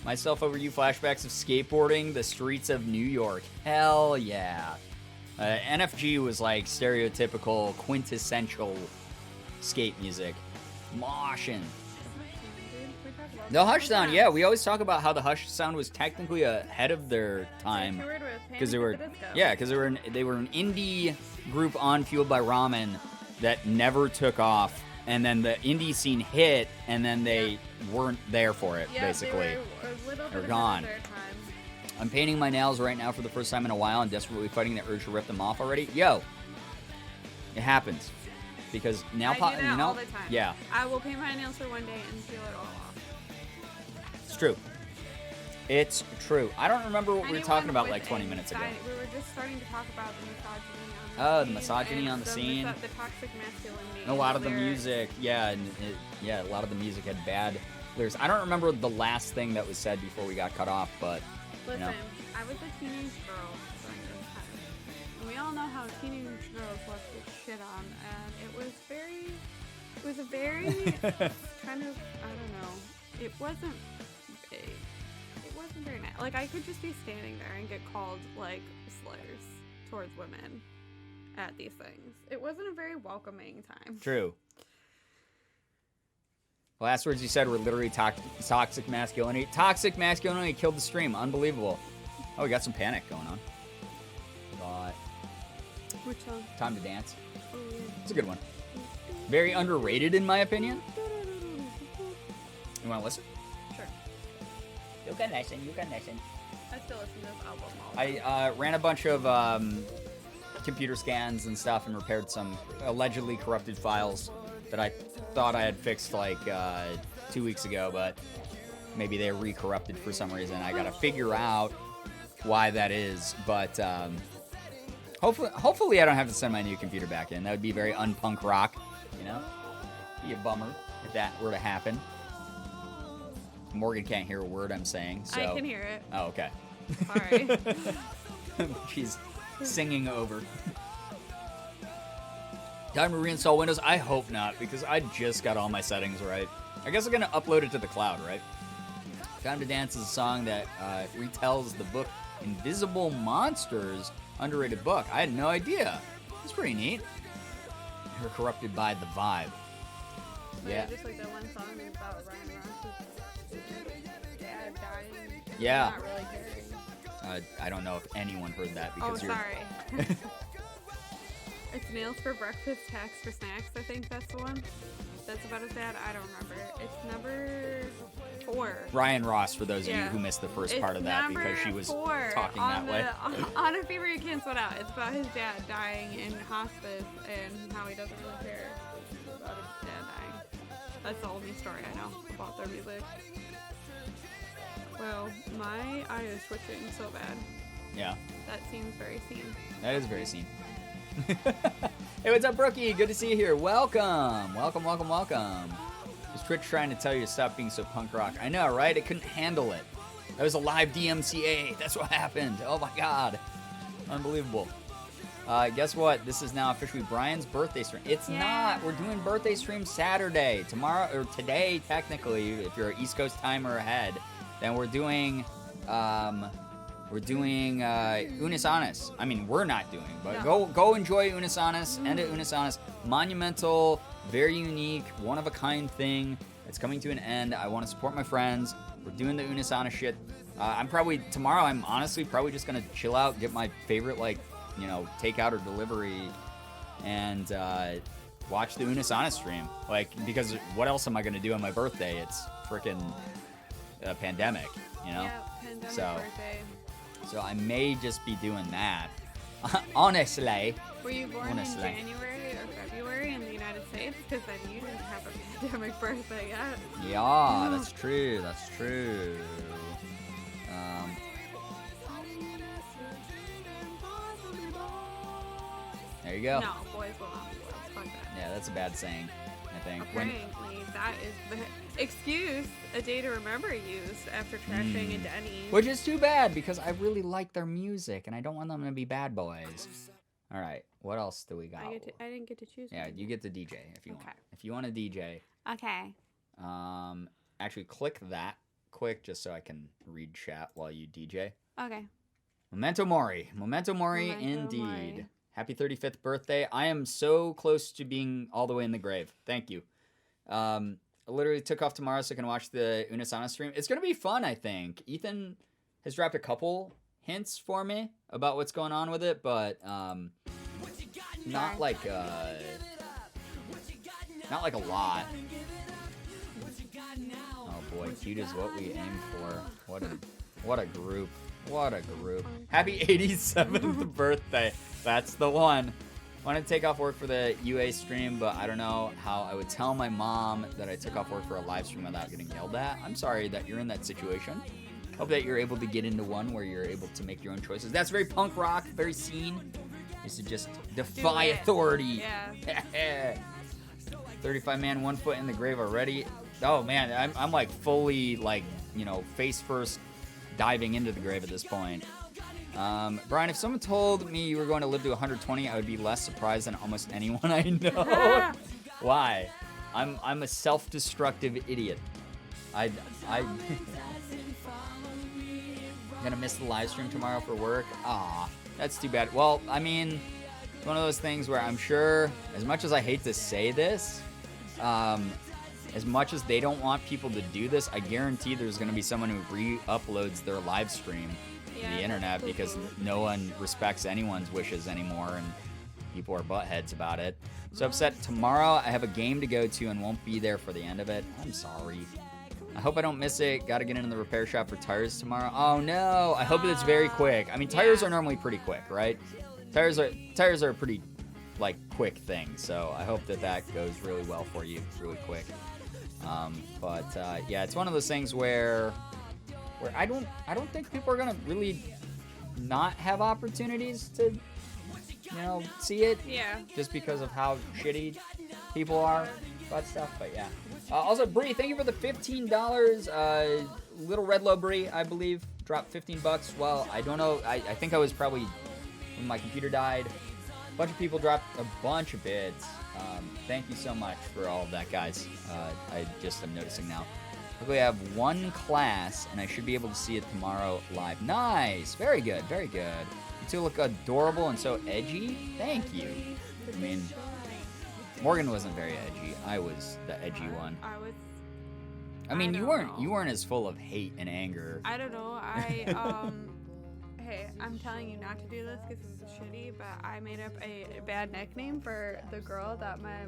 Myself over you, flashbacks of skateboarding, the streets of New York. Hell yeah. NFG was like stereotypical, quintessential skate music. Moshing. The Hush sound, yeah, we always talk about how the Hush sound was technically ahead of their time because they were, because they were an indie group on Fueled by Ramen that never took off, and then the indie scene hit, and then they weren't there for it, basically. They're gone. I'm painting my nails right now for the first time in a while and desperately fighting the urge to rip them off already. Yo, it happens. because nail I do polish, that you know, all the time. yeah, I will paint my nails for one day and peel it all off. it's true. It's true. I don't remember what we were talking Anyone about like with 20 minutes ago. anxiety- We were just starting to talk about the misogyny on the Oh, the scene misogyny and on the scene. The toxic masculinity. And a lot in of the lyrics. music, yeah, a lot of the music had bad lyrics. I don't remember the last thing that was said before we got cut off, but Listen, you know. I was a teenage girl during this time. And we all know how teenage girls love to get shit on, and it was a very kind of, I don't know, it wasn't big. It wasn't very nice. Like, I could just be standing there and get called, like, slurs towards women at these things. It wasn't a very welcoming time. True. The last words you said were literally toxic masculinity. Toxic masculinity killed the stream. Unbelievable. Oh, we got some panic going on. Got Which song? Time to Dance. Oh, yeah. It's a good one. Very underrated in my opinion. You want to listen? Sure. You can listen. You can listen. I still listen to this album all the I ran a bunch of computer scans and stuff and repaired some allegedly corrupted files that I thought I had fixed like 2 weeks ago, but maybe they re-corrupted for some reason. I gotta figure out why that is, but hopefully I don't have to send my new computer back in. That would be very unpunk rock, you know? Be a bummer if that were to happen. Morgan can't hear a word I'm saying, so... I can hear it. Oh, okay. Sorry. She's singing over. Time to reinstall Windows? I hope not, because I just got all my settings right. I guess I'm going to upload it to the cloud, right? Time to Dance is a song that retells the book Invisible Monsters, underrated book. I had no idea. It's pretty neat. You're corrupted by the vibe. Yeah. Just like that one song about Ryan Ross's dad dying. Yeah. Not really caring. I don't know if anyone heard that Oh, because you're... sorry. It's Nails for Breakfast, Tax for Snacks. I think that's the one. That's about his dad. I don't remember. It's number 4. Ryan Ross, for those of you Yeah. who missed the first It's part of that, because number she was 4 talking on that way. On A Fever You Can't Sweat Out. It's about his dad dying in hospice and how he doesn't really care about his dad dying. That's the only story I know about their music. Well, my eye is twitching so bad. Yeah, That seems very seen. that is very seen. Hey, what's up, Brookie? Good to see you here. Welcome. Welcome, welcome, welcome. Is Twitch trying to tell you to stop being so punk rock? I know, right? It couldn't handle it. That was a live DMCA. That's what happened. Oh my god. Unbelievable. Guess what? This is now officially Brian's birthday stream. It's not. We're doing birthday stream Saturday. Tomorrow, or today, technically, if you're an East Coast time or ahead, then we're doing Unis Honest. I mean, we're not doing, but No. go enjoy Unis Honest. End at Unis Honest. Monumental, very unique, one of a kind thing. It's coming to an end. I want to support my friends. We're doing the Unis Honest shit. Tomorrow I'm honestly probably just gonna chill out, get my favorite takeout or delivery, and watch the Unis Honest stream. Because what else am I gonna do on my birthday? It's freaking a pandemic, you know. Yeah, pandemic So- birthday. So I may just be doing that. Honestly. Were you born Honestly. in January or February in the United States? Because then you didn't have a pandemic birthday yet. Yeah, that's true. That's true. There you go. No, boys will not be boys. Fuck that. Yeah, that's a bad saying, I think. Apparently, that is the excuse a day to remember used after crashing into Denny's. Which is too bad because I really like their music and I don't want them to be bad boys. All right, what else do we got? I didn't get to choose. Yeah, one. you get the DJ if you want. Okay. If you want a DJ, Okay. actually click that quick just so I can read chat while you DJ. Okay. Memento Mori. Memento Mori Memento indeed. Mori. Happy 35th birthday. I am so close to being all the way in the grave. Thank you. I literally took off tomorrow so I can watch the Unisana stream. It's going to be fun, I think. Ethan has dropped a couple hints for me about what's going on with it, but not like a lot. Oh boy, cute is what we aim for. What a group. What a group. Happy 87th birthday. That's the one. wanted to take off work for the UA stream, but I don't know how I would tell my mom that I took off work for a live stream without getting yelled at. I'm sorry that you're in that situation. Hope that you're able to get into one where you're able to make your own choices. That's very punk rock, very scene. Is to just defy authority. Yeah. 35 man, 1 foot in the grave already. Oh man, I'm like fully like, you know, face first diving into the grave at this point. Brian, if someone told me you were going to live to 120, I would be less surprised than almost anyone I know. Why? I'm a self-destructive idiot. I'm gonna miss the live stream tomorrow for work. Ah, that's too bad. Well, I mean, it's one of those things where I'm sure, as much as I hate to say this, as much as they don't want people to do this, I guarantee there's gonna be someone who re-uploads their live stream to the internet because no one respects anyone's wishes anymore, and people are buttheads about it. So upset. Tomorrow I have a game to go to and won't be there for the end of it. I'm sorry. I hope I don't miss it. Gotta get into the repair shop for tires tomorrow. Oh no, I hope it's very quick. I mean, tires are normally pretty quick, right? Tires are a pretty, like, quick thing. So I hope that goes really well for you, really quick. Yeah, it's one of those things where I don't think people are gonna really not have opportunities to, you know, see it. Yeah. Just because of how shitty people are about stuff. But yeah. Also, Bree, thank you for the $15. Little Red Low Bree, I believe, dropped $15. Well, I don't know. I think I was probably when my computer died. A bunch of people dropped a bunch of bids. Thank you so much for all of that, guys. I just am noticing now. Luckily, I have one class, and I should be able to see it tomorrow live. Nice. Very good. Very good. You two look adorable and so edgy. Thank you. I mean, Morgan wasn't very edgy. I was the edgy one. I mean, you weren't as full of hate and anger. I don't know. Hey, I'm telling you not to do this because this is shitty, but I made up a bad nickname for the girl that my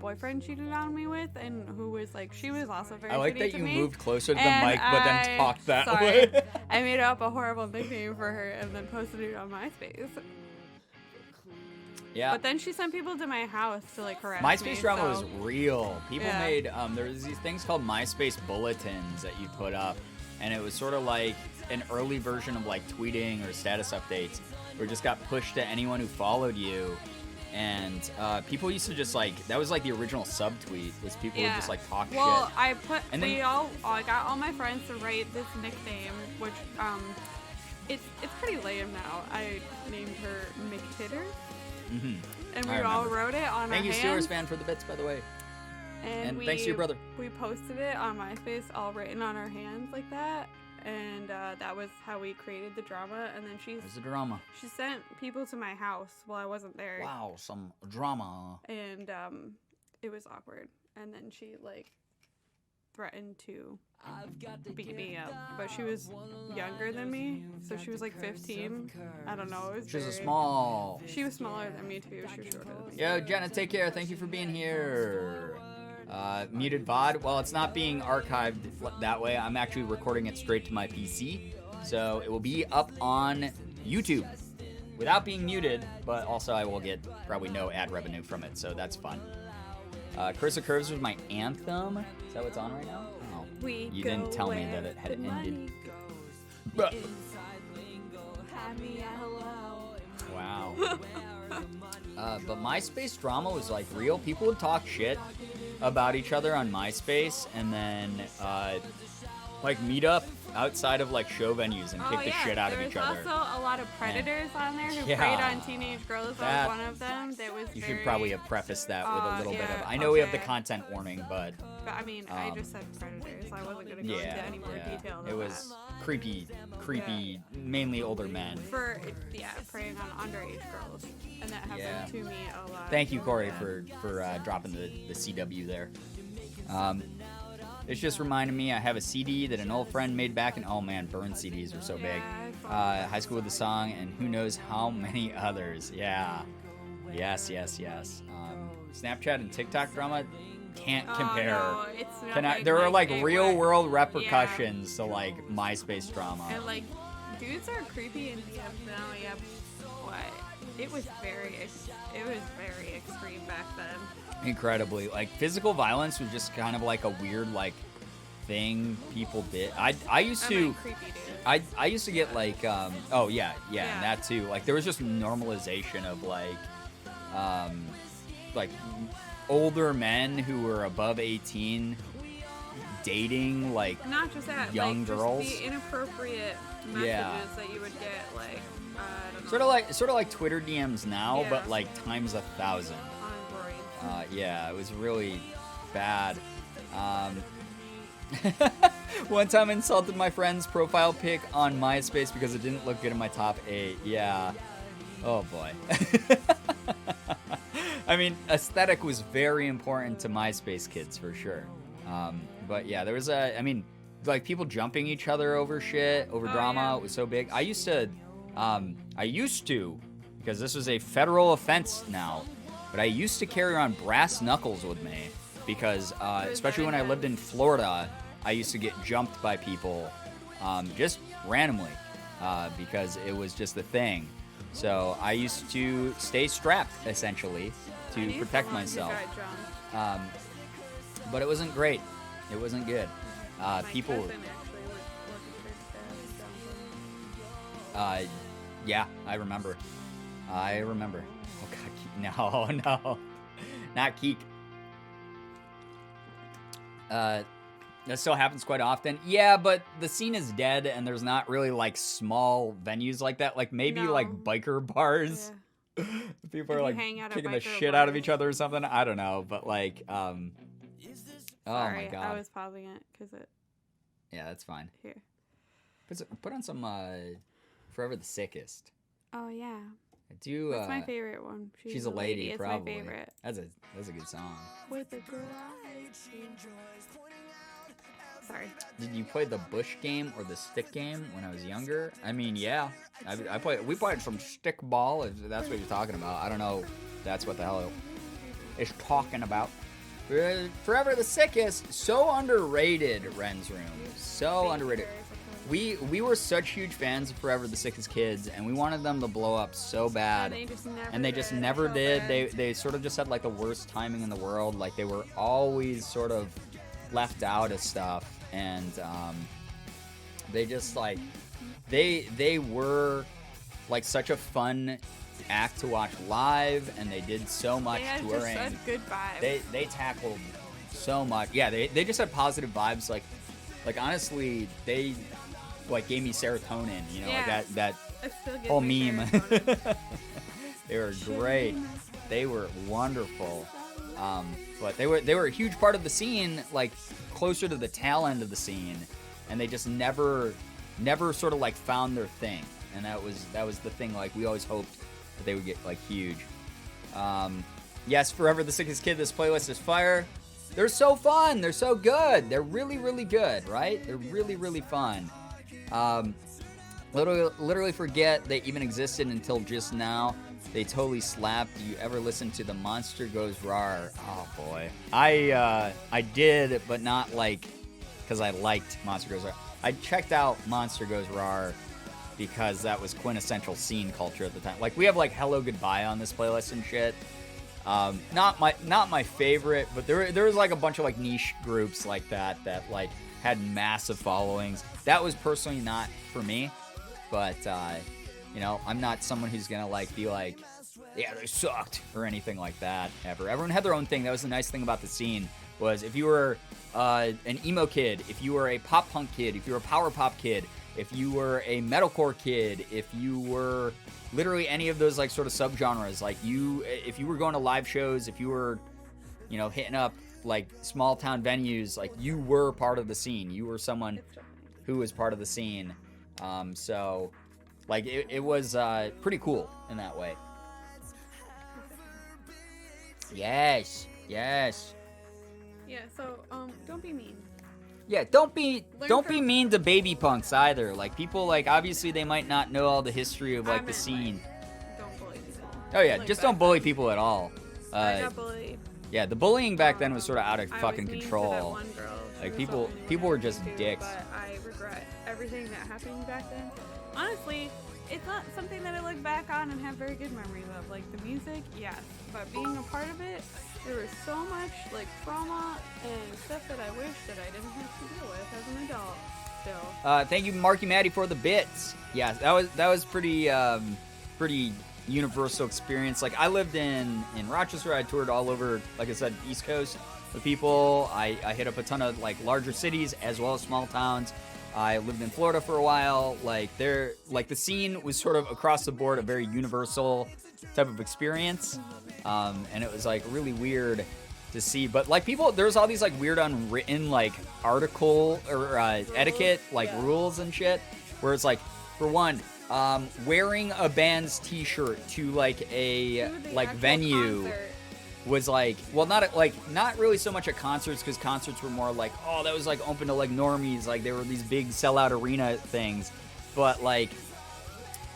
boyfriend cheated on me with, and who was like, she was also very shitty to me. I like that you moved closer to the mic, but then talked that way. I made up a horrible nickname for her and then posted it on MySpace. Yeah. But then she sent people to my house to like harass me. MySpace drama was real. People made there was these things called MySpace bulletins that you put up, and it was sort of like an early version of like tweeting or status updates, where it just got pushed to anyone who followed you. And people used to just like, that was like the original subtweet, was people would just like talk shit. Well, I got all my friends to write this nickname, which it's pretty lame now. I named her McTitter. Mm-hmm. And we all wrote it on our hands. Thank you, Steelers fan, for the bits, by the way. And thanks to your brother. We posted it on MySpace, all written on our hands like that. And that was how we created the drama. And then There's the drama. She sent people to my house while I wasn't there. Wow, some drama. And it was awkward. And then she like threatened to beat me up, but she was younger than me, so she was like 15. I don't know. She was smaller than me too. She was shorter than me. Yo, Jenna, take care. Thank you for being here. Muted VOD. Well, it's not being archived that way. I'm actually recording it straight to my PC, so it will be up on YouTube without being muted, but also I will get probably no ad revenue from it, so that's fun. Curse of Curves was my anthem. Is that what's on right now? Oh, you didn't tell me that it had ended. Wow. But MySpace drama was like real. People would talk shit about each other on MySpace, and then like meet up outside of like show venues and kick the shit out of each other. There's also a lot of predators on there who preyed on teenage girls. I was one of them. That was. You should probably have prefaced that with a little bit of. I know we have the content warning, but I mean, I just said predators. I wasn't gonna go into any more detail. It was creepy, mainly older men. Preying on underage girls, and that happened to me a lot. Thank you, Corey, for dropping the CW there. It's just reminded me I have a CD that an old friend made back in, oh man, burn CDs are so big. High School with the Song, and who knows how many others. Yeah. Yes. Snapchat and TikTok drama can't compare. No, it's not there are like real world repercussions to like MySpace drama. And like dudes are creepy in DMs now, yeah, but it was very extreme back then. Incredibly. Like, physical violence was just kind of like a weird, like, thing people did. I used I to... mean, creepy dudes. I used to get like oh yeah, and that too. Like there was just normalization of like older men who were above 18 dating like Not just that, young like, girls. Just the inappropriate messages Yeah. that you would get, like, I don't know. Sort of like Twitter DMs now, Yeah. but like times 1,000. On Android. Yeah, it was really bad. One time insulted my friend's profile pic on MySpace because it didn't look good in my top 8. Yeah. Oh boy. I mean, aesthetic was very important to MySpace kids for sure. But yeah, there was like people jumping each other over shit, over drama. Yeah. It was so big. I used to, because this was a federal offense now, but I used to carry around brass knuckles with me because, especially when I lived in Florida, I used to get jumped by people, just randomly, because it was just a thing. So I used to stay strapped, essentially, I to knew protect someone who myself. got jumped. But it wasn't great. It wasn't good. My People, cousin actually was yeah, I remember. Oh God, no, not Keek. That still happens quite often. Yeah, but the scene is dead, and there's not really like small venues like that. Like maybe No. like biker bars. Yeah. People If are you like hang out at kicking the biker shit out of bars. each other or something. I don't know, but like, oh Sorry, my God. I was pausing it because it Yeah, that's fine. here. Put on some Forever the Sickest. Oh yeah, Do that's my favorite one. She's a lady, It's probably. my favorite. That's a good song. With a girl. Sorry. Did you play the bush game or the stick game when I was younger? I mean, yeah. I played. We played some stick ball. If that's what you're talking about. I don't know. If that's what the hell it's talking about. Forever the Sickest. So underrated. Ren's Room. So underrated. We were such huge fans of Forever the Sickest Kids, and we wanted them to blow up so bad. And they just never never did. So bad. They sort of just had like the worst timing in the world. Like they were always sort of left out of stuff, and they just like they were like such a fun act to watch live, and they did so much They had touring. just such good vibes. They tackled so much. Yeah, they just had positive vibes. Like honestly, they like gave me serotonin. You know, Yeah. like that It still gives whole me meme. serotonin. They were great. They were wonderful. But they were a huge part of the scene, like closer to the tail end of the scene, and they just never sort of like found their thing. And that was the thing. Like we always hoped that they would get like huge. Yes, Forever the Sickest Kid. This playlist is fire. They're so fun. They're so good. They're really, really good, right? They're really, really fun. Literally forget they even existed until just now. They totally slapped. Do you ever listen to the Monster Goes Rar? Oh boy, I did, but not like because I liked Monster Goes Rar. I checked out Monster Goes Rar because that was quintessential scene culture at the time. Like we have like Hello Goodbye on this playlist and shit. Not my favorite, but there was like a bunch of like niche groups like that like had massive followings. That was personally not for me, but you know, I'm not someone who's gonna like be like, yeah, they sucked or anything like that ever. Everyone had their own thing. That was the nice thing about the scene, was if you were an emo kid, if you were a pop punk kid, if you were a power pop kid, if you were a metalcore kid, if you were literally any of those like sort of subgenres, like if you were going to live shows, if you were, you know, hitting up like small town venues, like you were part of the scene. You were someone who was part of the scene. So like it was pretty cool in that way. Yes. Yeah, so don't be mean. Yeah, don't be from- mean to baby punks either. Like people, like obviously they might not know all the history of like the meant, scene. Don't bully people. Oh yeah, Like just back don't bully then. people at all. I got bullied. Yeah, the bullying back then was sort of out of I fucking was mean to control. that one girl. She Like was people so mean people were to just me too, dicks. But I regret everything that happened back then. honestly, it's not something that I look back on and have very good memories of. Like the music, yes, but being a part of it, there was so much like trauma and stuff that I wish that I didn't have to deal with as an adult. Still. Thank you, Marky Maddie, for the bits. Yeah, that was pretty universal experience. Like I lived in Rochester. I toured all over, like I said, East Coast with people. I hit up a ton of like larger cities as well as small towns. I lived in Florida for a while. Like the scene was sort of across the board a very universal type of experience, and it was like really weird to see. But like people, there's all these like weird unwritten like article or etiquette like rules and shit, where it's like, for one, wearing a band's T-shirt to like a like venue Concert. was like, well, not really so much at concerts, because concerts were more like, oh, that was like open to like normies, like they were these big sellout arena things. But like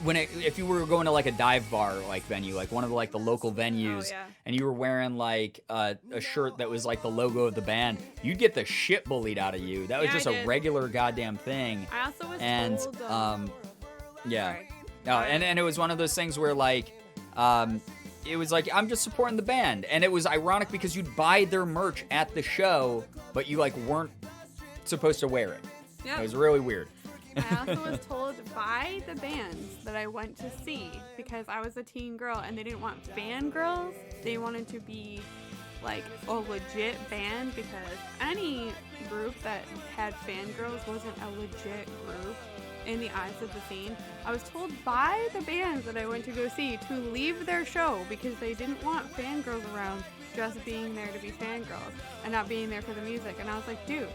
if you were going to like a dive bar like venue, like one of the like the local venues, and you were wearing like a shirt that was like the logo of the band, you'd get the shit bullied out of you. That was just a regular goddamn thing. I also was And told, yeah. sorry. No, and it was one of those things where like it was like, I'm just supporting the band, and it was ironic because you'd buy their merch at the show, but you like weren't supposed to wear it. Yep. It was really weird. I also was told by the bands that I went to see, because I was a teen girl and they didn't want fangirls. They wanted to be like a legit band, because any group that had fangirls wasn't a legit group in the eyes of the scene. I was told by the bands that I went to go see to leave their show because they didn't want fangirls around just being there to be fangirls and not being there for the music. And I was like, dude,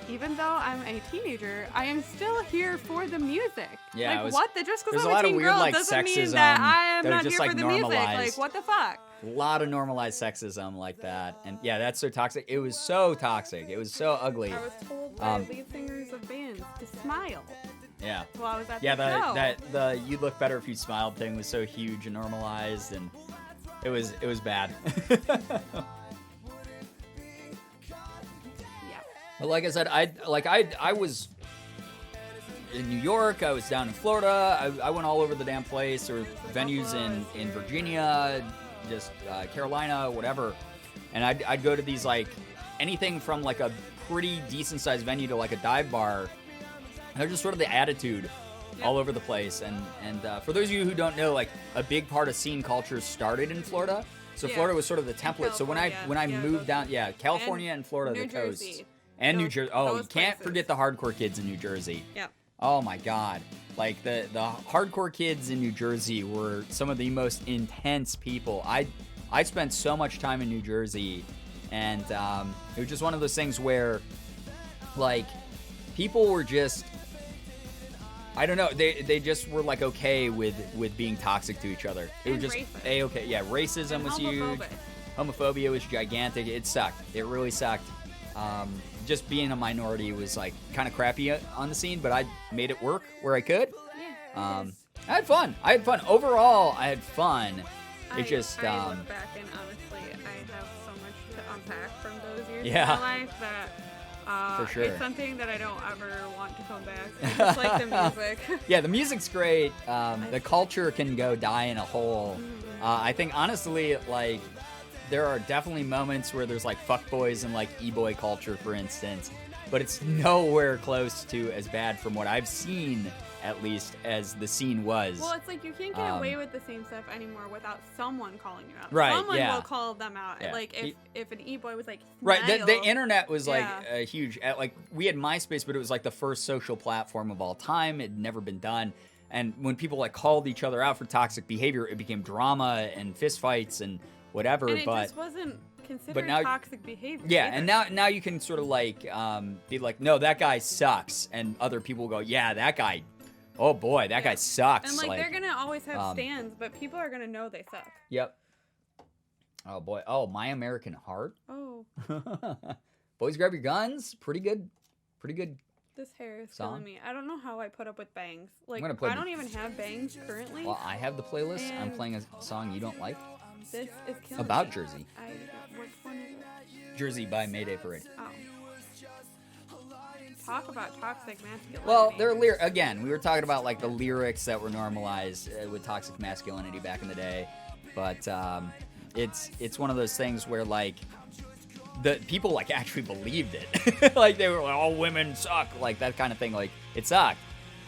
even though I'm a teenager, I am still here for the music. Yeah, like, what? That just because there's I'm a a lot of teen weird, girl like, doesn't mean sexism that I am that was not just, here like, for the music. normalized. Like, what the fuck? A lot of normalized sexism like that, and yeah, that's so toxic. It was so toxic. It was so ugly. I was told by lead singers of bands to smile Yeah. while I was at Yeah, the show. the you'd look better if you smiled thing was so huge and normalized, and it was bad. Yeah. But like I said, I was in New York, I was down in Florida, I went all over the damn place. There were venues in Virginia, just Carolina, whatever. And I'd go to these, like, anything from like a pretty decent sized venue to like a dive bar. They're just sort of the attitude all over the place. And for those of you who don't know, like, a big part of scene culture started in Florida. So Yeah. Florida was sort of the template. So when I moved down, California and Florida, New the coast. Jersey. And New Those- Jersey. Oh, you those can't places. forget the hardcore kids in New Jersey. Yep. Oh my God. Like the hardcore kids in New Jersey were some of the most intense people. I spent so much time in New Jersey, and it was just one of those things where, like, people were just, I don't know, they just were like okay with being toxic to each other. It And was just racist. okay. Yeah, racism And was huge. homophobic. Homophobia was gigantic. It sucked. It really sucked. Just being a minority was like kind of crappy on the scene, but I made it work where I could. Yeah. it is. I had fun. Overall, I had fun. I It just, look back and honestly, I have so much to unpack from those years Yeah. of my life that For sure. it's something that I don't ever want to come back. I just like the music. Yeah, the music's great. The culture can go die in a hole. I think honestly, like, there are definitely moments where there's like fuckboys and like e-boy culture, for instance, but it's nowhere close to as bad from what I've seen, at least, as the scene was. Well, it's like you can't get away with the same stuff anymore without someone calling you out. Right, Someone yeah. will call them out. Yeah. Like if an e-boy was like, Right, the "Smile," internet was like Yeah. a huge, like, we had MySpace, but it was like the first social platform of all time. It had never been done. And when people like called each other out for toxic behavior, it became drama and fistfights and whatever. and it but just wasn't considered now- toxic behavior. yeah, either. and now you can sort of like be like, no, that guy sucks, and other people go, yeah, that guy, oh boy, that guy sucks. And like they're gonna always have stands, but people are gonna know they suck. Yep. Oh boy. Oh, My American Heart. Oh, Boys, grab your guns. Pretty good. this hair is Song? killing me. I don't know how I put up with bangs. Like gonna play I the- don't even have bangs currently. Well, I have the playlist. I'm And- playing a song you don't like. This is killing About me. Jersey. Which one is it? Jersey by Mayday Parade. Oh. talk about toxic masculinity. Well, they're again. We were talking about like the lyrics that were normalized with toxic masculinity back in the day, but it's one of those things where like the people like actually believed it. Like they were like, all women suck, like that kind of thing. Like it sucked.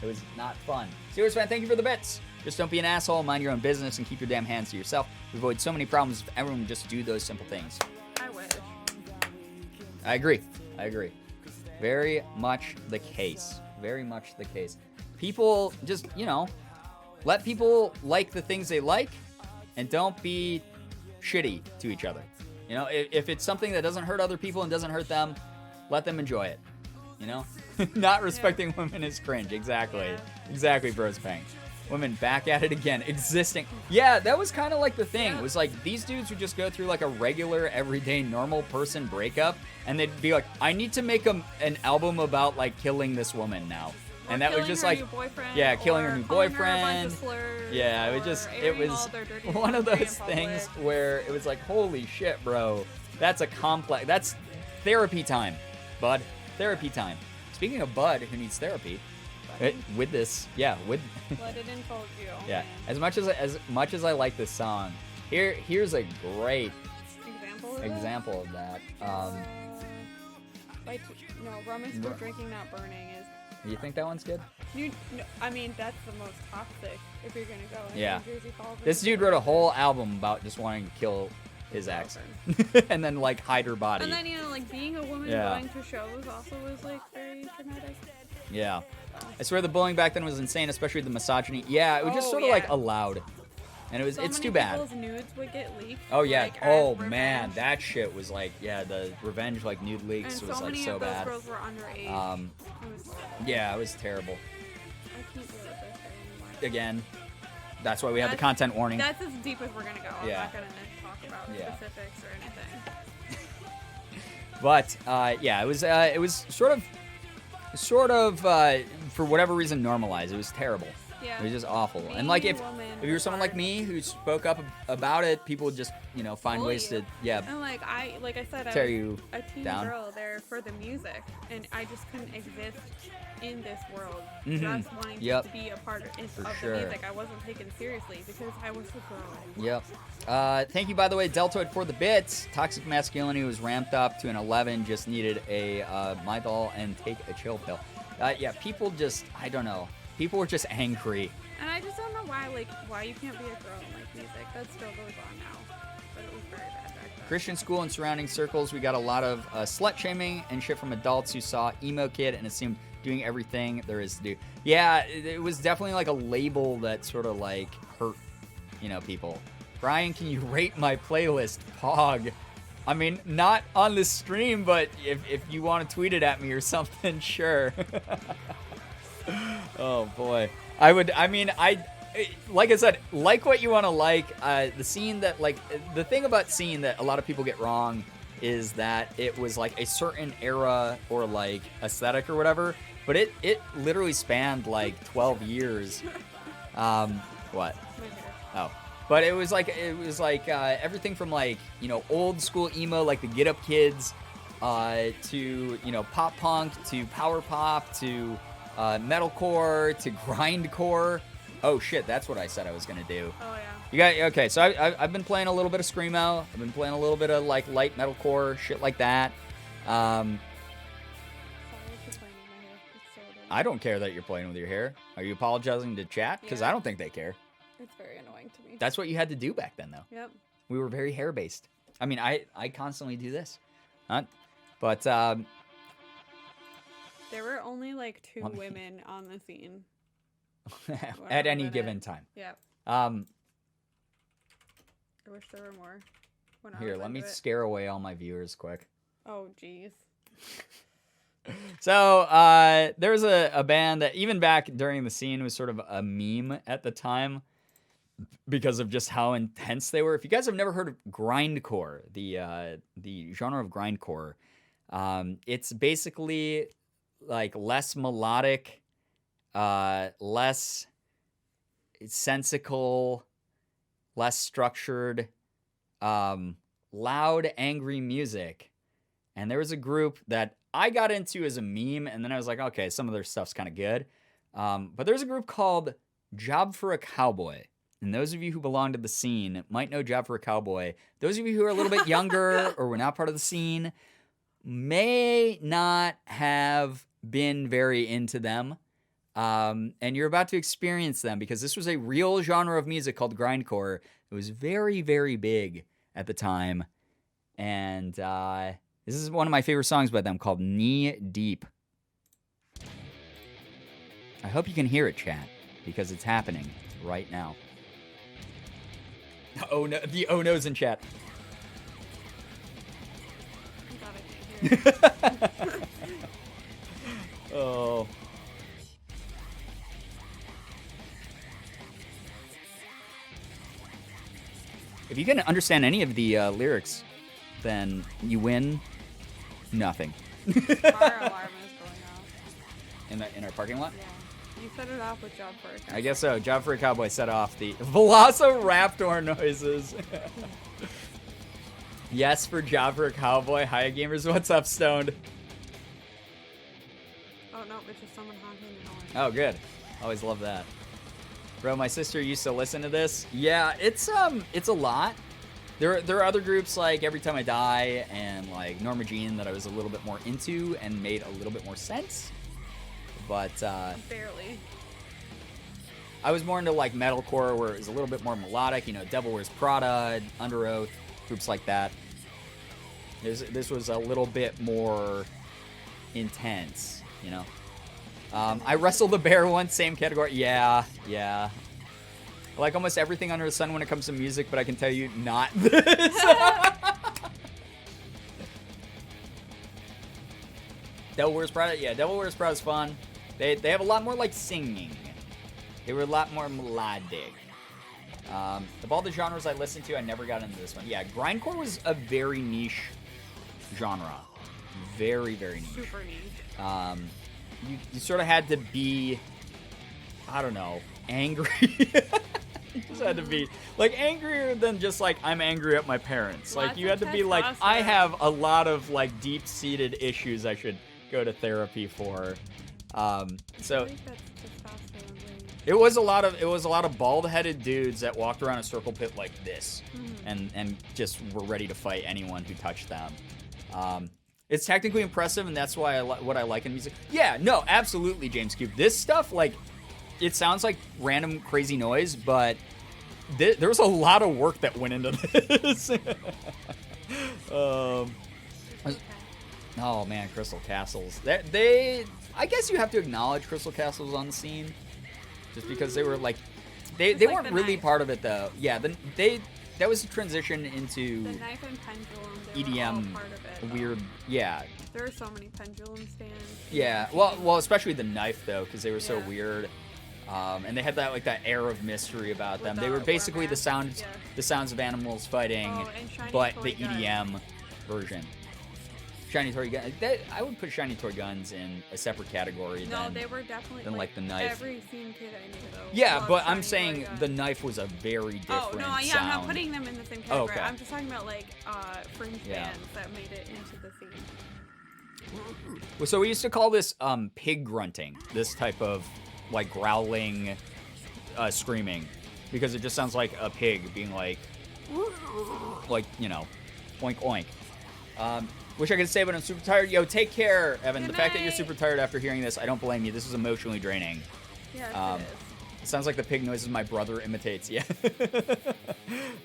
It was not fun. Steelers fan, thank you for the bits. Just don't be an asshole, mind your own business, and keep your damn hands to yourself. We avoid so many problems if everyone would just do those simple things. I wish. I agree. Very much the case. Very much the case. People just, let people like the things they like, and don't be shitty to each other. If it's something that doesn't hurt other people and doesn't hurt them, let them enjoy it. Not respecting women is cringe. Exactly. Exactly, Bros Pang. Women back at it again, existing. Yeah, that was kind of like the thing. It was like these dudes would just go through like a regular, everyday, normal person breakup, and they'd be like, I need to make an album about like killing this woman now. And that was just like, killing her new boyfriend. Yeah, it was one of those things where it was like, holy shit, bro. That's that's therapy time, bud. Therapy time. Speaking of Bud, who needs therapy, with this, with Let it unfold you. yeah. As much as I like this song, here's a great example of that. Romans for drinking, not burning is. You think that one's good? I mean, that's the most toxic if you're gonna go. Yeah. Jersey Falls This dude wrote a whole album about just wanting to kill his ex, and then like hide her body. And then like being a woman going to shows also was like very traumatic. Yeah. I swear the bullying back then was insane, especially the misogyny. Yeah, it was just sort of like allowed. And it's too bad. People's nudes would get leaked. Oh yeah. Like, Oh as man, revenge. that shit was like the revenge like nude leaks And was like many so of those bad. girls were underage. It was horrible. Yeah, it was terrible. I can't deal with this anymore. Again, that's why we have the content warning. That's as deep as we're gonna go. I'm Yeah. not gonna talk about specifics or anything. But it was sort of for whatever reason normalized. It was terrible. Yeah. It was just awful. Being And like a if woman you were was someone like hard. me who spoke up about it, people would just find Bully ways you. to And like I said, tear I was you a teen down. girl there for the music, and I just couldn't exist in this world Mhm. just wanting Yep. to be a part of sure. the music. I wasn't taken seriously because I was a girl. Yep. Thank you, by the way, Deltoid, for the bits. Toxic masculinity was ramped up to an 11. Just needed a Mythol and take a chill pill. People just, I don't know. People were just angry. And I just don't know why you can't be a girl and like music. That still goes on now, but it was very bad back then. Christian school and surrounding circles, we got a lot of slut shaming and shit from adults who saw emo kid and assumed doing everything there is to do. Yeah, it was definitely like a label that sort of like hurt, people. Brian, can you rate my playlist? Pog. I mean, not on the stream, but if you want to tweet it at me or something, sure. Oh boy. Like I said, like what you want to like. The scene that the thing about scene that a lot of people get wrong is that it was like a certain era or like aesthetic or whatever, but it literally spanned like 12 years. What? My hair. Oh. But it was like everything from like, old school emo like the Get Up Kids to, pop punk to power pop to metalcore to grindcore. Oh shit, that's what I said I was gonna do. Oh yeah. Okay, so I've been playing a little bit of screamo. I've been playing a little bit of like light metalcore shit like that. Sorry for playing with my hair. It's so annoying. I don't care that you're playing with your hair. Are you apologizing to chat? Because Yeah. I don't think they care. It's very annoying to me. That's what you had to do back then, though. Yep. We were very hair based. I mean, I constantly do this, but There were only like two Let me- women on the scene. at any minute. given time. Yep. I wish there were more. When I Here, was let me into it. scare away all my viewers quick. Oh jeez. So there's a band that even back during the scene was sort of a meme at the time because of just how intense they were. If you guys have never heard of grindcore, the genre of grindcore, it's basically like less melodic, less sensical, less structured, loud, angry music. And there was a group that I got into as a meme, and then I was like, okay, some of their stuff's kind of good. But there's a group called Job for a Cowboy. And those of you who belong to the scene might know Job for a Cowboy. Those of you who are a little bit younger or were not part of the scene may not have been very into them. And you're about to experience them because this was a real genre of music called grindcore. It was very, very big at the time. And this is one of my favorite songs by them called Knee Deep. I hope you can hear it, chat, because it's happening right now. Oh no, the oh no's in chat. I thought I could hear it. Oh. If you can understand any of the lyrics, then you win nothing. Our alarm is going off. In our parking lot? Yeah. You set it off with Job for a Cowboy. I guess so. Job for a Cowboy set off the Velociraptor noises. Yes, for Job for a Cowboy. Hiya gamers, what's up, Stoned? Oh no, it's just someone honking the horn. Oh, good. Always love that. Bro, my sister used to listen to this. Yeah, it's a lot. There are other groups like Every Time I Die and like Norma Jean that I was a little bit more into and made a little bit more sense. But Barely. I was more into like metalcore where it was a little bit more melodic, you know, Devil Wears Prada, Under Oath, groups like that. This was a little bit more intense, you know. I wrestled the bear once, same category. Yeah. I like almost everything under the sun when it comes to music, but I can tell you not this. Devil Wears Prada? Yeah, Devil Wears Prada is fun. They have a lot more like singing. They were a lot more melodic. Of all the genres I listened to, I never got into this one. Yeah, grindcore was a very niche genre. Very, very niche. Super niche. You sort of had to be, I don't know, angry. You just had to be like angrier than just like I'm angry at my parents. Like Lots you of had to be like testosterone. I have a lot of like deep-seated issues I should go to therapy for. So I think that's testosterone. Really. it was a lot of bald-headed dudes that walked around a circle pit like this, and just were ready to fight anyone who touched them. It's technically impressive, and that's why what I like in music. Yeah, no, absolutely, James Cube. This stuff, like, it sounds like random crazy noise, but there was a lot of work that went into this. Oh man, Crystal Castles. I guess you have to acknowledge Crystal Castles on the scene, just because they were like, they like weren't the really knife. part of it though. Yeah, that was a transition into The knife and pendulum, they were EDM, all part of it. though. weird. Yeah, There are so many pendulum stands. yeah. Well, especially the knife though, because they were so Yeah. weird. And they had that air of mystery about them. With They the were basically war the mask, yeah. sounds of animals fighting, Oh, and shiny but toy the guns. EDM version. Shiny toy guns. I would put shiny toy guns in a separate category. No, than, they were definitely than, like, the knife. Every scene kid I knew though. Yeah, loved but I'm shiny saying toy the guns. knife was a very different Oh no, yeah, sound. I'm not putting them in the same Oh, category. okay. I'm just talking about like fringe Yeah. bands that made it into the scene. Well, so we used to call this pig grunting. This type of like growling, screaming, because it just sounds like a pig being like, you know, oink oink. Wish I could say, but I'm super tired. Yo, take care, Evan. Good The fact that you're night. super tired after hearing this, I don't blame you. This is emotionally draining. Yes, Um, it is. It sounds like the pig noises my brother imitates. Yeah.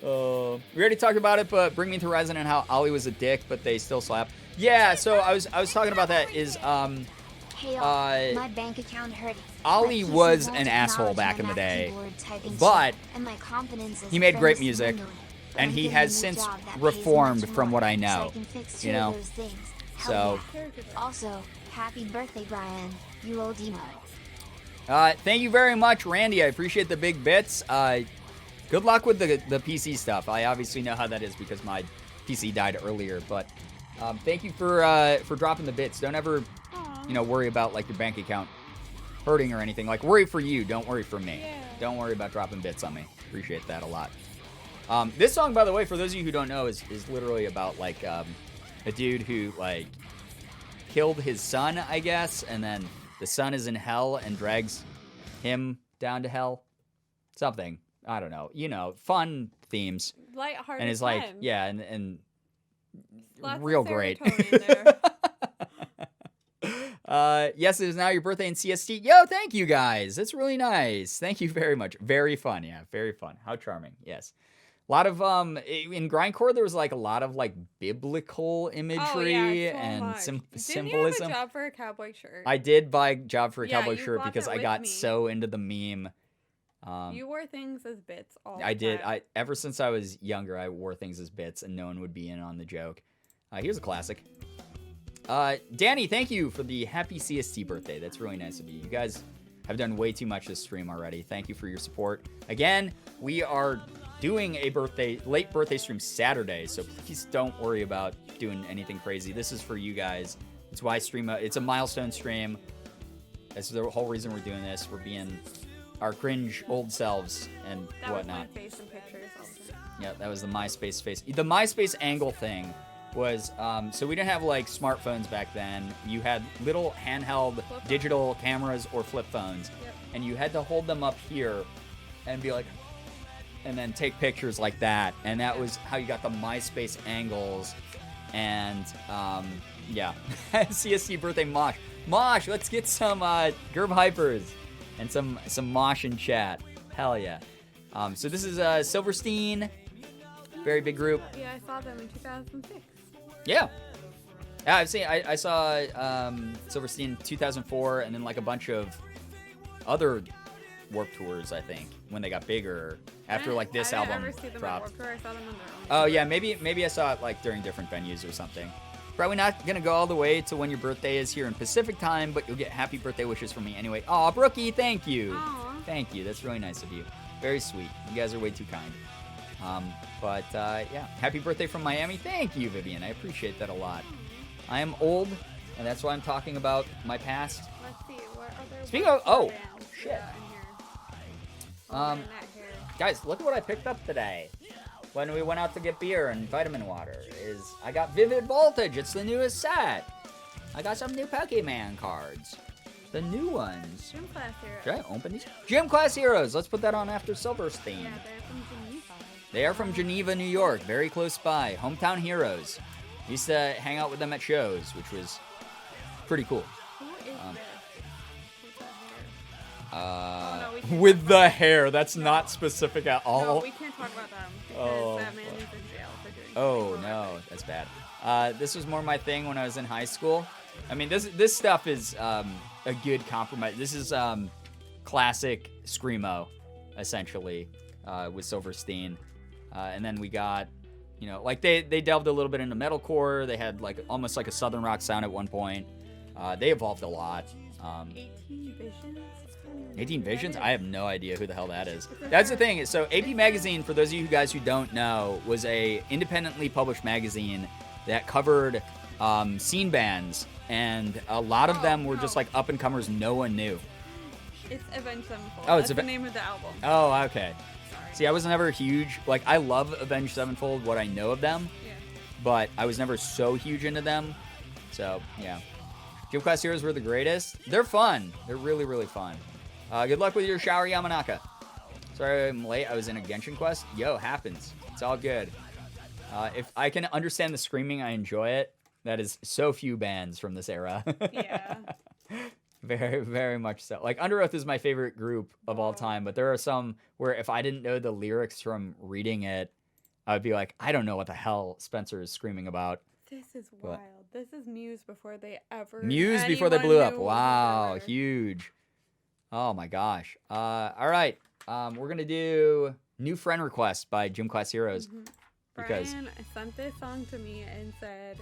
We already talked about it, but Bring Me to Horizon and how Ollie was a dick, but they still slap. Yeah. So I was talking about that. Is Hey, my bank account hurt. Ollie My PC was won't an asshole acknowledge back my in the Mac day, keyboard typing but speed, and my confidence as he a made friend great is music, dwindling. But and I'm he getting has a new since job that pays reformed much from more, what I so know. I can fix You two of know? those things. Hell So- yeah. Also, happy birthday, Brian. You old emo. Thank you very much, Randy. I appreciate the big bits. Good luck with the PC stuff. I obviously know how that is because my PC died earlier. But thank you for dropping the bits. Don't ever, worry about like your bank account hurting or anything. Like worry for you. Don't worry for me. Yeah. Don't worry about dropping bits on me. Appreciate that a lot. This song, by the way, for those of you who don't know, is literally about like a dude who like killed his son, I guess, and then the son is in hell and drags him down to hell. Something. I don't know. You know, fun themes. Lighthearted And it's like, time. yeah, and Lots of real great. serotonin there. Yes, it is now your birthday in CST. Yo, thank you guys. That's really nice. Thank you very much. Very fun. Yeah, very fun. How charming. Yes. A lot of in grindcore there was like a lot of like biblical imagery Oh, yeah, so and much. symbolism. Didn't you have a job for a cowboy shirt? I did buy a job for a Yeah, cowboy you shirt bought because that I with got me. so into the meme. You wore things as bits all the I did. time. Ever since I was younger, I wore things as bits, and no one would be in on the joke. Here's a classic. Danny, thank you for the happy CST birthday. That's really nice of you. You guys have done way too much this stream already. Thank you for your support. Again, we are doing a late birthday stream Saturday, so please don't worry about doing anything crazy. This is for you guys. It's why it's a milestone stream. That's the whole reason we're doing this. We're being our cringe old selves and That whatnot. was my face and pictures all the time. Yeah, that was the MySpace face. The MySpace angle thing was, so we didn't have like smartphones back then. You had little handheld digital cameras or flip phones, and you had to hold them up here and be like, and then take pictures like that. And that was how you got the MySpace angles. And yeah, CST birthday mosh. Mosh, let's get some Gerb hypers and some mosh in chat. Hell yeah. So this is Silverstein, very big group. Yeah, I saw them in 2006. Yeah. Yeah, I saw Silverstein 2004 and then like a bunch of other Warped Tours, I think, when they got bigger after like this I album didn't ever see them dropped. At Warped Tour. I saw them on their own. Oh yeah, maybe I saw it like during different venues or something. Probably not gonna go all the way to when your birthday is here in Pacific time, but you'll get happy birthday wishes from me anyway. Aw, Brookie, thank you. Aw. Thank you. That's really nice of you. Very sweet. You guys are way too kind. Yeah, happy birthday from Miami. Thank you, Vivian. I appreciate that a lot. I am old, and that's why I'm talking about my past. Let's see, what other Speaking of- oh, bands we shit. got in here? Um, in that hair. Guys, look at what I picked up today. When we went out to get beer and vitamin water, I got Vivid Voltage. It's the newest set. I got some new Pokemon cards. The new ones. Gym class here. Should I open these? Gym Class Heroes. Let's put that on after Silverstein. Yeah, they're from Geneva. They are from Geneva, New York. Very close by. Hometown heroes. Used to hang out with them at shows, which was pretty cool. Who is this? With the hair? Uh, no, we can't with talk the about hair. That's not specific at all. No, we can't talk about them because Oh, that man fuck. is in jail for doing Oh something no, horrific. that's bad. This was more my thing when I was in high school. I mean, this stuff is a good compromise. This is classic screamo, essentially, with Silverstein. And then we got, like they delved a little bit into metalcore. They had like almost like a southern rock sound at one point. They evolved a lot. 18 Visions? 18 Visions? I have no idea who the hell that is. That's the thing. So AP Magazine, for those of you guys who don't know, was a independently published magazine that covered scene bands, and a lot of them were just like up and comers no one knew. It's Avenged Sevenfold. Oh, it's That's the name of the album. Oh, okay. Sorry. See, I was never huge. Like, I love Avenged Sevenfold, what I know of them, Yeah. but I was never so huge into them. So, yeah. Gym Class Heroes were the greatest. They're fun. They're really, really fun. Good luck with your shower, Yamanaka. Sorry I'm late. I was in a Genshin quest. Yo, happens. It's all good. If I can understand the screaming, I enjoy it. That is so few bands from this era. Yeah. Very, very much so. Like, Under Oath is my favorite group of all time, but there are some where if I didn't know the lyrics from reading it, I would be like, I don't know what the hell Spencer is screaming about. This is What? wild. This is Muse before they ever. Muse before they blew up. anyone knew Wow, who they were. huge. Oh my gosh. All right. We're gonna do New Friend Request by Gym Class Heroes. Because Brian sent this song to me and said,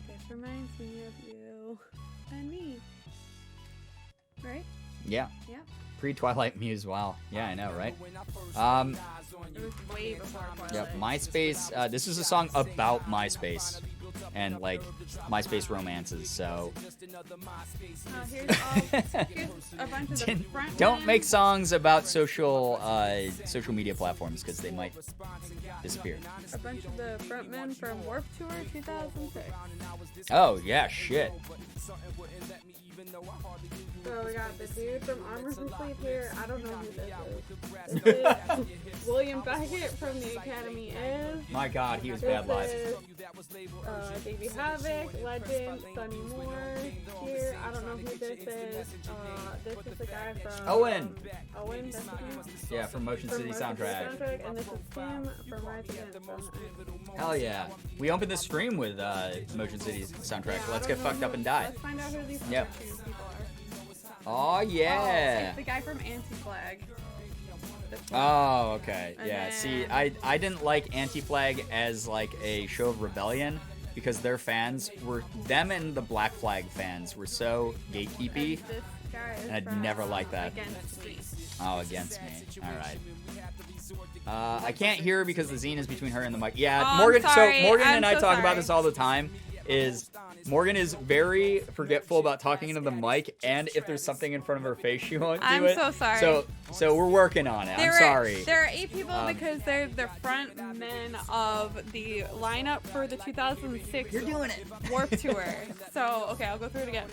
"This reminds me of you and me." Right? yeah, Yeah. pre-Twilight Muse. Wow. Yeah, I know, right? It was way before Twilight. Yeah, MySpace. This is a song about MySpace. and like MySpace romances. So Here's a bunch of the front don't men. make songs about social media platforms because they might disappear. A bunch of the frontmen from Warped Tour 2006. Oh yeah, shit. So we got the dude from Armor from Sleep here. I don't know who this is. This is William Beckett from the Academy is. My God, he was This bad live. is Davey Havoc, Legend, Sonny Moore here. I don't know who this is. This is the guy from Owen. Owen, that's his name. Yeah, from Motion From City Motion soundtrack. Soundtrack, and this is Tim from Rise Against. Hell yeah. We opened the stream with Motion City soundtrack. Yeah, Let's I get don't know fucked up who- and die. Let's find out who these Yep. other two people are. Oh Oh, yeah. it's the guy from Anti-Flag. This one. Oh, okay. And Yeah, see, then- I didn't like Anti-Flag as like a show of rebellion because their fans were, them and the Black Flag fans were so gatekeepy. And this guy is And I'd from never liked that. Against Me. Oh, against me. All right. I can't hear her because the zine is between her and the mic. Yeah, Oh, I'm Morgan. sorry. So Morgan I'm and I so talk about sorry. this all the time. Morgan is very forgetful about talking into the mic, and if there's something in front of her face, she won't do I'm it. so sorry. So we're working on it. I'm sorry. There are 8 people because they're the front men of the lineup for the 2006 You're doing it. Warped Tour. So, okay, I'll go through it again.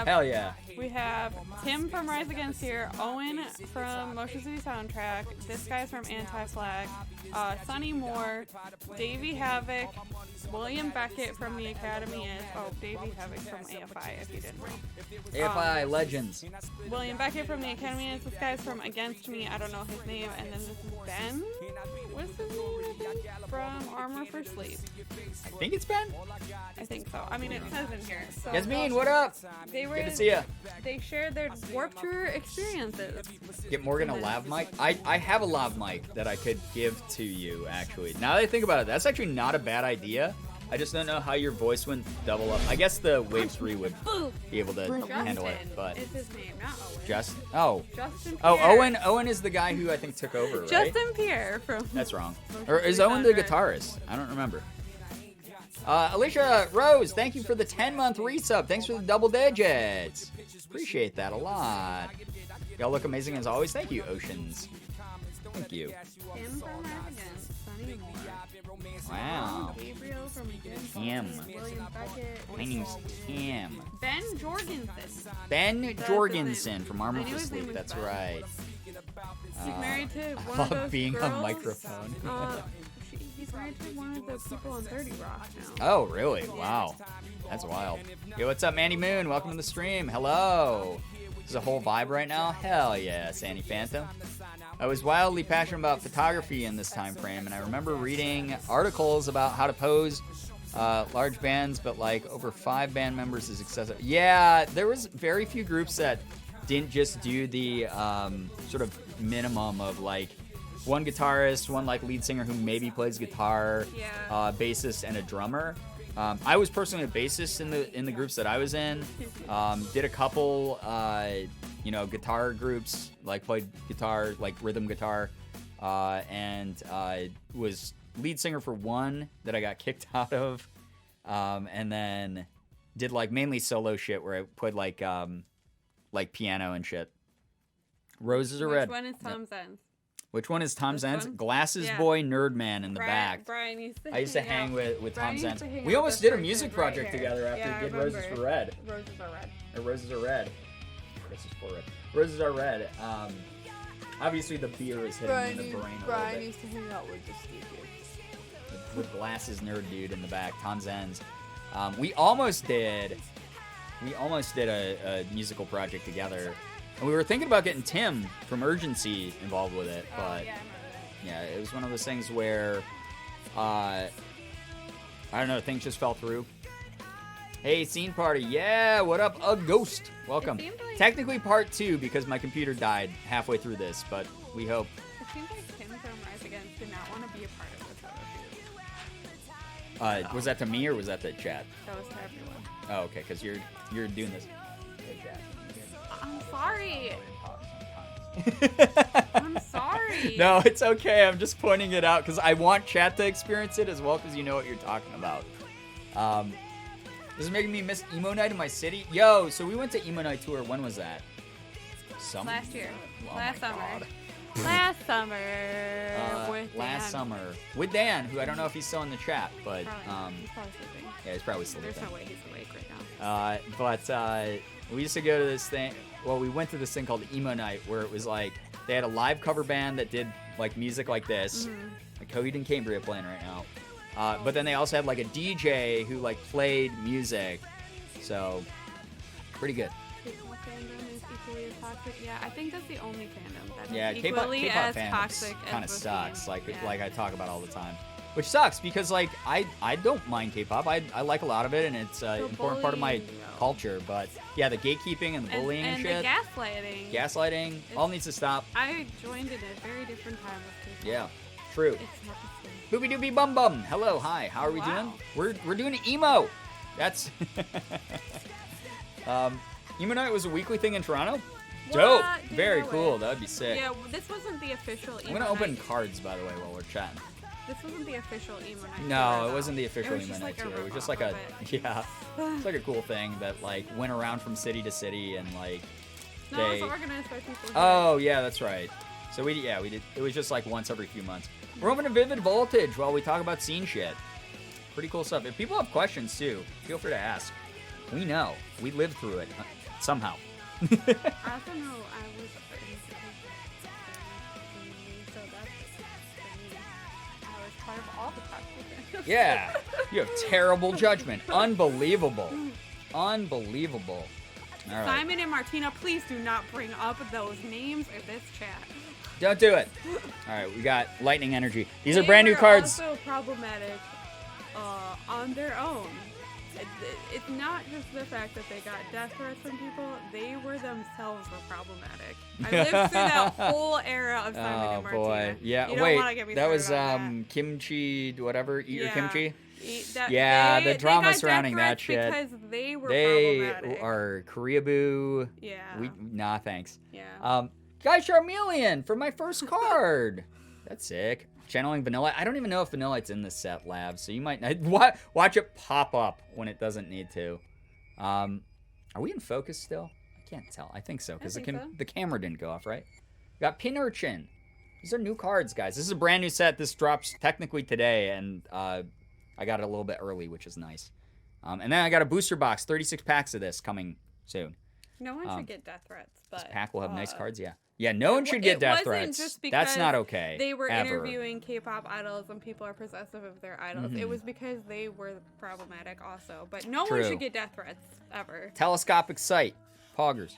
Hell yeah. We have Tim from Rise Against here, Owen from Motion City Soundtrack, this guy's from Anti-Flag, Sonny Moore, Davey Havoc, William Beckett from the Academy is, Davey Havoc from AFI if you didn't know. AFI Legends. William Beckett from the Academy is, this guy's from Against Me, I don't know his name, and then this is Ben, what's his name, I think? From Armor for Sleep. I think it's Ben. I think so. I mean, it says in here. So Yasmin, what up? They were, Good to see ya. They shared their Warped Tour experiences. Get Morgan a lav mic. I have a lav mic that I could give to you, actually. Now that I think about it, that's actually not a bad idea. I just don't know how your voice wouldn't double up. I guess the Wave 3 would be able to handle it, but is his name, not Owen. Justin Justin Pierre. Owen is the guy who I think took over, right? Justin Pierre from. That's wrong. Motion Or is City Owen the Soundtrack. guitarist? I don't remember. Alicia Rose, thank you for the 10-month resub. Thanks for the double digits. Appreciate that a lot. Y'all look amazing as always. Thank you, Oceans. Thank you. Tim from Against. Sonny Moore. Wow. Gabriel from Against. Tim. William Beckett. My name's Tim. Ben Jorgensen. Ben his Jorgensen name. from Armor I knew for his name Sleep. was That's Ben. right. He's married to I one of love those being girls. on microphone. He's married to one of the people on 30 Rock now. Oh, really? Wow. That's wild. Yo, what's up, Mandy Moon? Welcome to the stream. Hello. There's a whole vibe right now. Hell yeah, Sandy Phantom. I was wildly passionate about photography in this time frame, and I remember reading articles about how to pose large bands, but like over 5 band members is excessive. Yeah, there was very few groups that didn't just do the sort of minimum of like one guitarist, one like lead singer who maybe plays guitar, Yeah. bassist, and a drummer. I was personally a bassist in the groups that I was in. Did a couple, guitar groups, like played guitar, like rhythm guitar, and was lead singer for one that I got kicked out of, and then did like mainly solo shit where I played like piano and shit. Roses are Which red. one is Tom's End? Which one is Tom's This Ends? one? Glasses Yeah. Boy Nerd Man in the back. Brian used to I used to hang out. with Brian Tom's used Ends. to hang We out almost with did a this music person right project here. together after Yeah, I we did Roses remember. for Red. Roses are red. Or Roses are Red. Roses for Red. Roses are Red. Obviously the beer is hitting me in the brain a little bit. used to hang out with the Steve. The glasses nerd dude in the back. Tom's Ends. We almost did a musical project together. And we were thinking about getting Tim from Urgency involved with it, but yeah, it was one of those things where, I don't know, things just fell through. Hey, Scene Party. Yeah, what up? A ghost. Welcome. It seems like- Technically part 2 because my computer died halfway through this, but we hope. It seems like Tim from Rise Against did not want to be a part of this photo shoot. Was that to me or was that to chat? That was to everyone. Oh, okay, because you're doing this. I'm sorry. I'm sorry. No, it's okay. I'm just pointing it out because I want chat to experience it as well because you know what you're talking about. This is making me miss emo night in my city. Yo, so we went to emo night tour. When was that? Summer? Last year. Oh Last my summer. God. Last summer. With Last Dan. summer with Dan, who I don't know if he's still in the chat, but Probably. He's probably sleeping. yeah, he's probably sleeping. There's no way he's awake right now. But we used to go to this thing. Well, we went to this thing called emo night, where it was like they had a live cover band that did like music like this, like Coheed and Cambria playing right now. But then they also had like a DJ who like played music, so pretty good. K-pop fandom is equally as toxic. Yeah, I think that's the only fandom that Yeah, is K-pop equally K-pop as toxic fandom as kind of the sucks. scene. Like I talk about all the time, which sucks because like I don't mind K-pop. I like a lot of it, and it's an important part of my bullying, though. culture. But yeah, the gatekeeping and the bullying and, and shit, the gaslighting. gaslighting, all needs to stop. I joined in a very different time with K-pop. Yeah, true. It's not the same. Boopy doopy bum bum. Hello, hi. How are we Wow. doing? We're doing emo. That's emo night was a weekly thing in Toronto. Dope. What? Didn't Very know cool. it. That would be sick. Yeah, this wasn't the official emo I'm gonna open night. cards by the way while we're chatting. This wasn't the official emo night. No, tour, it wasn't the though. official It was emo just night like a tour. It was just rip-off like a of it. yeah, it's like a cool thing that like went around from city to city and like No, they. it's organized by people. here. Oh yeah, that's right. So we did. It was just like once every few months. We're opening Vivid Voltage while we talk about scene shit. Pretty cool stuff. If people have questions too, feel free to ask. We know. We lived through it somehow. I also know I was so that's for me. I was part of all the toxic. Yeah, you have terrible judgment. Unbelievable. Unbelievable. All right. Simon and Martina, please do not bring up those names in this chat. Don't do it. All right, we got lightning energy. These are They brand new were cards. Also problematic on their own. It's not just the fact that they got death threats from people; they were themselves problematic. I lived through that whole era of Simon Oh and Martina. boy, yeah. You don't wanna Wait, get me that was started on kimchi, whatever. Eat your Yeah. kimchi. Yeah, the drama surrounding that shit. because they were They problematic. are Koreaboo. Yeah. Nah, thanks. Yeah. Guy Charmeleon for my first card. That's sick. Channeling Vanilla. I don't even know if Vanillite's in the set, Lab, so you might watch it pop up when it doesn't need to. Are we in focus still? I can't tell. I think so, because I think so. the camera didn't go off, right? We got Pin Urchin. These are new cards, guys. This is a brand new set. This drops technically today, and I got it a little bit early, which is nice. And then I got a booster box, 36 packs of this coming soon. No one should get death threats, but This pack will have nice cards, yeah. Yeah, no one should get death wasn't threats. just That's not because okay. They were ever. interviewing K-pop idols and people are possessive of their idols. It was because they were problematic also. But no one True. should get death threats ever. Telescopic sight. Poggers.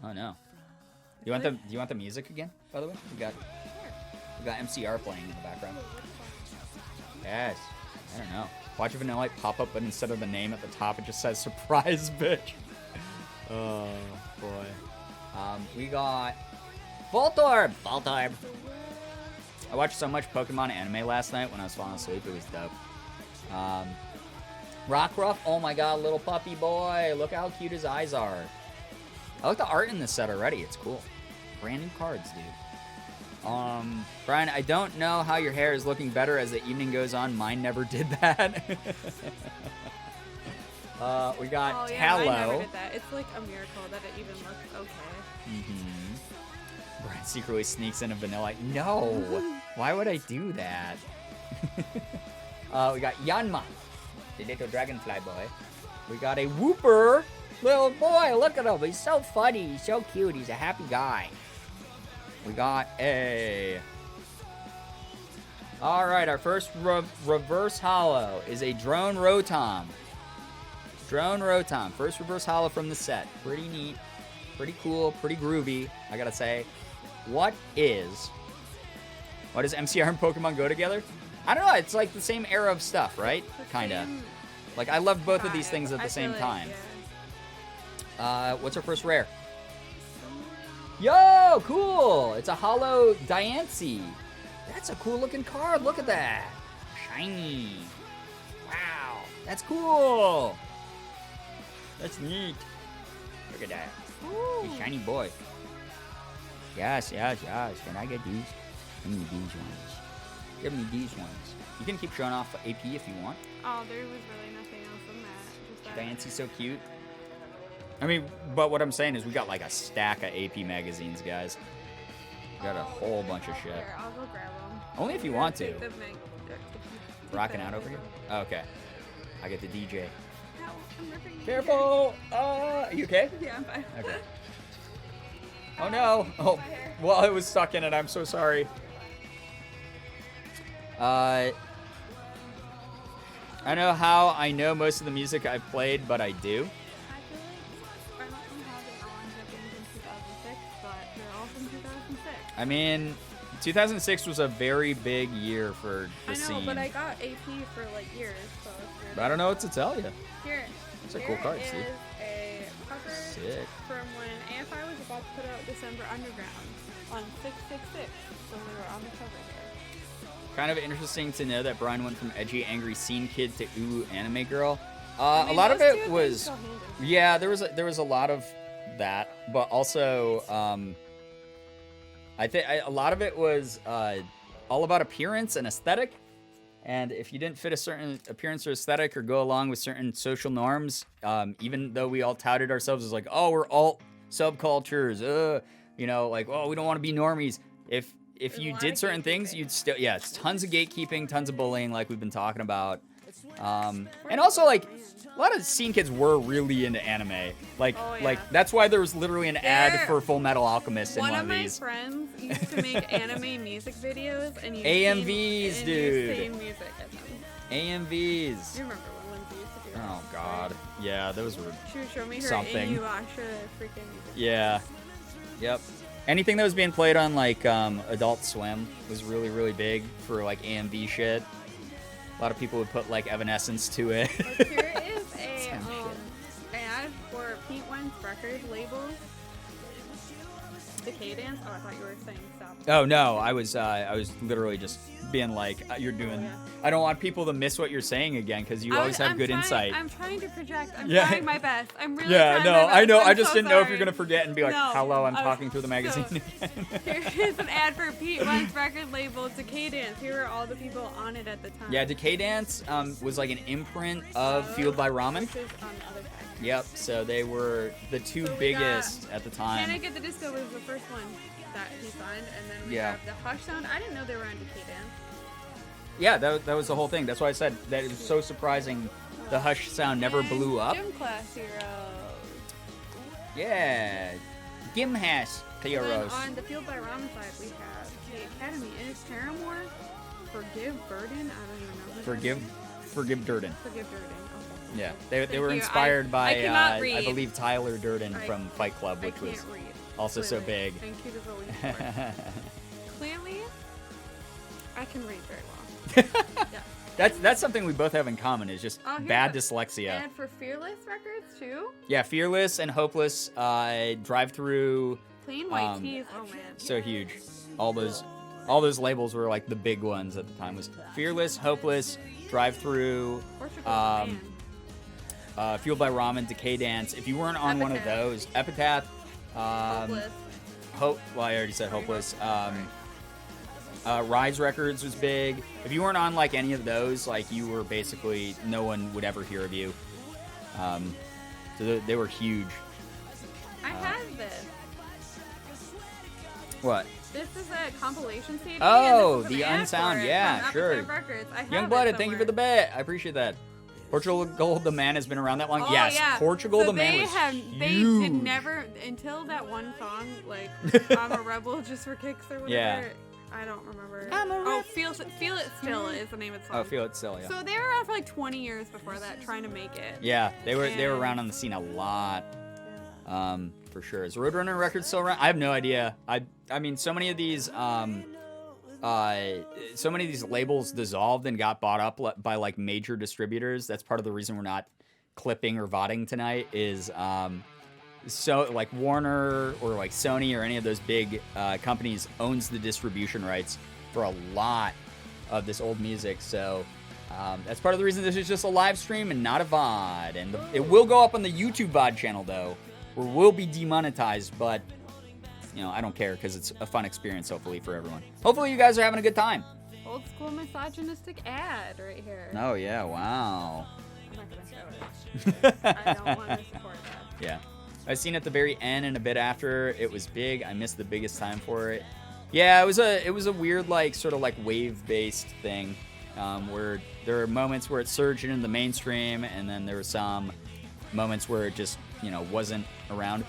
Oh no. Do you want the music again, by the way? We got MCR playing in the background. Yes. I don't know. Watch a Vanillite pop up, but instead of the name at the top, it just says surprise bitch. Oh boy. We got Voltorb. Voltorb. I watched so much Pokemon anime last night when I was falling asleep. It was dope. Rockruff. Oh my god, little puppy boy. Look how cute his eyes are. I like the art in this set already. It's cool. Brand new cards, dude. Brian, I don't know how your hair is looking better as the evening goes on. Mine never did that. We got Oh yeah, Tallow. I never did that. It's like a miracle that it even looks okay. Brian secretly sneaks in a Vanilla. No! Why would I do that? We got Yanma, the little dragonfly boy. We got a Whooper. Little boy, look at him. He's so funny. He's so cute. He's a happy guy. We got a... Alright, our first reverse holo is a Drone Rotom. Drone Rotom. First reverse holo from the set. Pretty neat. Pretty cool. Pretty groovy, I gotta say. What does MCR and Pokemon go together? I don't know. It's like the same era of stuff, right? Kinda. Same Like, I love both of these vibe. things at I the same feel time. yeah. What's our first rare? Yo, cool! It's a holo Diancie. That's a cool looking card. Look at that. Shiny. Wow. That's cool. That's neat. Look at that. He's shiny boy. Yes. Can I get these? Give me these ones. Give me these ones. You can keep showing off AP if you want. Oh, there was really nothing else in that. Just that. Fancy, so cute. I mean, but what I'm saying is we got like a stack of AP magazines, guys. We got a whole bunch of shit. Here, I'll go grab them. Only if you want to. Rocking out over here? Okay. I get the DJ. No, I'm ripping your Careful! Are you okay? hair. Yeah, I'm fine. Okay. Oh no! Oh, well, I was stuck in it. I'm so sorry. I know how I know most of the music I've played, but I do. I don't know how they all ended up being from 2006, but they're all from 2006. I mean, 2006 was a very big year for the I know, scene. but I got AP for like years, so it's weird. But I don't know what to tell you. Here. It's a cool card, Here Steve. is a cover Sick. from when AFI was about to put out December Underground on 666. So we were on the cover there. Kind of interesting to know that Brian went from edgy, angry scene kid to ooh anime girl. I mean, A lot of those two it things was, go hand in hand. yeah, there was a lot of that, but also I think a lot of it was all about appearance and aesthetic. And if you didn't fit a certain appearance or aesthetic or go along with certain social norms, even though we all touted ourselves as like, oh, we're alt subcultures, you know, like, oh, we don't want to be normies. If There's a you lot did of certain things, gatekeeping. you'd still, yeah, it's tons of gatekeeping, tons of bullying, like we've been talking about. And also, like, a lot of scene kids were really into anime. Like, Oh, yeah. like that's why there was literally an ad There- for Full Metal Alchemist in One one of of my these. friends used to make anime music videos and you AMVs, dude. same music as them. AMVs. You remember when Lindsay used to do that? Oh God, yeah, those were. She would show me her Something. Inuyasha freaking music. Yeah. Yep. Anything that was being played on like Adult Swim was really, really big for like AMV shit. A lot of people would put like Evanescence to it. Look, here is a Some ad for Pete Wine's record label. Decadence. Oh, I thought you were saying stop. Oh no, I was literally just being like, you're doing. yeah. I don't want people to miss what you're saying again because you always have good insight. I'm trying to project. I'm Yeah. trying my best. I'm really Yeah, trying no, my best. I know. I'm I just so didn't know if sorry. you're gonna forget and be like, No, hello, I'm I was- talking through the magazine so- again. Here's an ad for Pete Wine's record label, Decadence. Here are all the people on it at the time. Yeah, Decadence was like an imprint of Fueled by Ramen. Which is on the other side. Yep, so they were the two So we got biggest at the time. Can I Get the Disco was the first one that he signed, and then we Yeah. have the Hush Sound. I didn't know they were on Decadence. Yeah, that was the whole thing. That's why I said that it was so surprising the Hush sound never And blew up. Gym Class Heroes. Yeah, Gimhash Then Heroes. on the Fueled by Ramen side, we have the Academy. And it's Paramore, Forgive Burden. I don't even know. who that is. Forgive Durden. Forgive Durden. Okay. Yeah, they Thank were you. inspired I by cannot I read. believe Tyler Durden I- from Fight Club, I which can't was read. also so Clearly. big. Thank you to the lead for it. Clearly, I can read very well. Yeah. That's something we both have in common is just Oh, here's bad a dyslexia. And for Fearless Records too. Yeah, Fearless and Hopeless, Drive Through, Clean White Tees. Oh man. so huge. All those labels were like the big ones at the time. Was Fearless, Hopeless, Drive Through, Portugal, man. Fueled by Ramen, Decadence. If you weren't on one of Epitaph. those, Epitaph, Hopeless. Well, I already said Hopeless. Rise Records was big. If you weren't on like any of those, like you were basically no one would ever hear of you. So they were huge. I have this. What? This is a compilation CD. Oh, and this is the an ad Unsound, for it yeah, from sure. Epitaph Records. I have Young it Blooded, thank you for the somewhere. bet. I appreciate that. Portugal Gold, the man has been around that long. Oh, yes, yeah. Portugal, So the man they was They huge. did never until that one song, like "I'm a Rebel" just for kicks or whatever. Yeah. I don't remember. I'm a Oh, rebel. Feel It Still is the name of the song. Oh, feel it still, yeah. So they were around for like 20 years before that, trying to make it. Yeah, they were And- around on the scene a lot. For sure. Is Roadrunner Records still around? I have no idea. I mean, so many of these labels dissolved and got bought up by like major distributors. That's part of the reason we're not clipping or VODing tonight. Is so like Warner or like Sony or any of those big companies owns the distribution rights for a lot of this old music. So that's part of the reason this is just a live stream and not a VOD. And it will go up on the YouTube VOD channel though, or will be demonetized. But you know, I don't care because it's a fun experience, hopefully, for everyone. Hopefully you guys are having a good time. Old school misogynistic ad right here. Oh, yeah, wow. I'm not gonna show it. I don't want to support that. Yeah. I've seen at the very end and a bit after. It was big. I missed the biggest time for it. Yeah, it was a weird, like, sort of like wave-based thing, where there were moments where it surged into the mainstream, and then there were some moments where it just, you know, wasn't around.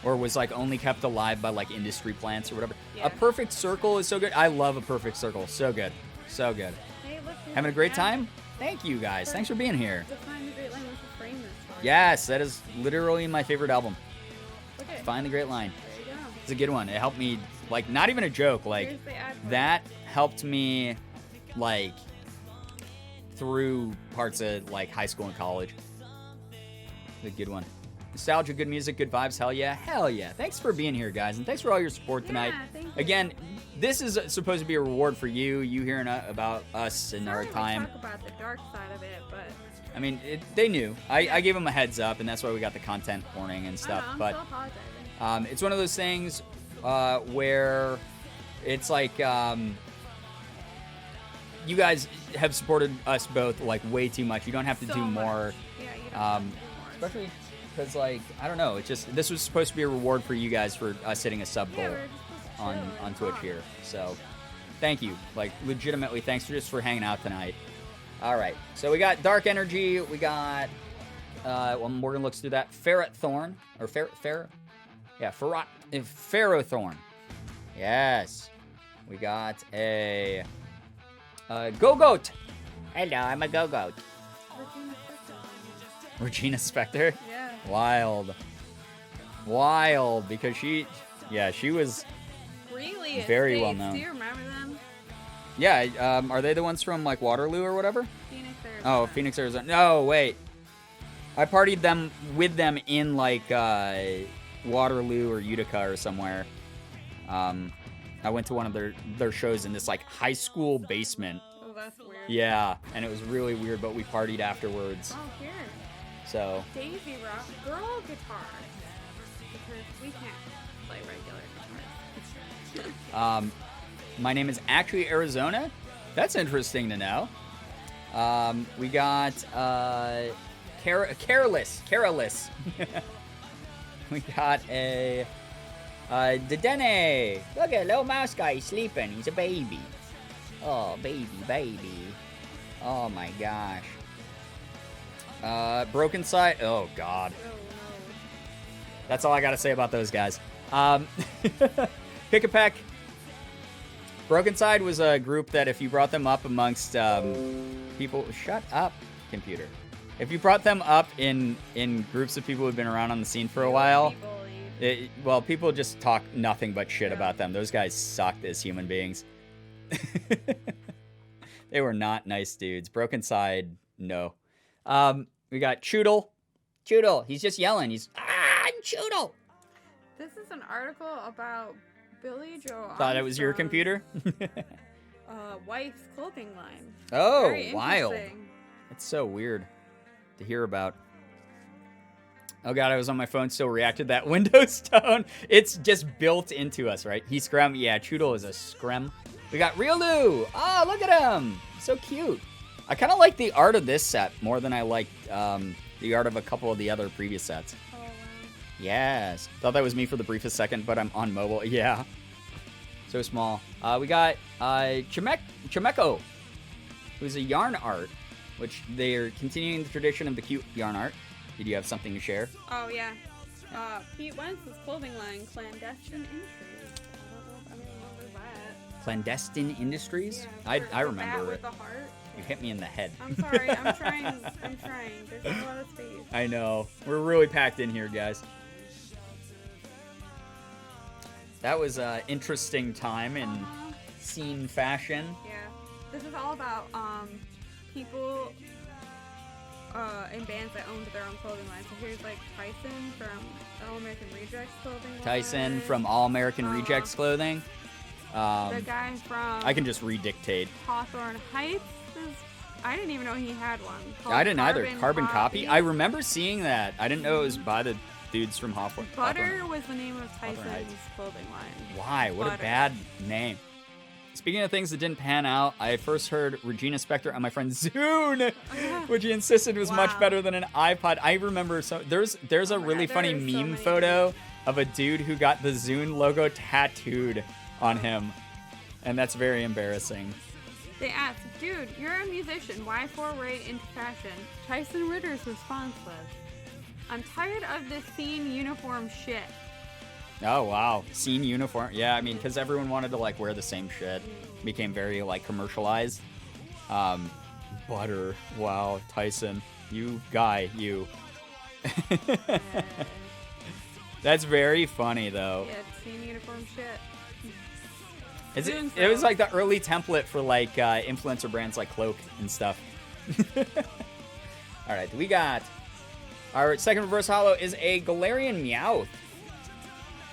Or was like only kept alive by like industry plants or whatever. Yeah. A Perfect Circle is so good. I love A Perfect Circle. So good. So good. Hey, look, Having a great time? Thank you guys. Thanks for being here. Define the Great Line with the frame this one. Yes, that is literally my favorite album. Look at Find the Great Line. There you go. It's a good one. It helped me, like, not even a joke. Like, Here's the ad for that helped me, like, through parts of, like, high school and college. It's a good one. Nostalgia, good music, good vibes. Hell yeah. Hell yeah. Thanks for being here, guys. And thanks for all your support tonight. Yeah, thank you. Again, this is supposed to be a reward for you hearing about us and our Sorry we time. talk about the dark side of it, but I mean, they knew. I gave them a heads up, and that's why we got the content warning and stuff. I don't know, But I'm still apologizing. it's one of those things where it's like you guys have supported us both like way too much. You don't have to So do much. more. Yeah, you don't have to do more. Especially because, like, I don't know. It's just this was supposed to be a reward for you guys for us hitting a sub goal Yeah, we're just supposed to on chill and Twitch talk. here. So, thank you. Like, legitimately, thanks for hanging out tonight. All right. So we got Dark Energy. We got well, Morgan looks through that. Ferret Thorn or Ferret. Yeah, Pharaoh Thorn. Yes. We got a Go-Goat. Hello, I'm a Go-Goat. Regina Spektor. Yeah. Wild, because she was, Really? Very well known. Do you remember them? yeah, are they the ones from, like, Waterloo or whatever? Phoenix, Arizona. Oh, Phoenix, Arizona. No, wait. I partied with them in, like, Waterloo or Utica or somewhere. I went to one of their shows in this, like, high school basement. Oh, that's weird. Yeah, and it was really weird, but we partied afterwards. Oh, here. So, Daisy Rock girl guitar. Because we can't play regular guitars. my name is actually Arizona. That's interesting to know. We got Careless. We got a Dedenne. Look at little mouse guy. He's sleeping. He's a baby. Oh, baby. Oh my gosh. Broken Side. Oh God. Oh, no. That's all I gotta say about those guys. Pick a Peck. Broken Side was a group that if you brought them up amongst people, shut up, computer. If you brought them up in groups of people who've been around on the scene for a while, people just talk nothing but shit about them. Those guys sucked as human beings. They were not nice dudes. Broken Side, no. We got Choodle. He's just yelling. He's Choodle. This is an article about Billy Joe Thought it was your Armstrong's, computer. wife's clothing line. Oh, Very wild. interesting. It's so weird to hear about. Oh God, I was on my phone, still reacted to that Windows tone. It's just built into us, right? He scrum. Yeah, Choodle is a scrum. We got Riolu. Oh, look at him. So cute. I kind of like the art of this set more than I liked the art of a couple of the other previous sets. Oh, wow. Yes. Thought that was me for the briefest second, but I'm on mobile. Yeah. So small. We got Chimeko, who's a yarn art, which they're continuing the tradition of the cute yarn art. Did you have something to share? Oh, yeah. Pete Wentz's clothing line, Clandestine Industries. I don't know if anyone remembers that. Clandestine Industries? Yeah, I the bat remember with it. the heart. You hit me in the head. I'm sorry. I'm trying. There's a lot of space. I know. We're really packed in here, guys. That was an interesting time in scene fashion. Yeah. This is all about people in bands that owned their own clothing line. So here's like Tyson from All American Rejects clothing line. Tyson from All American Rejects Clothing. The guy from I can just redictate. Hawthorne Heights. I didn't even know he had one. I didn't either. Carbon Copy. Copy. I remember seeing that. I didn't know it was by the dudes from Hawthorne. Butter was the name of Heights. Tyson's clothing line. Why? What a Butter. bad name. Speaking of things that didn't pan out, I first heard Regina Spektor on my friend Zune, which he insisted was much Wow. better than an iPod. I remember there's a Oh my really God, funny there are so meme many photo of a dude who got the Zune logo tattooed on him, and that's very embarrassing. They asked, dude, you're a musician. Why foray into fashion? Tyson Ritter's response was, I'm tired of this scene uniform shit. Oh wow, scene uniform. Yeah, I mean, because everyone wanted to like wear the same shit. Became very like commercialized. Butter. Wow, Tyson, you guy, you. That's very funny though. Yeah, scene uniform shit. It was like the early template for like influencer brands like Cloak and stuff. All right, we got our second reverse holo is a Galarian Meowth.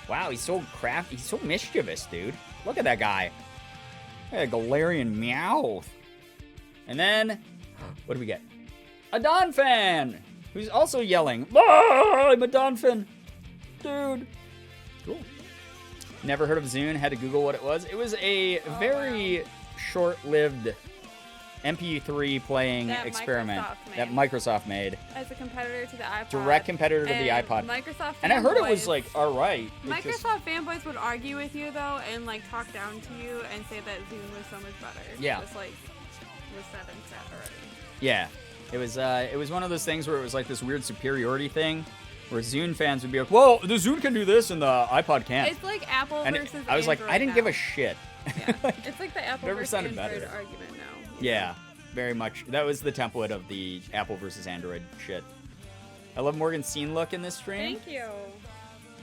Wow, he's so crafty. He's so mischievous, dude. Look at that guy. Look at Galarian Meowth. And then, what do we get? A Donphan, who's also yelling, "Oh, I'm a Donphan, dude." Cool. Never heard of Zune. Had to Google what it was. It was a very short-lived MP3 playing That experiment Microsoft that made. Microsoft made. As a competitor to the iPod. Direct competitor to the And iPod. Microsoft And I heard it was fanboys- like all right. It just- Microsoft fanboys would argue with you though, and like talk down to you and say that Zune was so much better. Yeah. It was like was said and said already. Yeah, it was one of those things where it was like this weird superiority thing, where Zune fans would be like, "Well, the Zune can do this and the iPod can't." It's like Apple And versus I was like, Android I didn't give now. a shit. Yeah. It's like the Apple Whatever versus sounded Android better. argument now. Yeah, very much. That was the template of the Apple versus Android shit. I love Morgan's scene look in this stream. Thank you.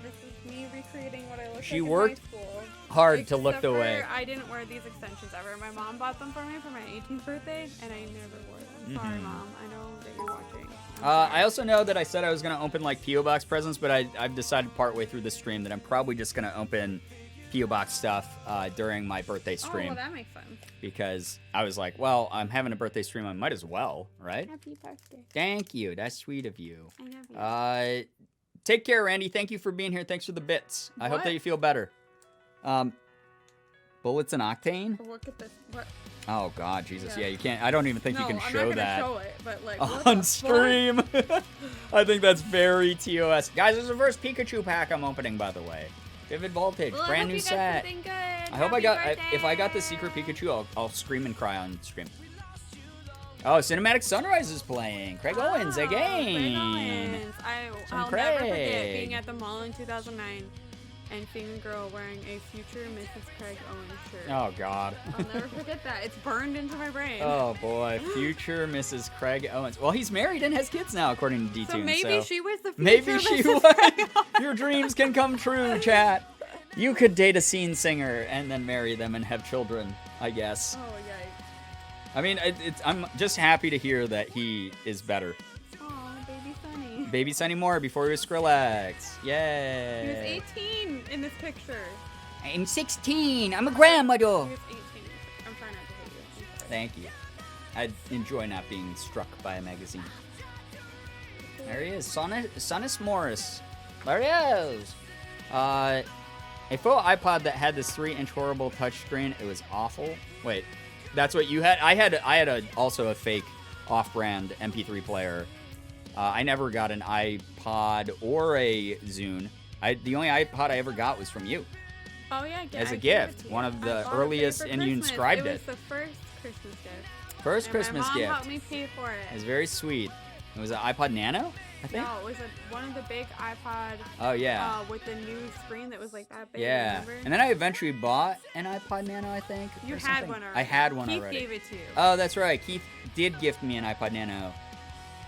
This is me recreating what I looked She like worked in high school. hard to look Except the for way. I didn't wear these extensions ever. My mom bought them for me for my 18th birthday, and I never wore them. Sorry, Mom. I know that you're watching. I'm sorry. I also know that I said I was going to open like P.O. Box presents, but I've decided partway through the stream that I'm probably just going to open P.O. Box stuff during my birthday Oh, stream. well, that makes sense. Because I was like, well, I'm having a birthday stream. I might as well, right? Happy birthday. Thank you. That's sweet of you. I love you. Take care, Randy. Thank you for being here. Thanks for the bits. I hope What? that you feel better. Bullets and Octane? Look at this. What? Oh, God, Jesus. Yeah. Yeah, you can't. I don't even think no, you can I'm show not gonna that show it, but like what on the stream. I think that's very TOS. Guys, there's a reverse Pikachu pack I'm opening, by the way. Vivid Voltage, Well, brand I new hope you got set. something good. I hope if I got the secret Pikachu, I'll scream and cry on stream. Oh, Cinematic Sunrise is playing. Craig Owens Craig again. Owens. I'll Craig. never forget being at the mall in 2009 and seeing a girl wearing a future Mrs. Craig Owens shirt. Oh, God. I'll never forget that. It's burned into my brain. Oh, boy. Future Mrs. Craig Owens. Well, he's married and has kids now, according to D-Tune. so maybe she was the future Maybe she Mrs. was. Craig Owens. Your dreams can come true, chat. You could date a scene singer and then marry them and have children, I guess. Oh, yikes. I mean, I'm just happy to hear that he is better. Oh, baby Sunny. Baby Sunny Moore before he was Skrillex. He Yay. was 18 in this picture. I'm 16. I'm a grandmother. He was 18. I'm trying not to hate you. I'm sorry. Thank you. I enjoy not being struck by a magazine. There he is. Sonus Morris. There he is. A full iPod that had this 3-inch horrible touchscreen. It was awful. Wait, that's what you had? I had also a fake off-brand MP3 player. I never got an iPod or a Zune. The only iPod I ever got was from you. Oh, yeah. As a I gave gift, it to one you. of I the bought it earliest, for and you Christmas. inscribed It it. was the first Christmas gift. First And Christmas my mom gift. helped me pay for it. It was very sweet. It was an iPod Nano, I think. No, it was one of the big iPod Oh yeah. with the new screen that was like that big. Yeah. Remember? And then I eventually bought an iPod Nano, I think. You or had something. one already. I had one Keith already. gave it to you. Oh, that's right. Keith did gift me an iPod Nano.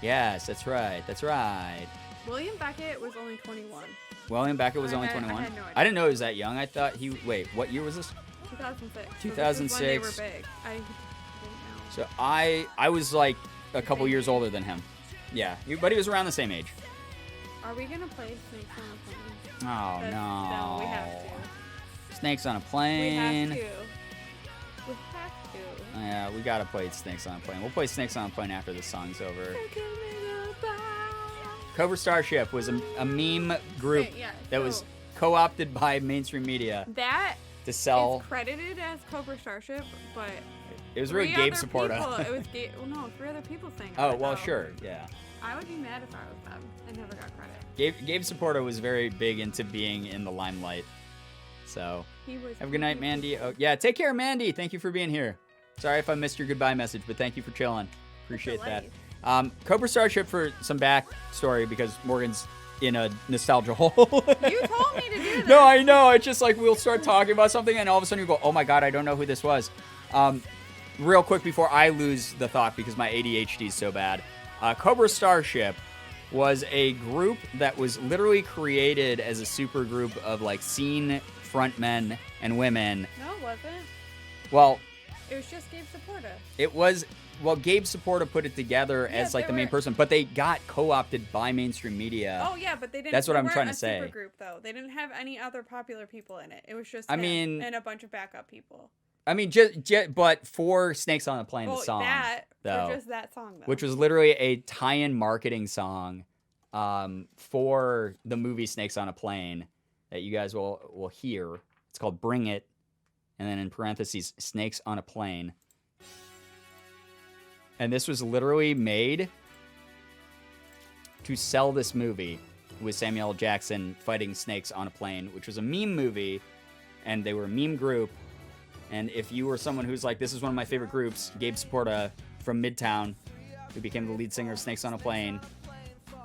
Yes, that's right. That's right. William Beckett was only 21. William Beckett was I only had- I 21. had no idea. I didn't know he was that young. I thought he. Wait, what year was this? 2006. So this is 2006. when they were big. I didn't know. So I was like a couple years older than him. Yeah, but he was around the same age. Are we gonna play Snakes on a Plane? Oh That's- no. No, we have to. Snakes on a We plane. have to. We have to. Yeah, we gotta play Snakes on a Plane. We'll play Snakes on a Plane after the song's over. Cobra Starship was a meme group Okay, yeah, that was so- co-opted by mainstream media That to sell. is credited as Cobra Starship, but It was really three Gabe other Saporta. people- It was well, no, 3 other people sang it. Oh, well, though. sure, yeah. I would be mad if I was them. I never got credit. Gabe Saporta was very big into being in the limelight. So, He was. have a good night, Mandy. Oh, yeah, take care, Mandy. Thank you for being here. Sorry if I missed your goodbye message, but thank you for chilling. Appreciate that. Cobra Starship for some backstory because Morgan's in a nostalgia hole. You told me to do this. No, I know. It's just like we'll start talking about something and all of a sudden you go, oh my God, I don't know who this was. Real quick before I lose the thought because my ADHD is so bad. Cobra Starship was a group that was literally created as a super group of like scene frontmen and women. No, it wasn't. Well, It was just Gabe Saporta. it was, well, Gabe Saporta put it together Yeah, as like they the main were- person, but they got co-opted by mainstream media. Oh yeah, but they didn't. That's what they I'm weren't trying to a say. Super group though. They didn't have any other popular people in it. It was just I him mean- and a bunch of backup people. I mean, but for Snakes on a Plane, the song, that though, for just that song though. which was literally a tie-in marketing song for the movie Snakes on a Plane that you guys will hear. It's called Bring It, and then in parentheses, Snakes on a Plane. And this was literally made to sell this movie with Samuel L. Jackson fighting snakes on a plane, which was a meme movie, and they were a meme group. And if you were someone who's like, this is one of my favorite groups, Gabe Saporta from Midtown, who became the lead singer of Snakes on a Plane,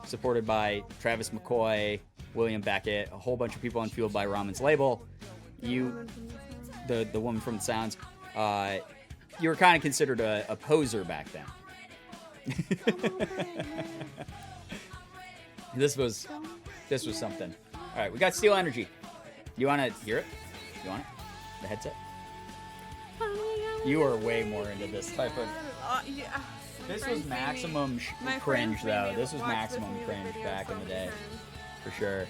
supported by Travis McCoy, William Beckett, a whole bunch of people on Fueled by Ramen's label. You, the woman from the Sounds, you were kind of considered a poser back then. This was something. All right, we got Steel Energy. You want to hear it? You want it? The headset? You are way more into this type of. Yeah. My This friends was made me- maximum my cringe, friends made though. me This was watch maximum music cringe video back in the so day, many times. for sure.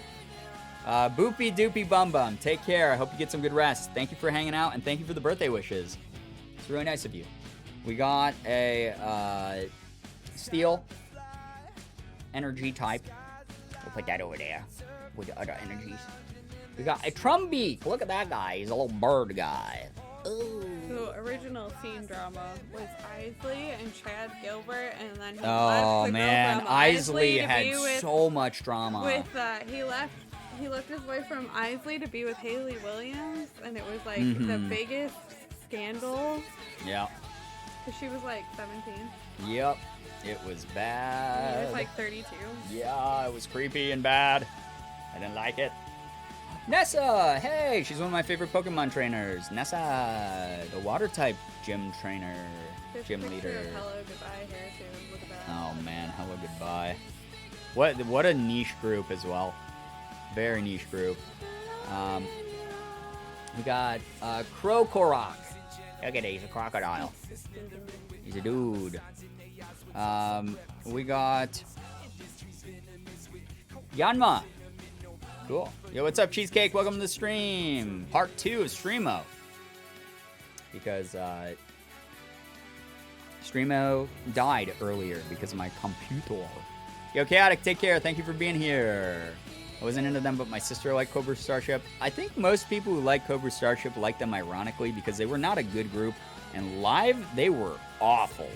Boopy doopy bum bum. Take care. I hope you get some good rest. Thank you for hanging out, and thank you for the birthday wishes. It's really nice of you. We got a Steel Energy type. We'll put that over there with the other energies. We got a Trumbeak. Look at that guy. He's a little bird guy. So original scene drama was Isley and Chad Gilbert, and then he Oh left to man, go from Isley to had be with, so much drama. he left his wife from Isley to be with Haley Williams, and it was like the Mhm. biggest scandal Yeah. because she was like 17. Yep. It was And he bad. was like 32. Yeah, it was creepy and bad. I didn't like it. Nessa! Hey, she's one of my favorite Pokemon trainers. Nessa, the water type gym trainer, There's gym a picture leader. of Hello Goodbye here too. Look at that. Oh man, hello goodbye. What a niche group as well. Very niche group. We got Krokorok. Look at it, he's a crocodile. He's a dude. We got Yanma. Cool. Yo, what's up, Cheesecake? Welcome to the stream. Part 2 of Stremo. Because Stremo died earlier because of my computer. Yo, Chaotic, take care. Thank you for being here. I wasn't into them, but my sister liked Cobra Starship. I think most people who like Cobra Starship like them ironically because they were not a good group. And live, they were awful.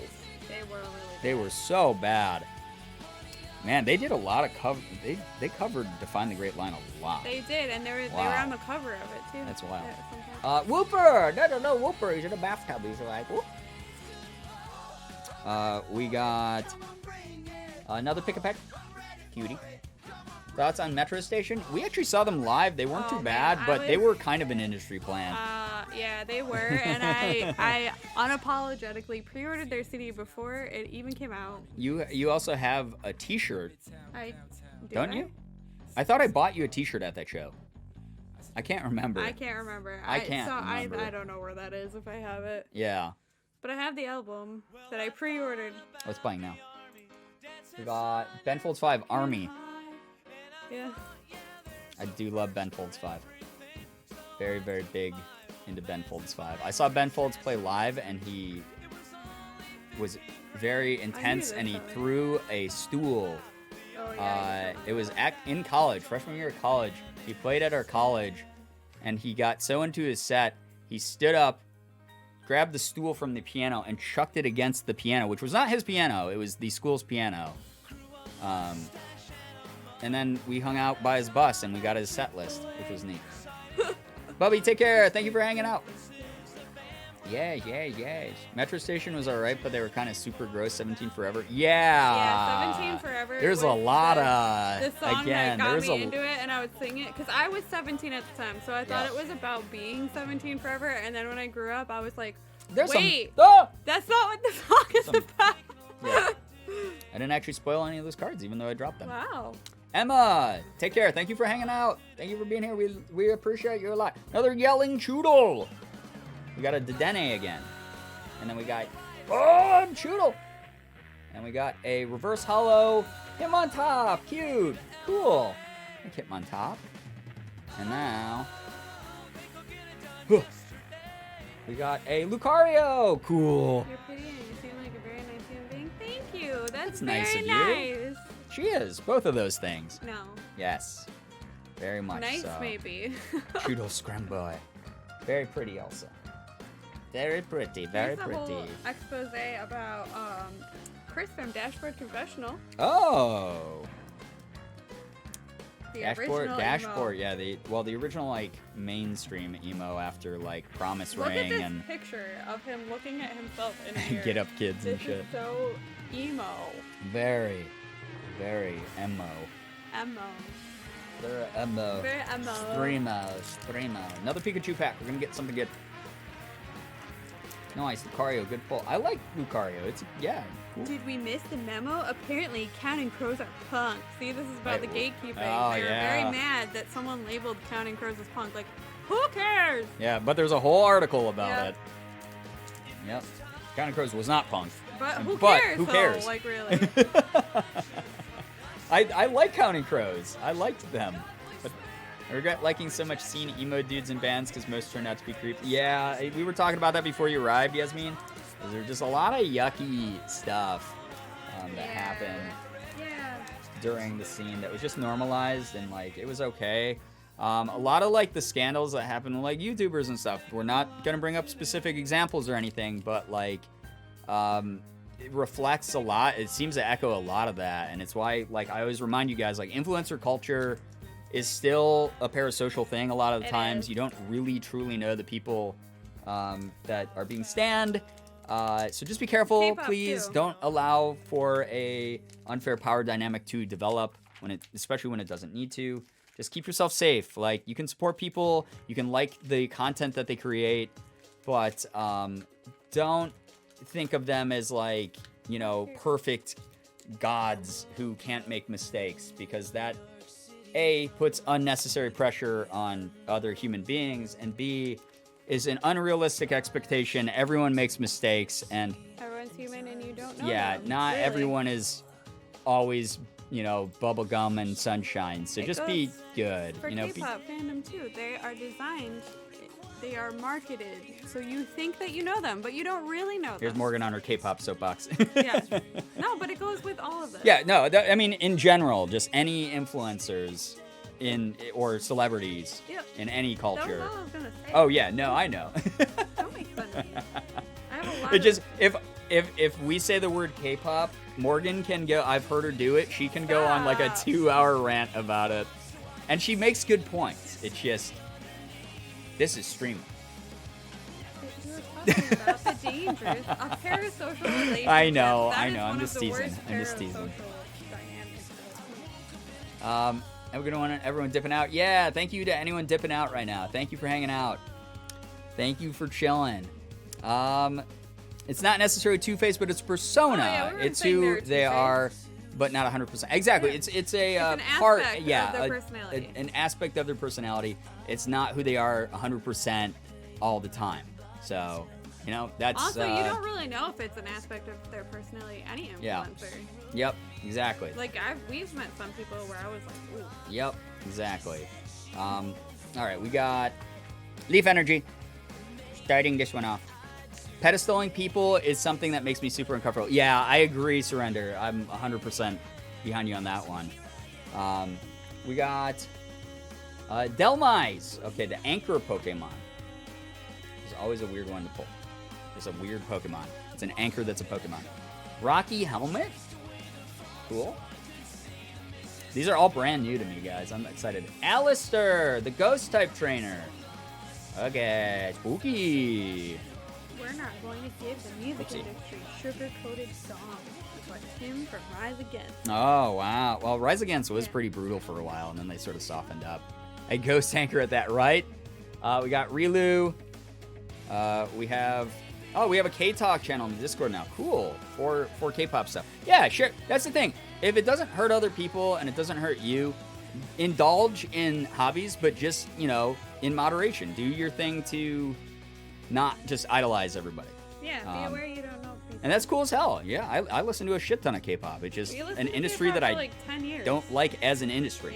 They were really They were so bad. Man, they did a lot of cover. They covered Define the Great Line a lot. They did, and they were Wow. on the cover of it too. That's wild. Sometimes. Whooper! No, Whooper. He's in a bathtub. He's like, whoop. We got another Pick-a-Peck. Cutie. Thoughts on Metro Station? We actually saw them live. They weren't Oh, too man, bad, I but they was- were kind of an industry plan. Yeah, they were, and I unapologetically pre-ordered their CD before it even came out. You also have a T-shirt, don't you? I thought I bought you a T-shirt at that show. I can't remember. I can't remember. I can't remember. I don't know where that is if I have it, Yeah. but I have the album that I pre-ordered. What's playing now? We got Ben Folds 5 Army. Yeah. I do love Ben Folds 5. Very, very big into Ben Folds 5. I saw Ben Folds play live, and he was very intense, this and he song. threw a stool Oh, yeah. It was in college, freshman year of college. He played at our college, and he got so into his set, he stood up, grabbed the stool from the piano, and chucked it against the piano, which was not his piano. It was the school's piano. And then we hung out by his bus, and we got his set list, which was neat. Bubby, take care. Thank you for hanging out. Yeah. Metro Station was alright, but they were kind of super gross. 17 Forever. Yeah, 17 Forever. There's a was lot the of song again. that got There's me a into it, and I would sing it because I was 17 at the time, so I thought Yeah. it was about being 17 forever. And then when I grew up, I was like, there's wait, some. that's not what the song is about. Yeah. I didn't actually spoil any of those cards, even though I dropped them. Wow. Emma, take care. Thank you for hanging out. Thank you for being here. We appreciate you a lot. Another yelling choodle. We got a Dedenne again. And then we got, choodle. And we got a reverse hollow him on top. Cute. Cool. Him on top. And now, we got a Lucario. Cool. You're pretty and you seem like a very nice human being. Thank you. That's nice very of you. nice. She is. Both of those things. No. Yes. Very much Nice, so. maybe. Choodle Scramboy. Very pretty, Elsa. Very pretty, very Here's a pretty. whole expose about Chris from Dashboard Confessional. Oh. The Dashboard, original dashboard. emo. Yeah, the original like mainstream emo after like Promise Look at Ring this and picture of him looking at himself in a mirror. Get Up Kids and This shit. is so emo. Very, very emo. Emo. They're emo. Very emo. Stremo. Another Pikachu pack. We're gonna get something good. Nice, Lucario, good pull. I like Lucario. It's cool. Did we miss the memo? Apparently, Counting Crows are punk. See, this is about Wait, the gatekeeping. oh, they were yeah. very mad that someone labeled Counting Crows as punk. Like, who cares? Yeah, but there's a whole article about Yeah. it. Yep. Counting Crows was not punk. But who But cares? who though? cares? Like, really? I like Counting Crows. I liked them. But I regret liking so much seeing emo dudes in bands because most turned out to be creepy. Yeah, we were talking about that before you arrived, Yasmin. There's just a lot of yucky stuff that happened Yeah. during the scene that was just normalized and like it was okay. A lot of like the scandals that happened with like YouTubers and stuff. We're not gonna bring up specific examples or anything, but like it reflects a lot. It seems to echo a lot of that, and it's why like I always remind you guys like influencer culture is still a parasocial thing. A lot of the It times is. you don't really truly know the people that are being stanned. So just be careful, K-pop, please. too. Don't allow for a unfair power dynamic to develop especially when it doesn't need to. Just keep yourself safe. Like you can support people, you can like the content that they create, but don't think of them as like, you know, perfect gods who can't make mistakes, because that A, puts unnecessary pressure on other human beings, and B, is an unrealistic expectation. Everyone makes mistakes, and Everyone's human and you don't know yeah, them, not really. everyone is always, you know, bubblegum and sunshine. So It just be goes good. For You know, K-pop fandom too, they are designed, they are marketed, so you think that you know them, but you don't really know here's them. Morgan on her K-pop soapbox. Yeah. No, but it goes with all of this. Yeah, no, I mean, in general, just any influencers or celebrities Yep. in any That culture. was all I was gonna say. Oh yeah, no, I know. Don't make fun of me. I have a lot It just if we say the word K-pop, Morgan can go. I've heard her do it. She can go on like a Stop. 2-hour rant about it, and she makes good points. It's just this is streaming. You were talking about the dangers of parasocial relationships. I know, That I is know, I'm one just of the teasing, worst I'm just teasing. parasocial dynamics. And we're gonna want everyone dipping out. Yeah, thank you to anyone dipping out right now. Thank you for hanging out. Thank you for chilling. It's not necessarily Two-Face, but it's persona. Oh, yeah, we weren't It's saying who they're they Two-Face. are, but not 100%. Exactly. Yeah. It's a an part. aspect of Yeah, their personality. an aspect of their personality. It's not who they are 100% all the time. So, you know, that's Also, you don't really know if it's an aspect of their personality, any influencer. Yeah. Yep, exactly. Like, we've met some people where I was like, ooh. Yep, exactly. All right, we got Leaf Energy. Starting this one off. Pedestaling people is something that makes me super uncomfortable. Yeah, I agree, Surrender. I'm 100% behind you on that one. We got Delmise. Okay, the anchor Pokemon. It's always a weird one to pull. It's a weird Pokemon. It's an anchor that's a Pokemon. Rocky Helmet. Cool. These are all brand new to me, guys. I'm excited. Alistair, the ghost type trainer. Okay, spooky. We're not going to give the music Oopsie. industry sugar-coated songs. It's like Tim from Rise Against. Oh, wow. Well, Rise Against was pretty brutal for a while, and then they sort of softened up. A ghost anchor at that, right? We got Rilu. We have a K-Talk channel on the Discord now. Cool. For K-pop stuff. Yeah, sure. That's the thing. If it doesn't hurt other people and it doesn't hurt you, indulge in hobbies, but just, in moderation. Do your thing to not just idolize everybody. Yeah, be aware you don't know people. And that's cool as hell. Yeah, I listen to a shit ton of K-pop. It's just You listened an to industry K-pop that for I like 10 years. don't like as an industry.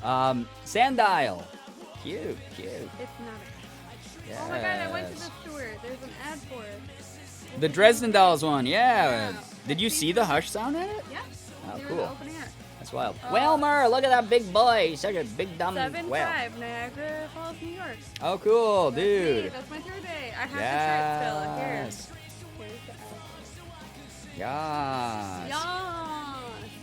Yeah. Sandile. Cute. It's not a... Yes. Oh my god, I went to the store. There's an ad for it. The Dresden Dolls one, yeah. Yeah. Did you see the Hush sound in it? Yeah. Oh, They were cool. the opening act. That's wild. Wilmer, look at that big boy. He's such a big dumb 7-5, whale. Niagara Falls, New York. Oh, cool, That's me. dude. That's my tour day. I have the shirt still. Here. Yes. Here's the Yes. ad. Yes.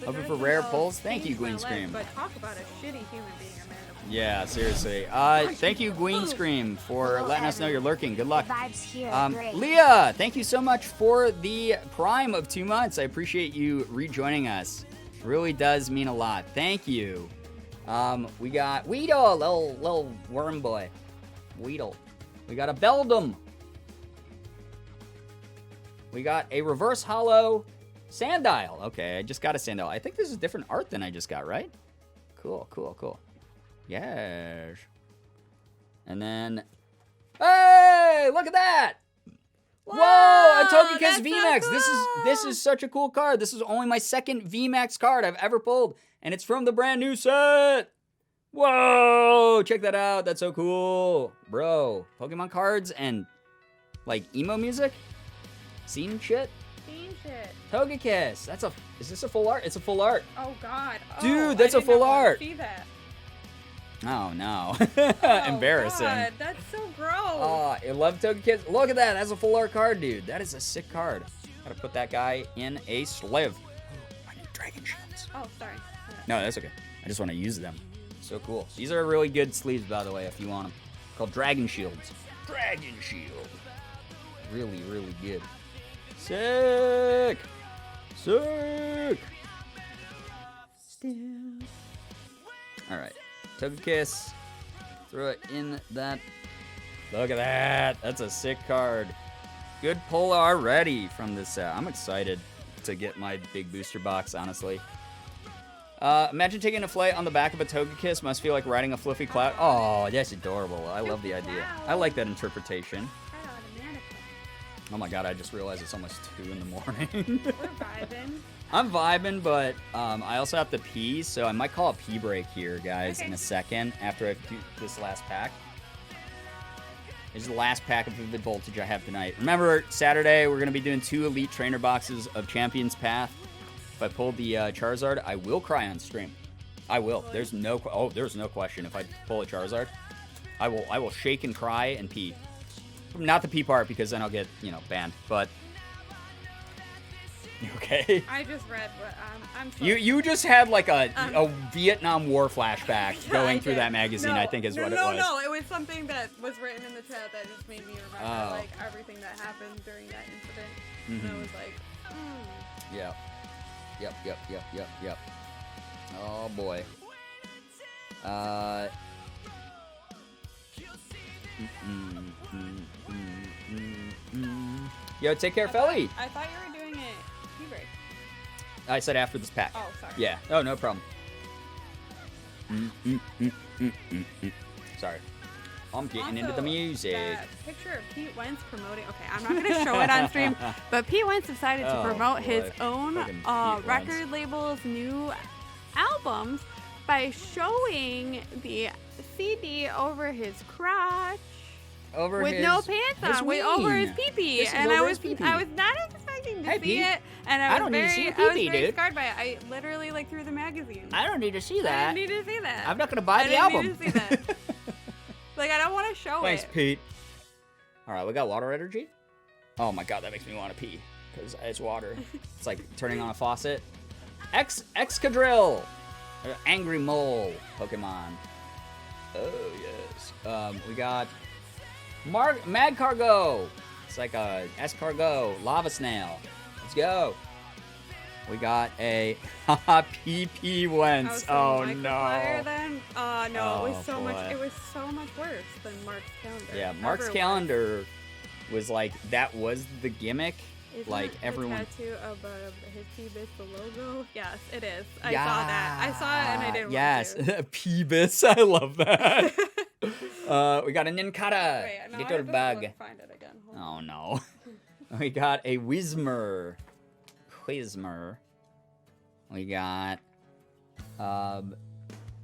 The Hoping for Dresden rare Dolls pulls? Thank you, changed my Gween life, Scream. But talk about a shitty human being, Amanda. Yeah, seriously. Thank you, Gween Scream, for Hello, letting us know you're lurking. Good luck. The vibes here are great. Leah, thank you so much for the Prime of 2 months. I appreciate you rejoining us. Really does mean a lot. Thank you. We got Weedle, little worm boy. Weedle. We got a Beldum. We got a reverse hollow Sandile. Okay, I just got a Sandile. I think this is different art than I just got, right? Cool. Yes. And then, hey, look at that! Whoa, a Togekiss that's so VMAX. This cool. is such a cool card. This is only my second VMAX card I've ever pulled, and it's from the brand new set. Whoa, check that out. That's so cool, bro. Pokemon cards and like emo music, scene shit. Fiend shit. Togekiss. Is this a full art? It's a full art. Oh god. Dude, that's I a did full not want to art. See that. Oh no, Oh, embarrassing. God, that's so gross. Oh, I love Togekiss. Look at that. That's a full art card, dude. That is a sick card. Gotta put that guy in a sleeve. I need dragon shields. Oh, sorry. No, that's okay. I just want to use them. So cool. These are really good sleeves, by the way, if you want them. Called dragon shields. Dragon shield. Really, really good. Sick. All right. Togekiss. Throw it in that. Look at that. That's a sick card. Good pull already from this set. I'm excited to get my big booster box, honestly. Imagine taking a flight on the back of a Togekiss. Must feel like riding a fluffy cloud. Oh, that's adorable. I love the idea. I like that interpretation. Oh my god, I just realized it's almost 2 in the morning. We're vibing. I'm vibing, but I also have to pee, so I might call a pee break here, guys, in a second after I do this last pack. This is the last pack of Vivid Voltage I have tonight. Remember, Saturday, we're going to be doing 2 Elite Trainer boxes of Champion's Path. If I pull the Charizard, I will cry on stream. I will. There's no question. If I pull a Charizard, I will shake and cry and pee. Not the pee part, because then I'll get, banned, but... You okay? I just read what I'm sorry. You just had like a Vietnam War flashback Yeah, going I through did. that magazine, I think is what it was. No, it was something that was written in the chat that just made me remember Oh. like everything that happened during that incident. And I was like, Yep. Oh boy. Yo, take care, Felly. I thought you were doing it pee break. I said after this pack. Oh, sorry. Yeah. Oh, no problem. Sorry. I'm getting into the Also, music. That picture of Pete Wentz promoting. Okay, I'm not going to show it on stream, but Pete Wentz decided to Oh, promote his boy. own Fucking Pete Wentz. record label's new albums by showing the CD over his crotch Over with his, no pants his on, over his ween. pee-pee. This is And over I his was pee-pee. not expecting expecting to Hey, see Pete. it, and I I don't was need to see very, your I was pee-pee, very dude. scarred by it. I literally like threw the magazine. I don't need to see I that. didn't need to see that. I'm not gonna buy I the didn't album. need to see that. Like, I don't want to show Thanks, it. Pete. All right, we got water energy. Oh my god, that makes me want to pee because it's water. It's like turning on a faucet. Excadrill, angry mole Pokemon. Oh yes. We got Mad Cargo. It's like a escargot, lava snail. Let's go. We got a PP Wentz. Oh Microplier no. then? Oh no, it Oh, was so boy. much. It was so much worse than Mark's calendar. Yeah, Mark's Ever calendar was like that was the gimmick. was. Isn't Like the everyone. tattoo of his P-Bis the logo? Yes, it is. I saw that. I saw it and I didn't Yes, want to. Peebus. I love that. We got a Ninkata. Wait, no, I Little have to bug. find it again. Hold Oh on. no. We got a Whismer. We got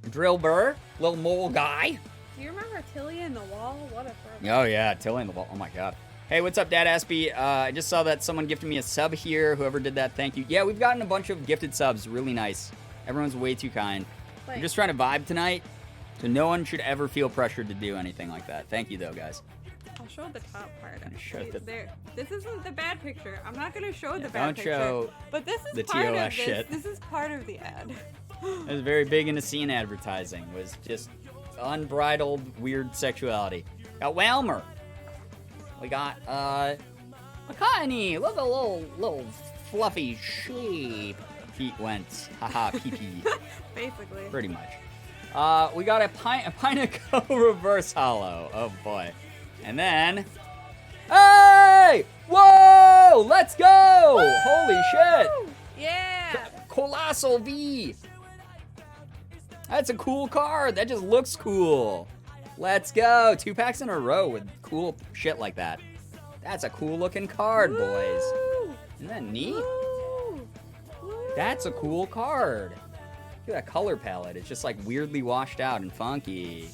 Drillbur, little mole guy. Do you remember Tilly in the wall? What a friend. Oh yeah, Tilly in the ball. Oh my god. Hey, what's up, Dad Aspie? I just saw that someone gifted me a sub here. Whoever did that, thank you. Yeah, we've gotten a bunch of gifted subs. Really nice. Everyone's way too kind. I'm just trying to vibe tonight, so no one should ever feel pressured to do anything like that. Thank you, though, guys. I'll show the top part. Show See, the- there. This isn't the bad picture. I'm not gonna show the don't bad picture. show But this is the part TOS of this. shit. This is part of the ad. I was very big into scene advertising. Was just unbridled weird sexuality. Got Whalmer. We got McCartney. Look at a little fluffy sheep. Pete Wentz. Haha, pee. Basically. Pretty much. We got a Pineco reverse hollow. Oh boy. And then, hey! Whoa! Let's go! Holy shit! Yeah. Colossal V. That's a cool card. That just looks cool. Let's go. 2 packs in a row with cool shit like that. That's a cool looking card, boys. Woo! Isn't that neat? Woo! Woo! That's a cool card. Look at that color palette. It's just like weirdly washed out and funky.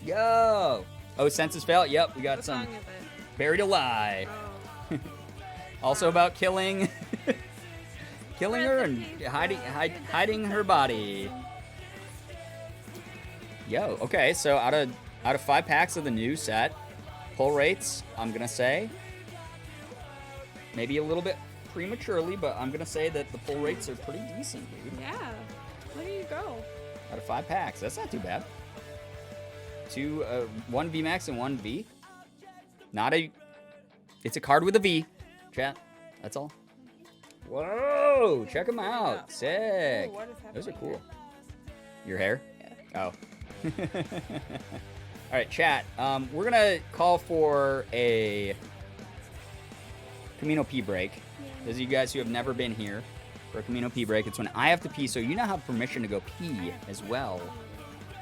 Yo. Oh, Census Fail. Yep, we got What some song is it? Buried Alive. Oh. Also about killing her and Rest in peace, hiding her body. Yo, okay, so out of 5 packs of the new set, pull rates, I'm gonna say, maybe a little bit prematurely, but I'm gonna say that the pull rates are pretty decent, dude. Yeah. Look at you go. Out of 5 packs, that's not too bad. 1 V Max and 1 V. It's a card with a V. Chat, that's all. Whoa, check them out. Sick. Ooh, what is happening Those are cool. here? Your hair? Yeah. Oh. All right, chat. We're gonna call for a Camino pee break. Those of you guys who have never been here for a Camino pee break, it's when I have to pee, so you now have permission to go pee as well.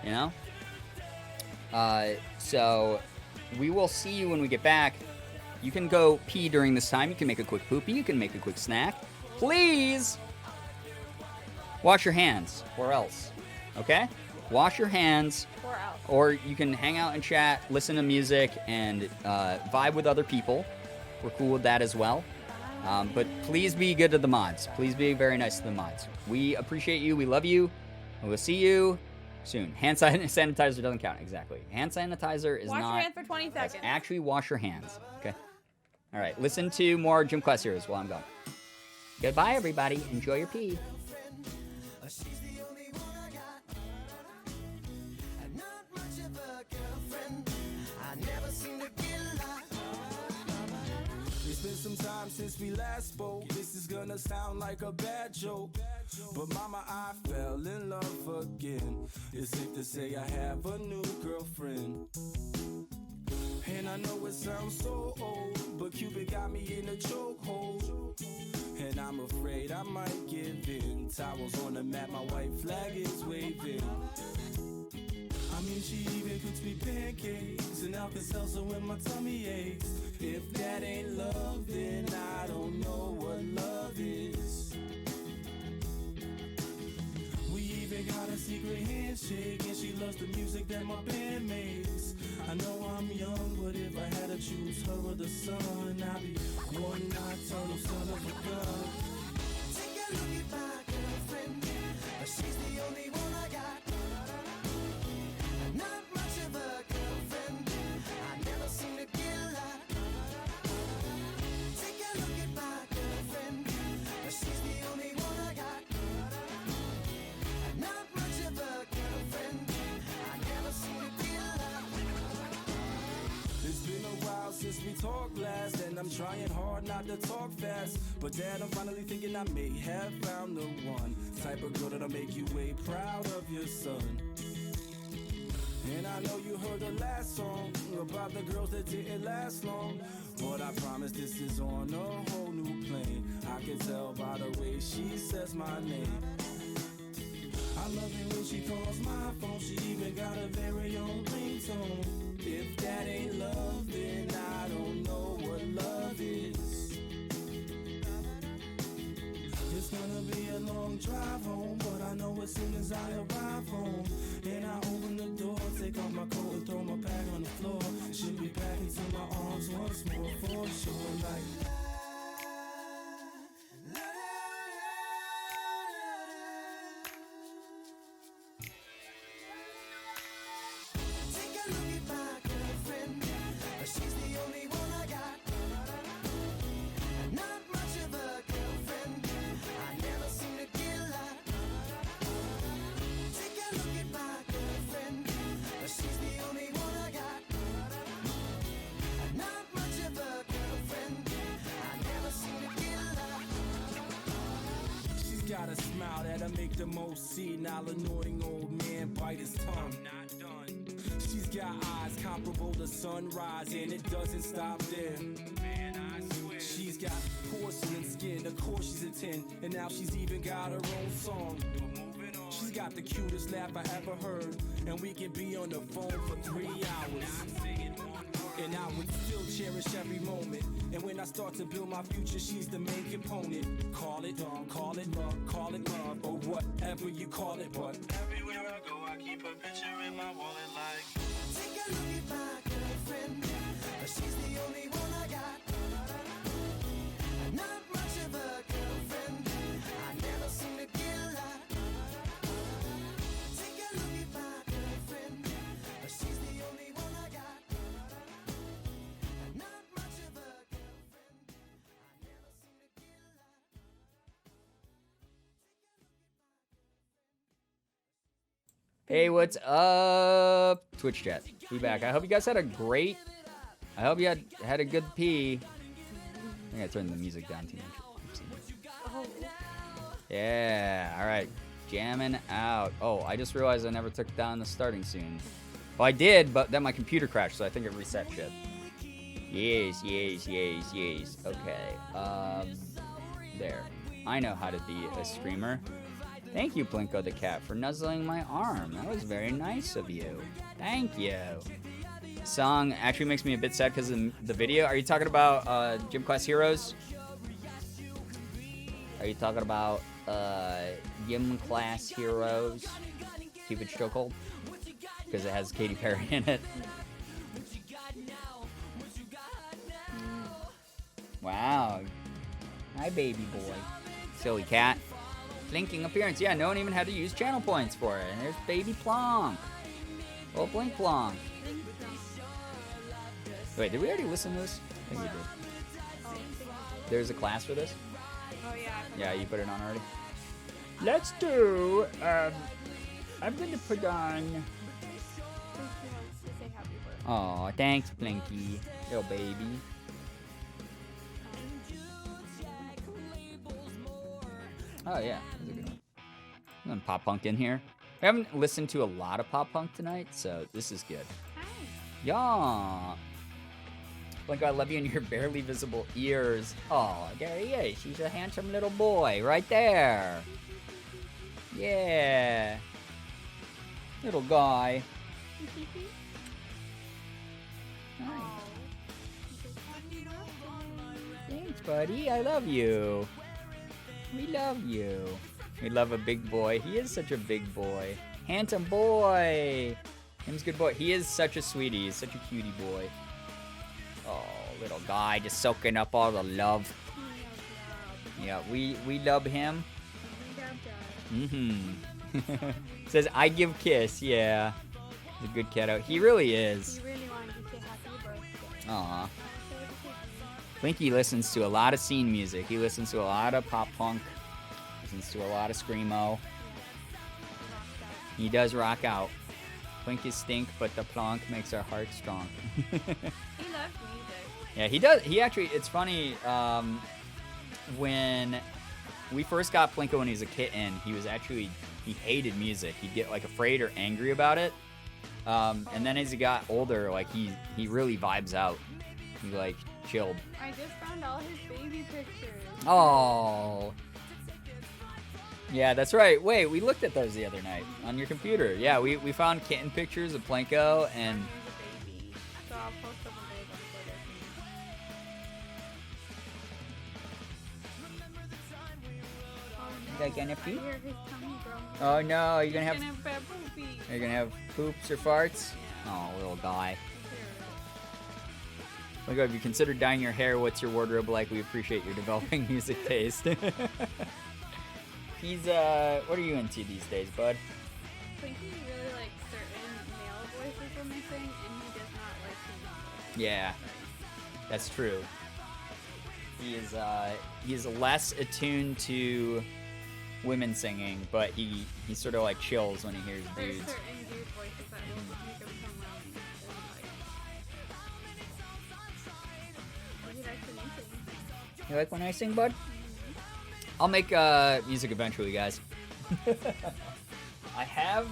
You know? So we will see you when we get back. You can go pee during this time. You can make a quick poopy. You can make a quick snack. Please wash your hands, or else. Okay? Wash your hands, Or else. or you can hang out and chat, listen to music, and vibe with other people. We're cool with that as well. But please be good to the mods. Please be very nice to the mods. We appreciate you. We love you. And we'll see you soon. Hand sanitizer doesn't count. Exactly. Hand sanitizer is Wash not. your hands for 20 That's seconds. actually wash your hands. Okay. All right. Listen to more Gym Quest heroes while I'm gone. Goodbye, everybody. Enjoy your pee. It's been some time since we last spoke. This is gonna sound like a bad joke, but mama, I fell in love again. It's safe to say I have a new girlfriend. And I know it sounds so old, but Cupid got me in a chokehold. And I'm afraid I might give in. Towels on the mat, my white flag is waving. I mean, she even cooks me pancakes and Alka-Seltzer when my tummy aches. If that ain't love, then I don't know what love is. We even got a secret handshake, and she loves the music that my band makes. I know I'm young, but if I had a choice, choose her or the sun. I be one nocturnal son of a gun. Take a look at my girlfriend. She's the only one I got. Not much of a girlfriend. I never seem to get a lot. Take a look at my girlfriend. She's the only one I got. Not much of a girlfriend. I never seem to get a lot. It's been a while since we talked last, and I'm trying hard not to talk fast. But Dad, I'm finally thinking I may have found the one type of girl that'll make you way proud of your son. And I know you heard the last song about the girls that didn't last long, but I promise this is on a whole new plane. I can tell by the way she says my name. I love it when she calls my phone. She even got a very own ringtone. If that ain't love, then I don't know what love is. It's gonna be a long drive home, but I know as soon as I arrive home and I open the door, take off my coat and throw my bag on the floor, she'll be back into my arms once more for sure. Like take a look at my girlfriend. She's the only one I got. Not much of a girlfriend. I never seem to get a lot. Take a look at my girlfriend. She's the only one I got. Not much of a girlfriend. I never seem to get a lot. She's got a smile that'll make the most senile, annoying old man bite his tongue. I'm not done. She's got eyes comparable to sunrise, and it doesn't stop there. Man, I swear. She's got porcelain skin, of course she's a 10, and now she's even got her own song. She's got the cutest laugh I ever heard, and we can be on the phone for 3 hours. And I would still cherish every moment. And when I start to build my future, she's the main component. Call it love, call it love, or whatever you call it. But everywhere I go, I keep a picture in my wallet like. Take a look at my girlfriend. She's the only one I got. Not much of a girlfriend. I never seem to get a lot. Take a look at my girlfriend. She's the only one I got. Not much of a girlfriend. I never seem to get a lot. Hey, what's up, Twitch chat? Be back. I hope you guys had a great. I hope you had a good pee. I think I turned the music down too much. Oh, Yeah. All right. Jamming out. Oh, I just realized I never took down the starting soon. Well, I did, but then my computer crashed, so I think it reset shit. Yes. Okay. There. I know how to be a streamer. Thank you, Blinko the cat, for nuzzling my arm. That was very nice of you. Thank you. Song actually makes me a bit sad because of the video. Are you talking about Gym Class Heroes? Are you talking about Gym Class Heroes? Keep it chokehold? Because it has Katy Perry in it. Wow. Hi, baby boy. Silly cat. Blinking appearance. Yeah, no one even had to use channel points for it. And there's baby Plonk. Oh, Blink Plonk. Wait, did we already listen to this? I think we did. There's a class for this? oh yeah. Yeah, you put it on already? Let's do, I'm gonna put on... To say happy birthday. Aw, thanks, Blinky. Little baby. Oh, yeah. That's a good one. I'm gonna pop punk in here. We haven't listened to a lot of pop punk tonight, so this is good. Hi. Yeah. Like, I love you in your barely visible ears. Oh, there he is. He's a handsome little boy right there. Yeah. Little guy. Nice. Thanks, buddy. I love you. We love you. We love a big boy. He is such a big boy. Handsome boy. Him's a good boy. He is such a sweetie. He's such a cutie boy. Oh. Little guy just soaking up all the love. Yeah, we love him. Says, I give kiss. Yeah. He's a good kiddo. He really is. He really wanted to say happy birthday. Aw. Blinky listens to a lot of scene music. He listens to a lot of pop punk. Listens to a lot of screamo. He does rock out. Blinky stink, but the plonk makes our heart strong. He loves music. Yeah, he does. He actually, it's funny, when we first got Plinko when he was a kitten, he hated music. He'd get like afraid or angry about it. And then as he got older, like he really vibes out. He like chilled. I just found all his baby pictures. Oh. Yeah, that's right. Wait, we looked at those the other night on your computer. Yeah, we found kitten pictures of Plinko and... He's a baby. So I'll post them on Twitter. You gonna pee? I hear his tummy growling. Oh no, you're gonna have... He's gonna have poopy. Are you gonna have poops or farts? Oh, little guy. Look, have you considered dyeing your hair? What's your wardrobe like? We appreciate your developing music taste. He's, what are you into these days, bud? I think he really likes certain male voices when they sing, and he does not like female voices. Yeah, that's true. He is less attuned to women singing, but he sort of like chills when he hears There's dudes. certain dude voices that will make him come around and like. He likes to sing. You like when I sing, bud? I'll make music eventually, guys. I have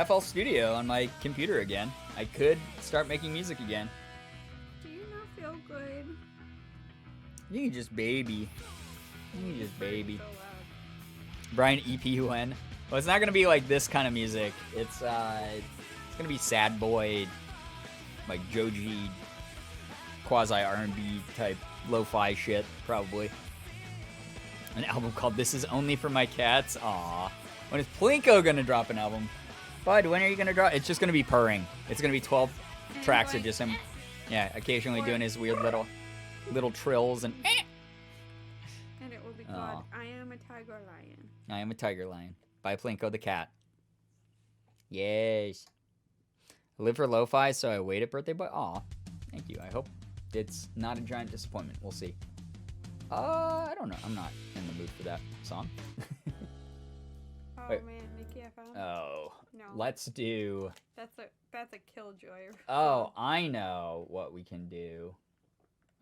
FL Studio on my computer again. I could start making music again. Do you not feel good? You can just baby. You can just baby. So loud. Brian EPUN. Well, it's not gonna be like this kind of music. It's gonna be sad boy, like Joji, quasi R&B type lo-fi shit, probably. An album called "This Is Only for My Cats." Aw. When is Plinko gonna drop an album? Bud, when are you gonna drop? It's just gonna be purring. It's gonna be 12 tracks of just him, yeah, occasionally doing his weird little trills and. And it will be Aw. called I Am a Tiger Lion. I Am a Tiger Lion by Plinko the Cat. Yes. I live for lo-fi, so I wait at birthday boy. Aw, thank you. I hope it's not a giant disappointment. We'll see. I don't know. I'm not in the mood for that song. Oh Wait. man, Nikki FM. Oh, No. let's do. That's a killjoy. Oh, I know what we can do.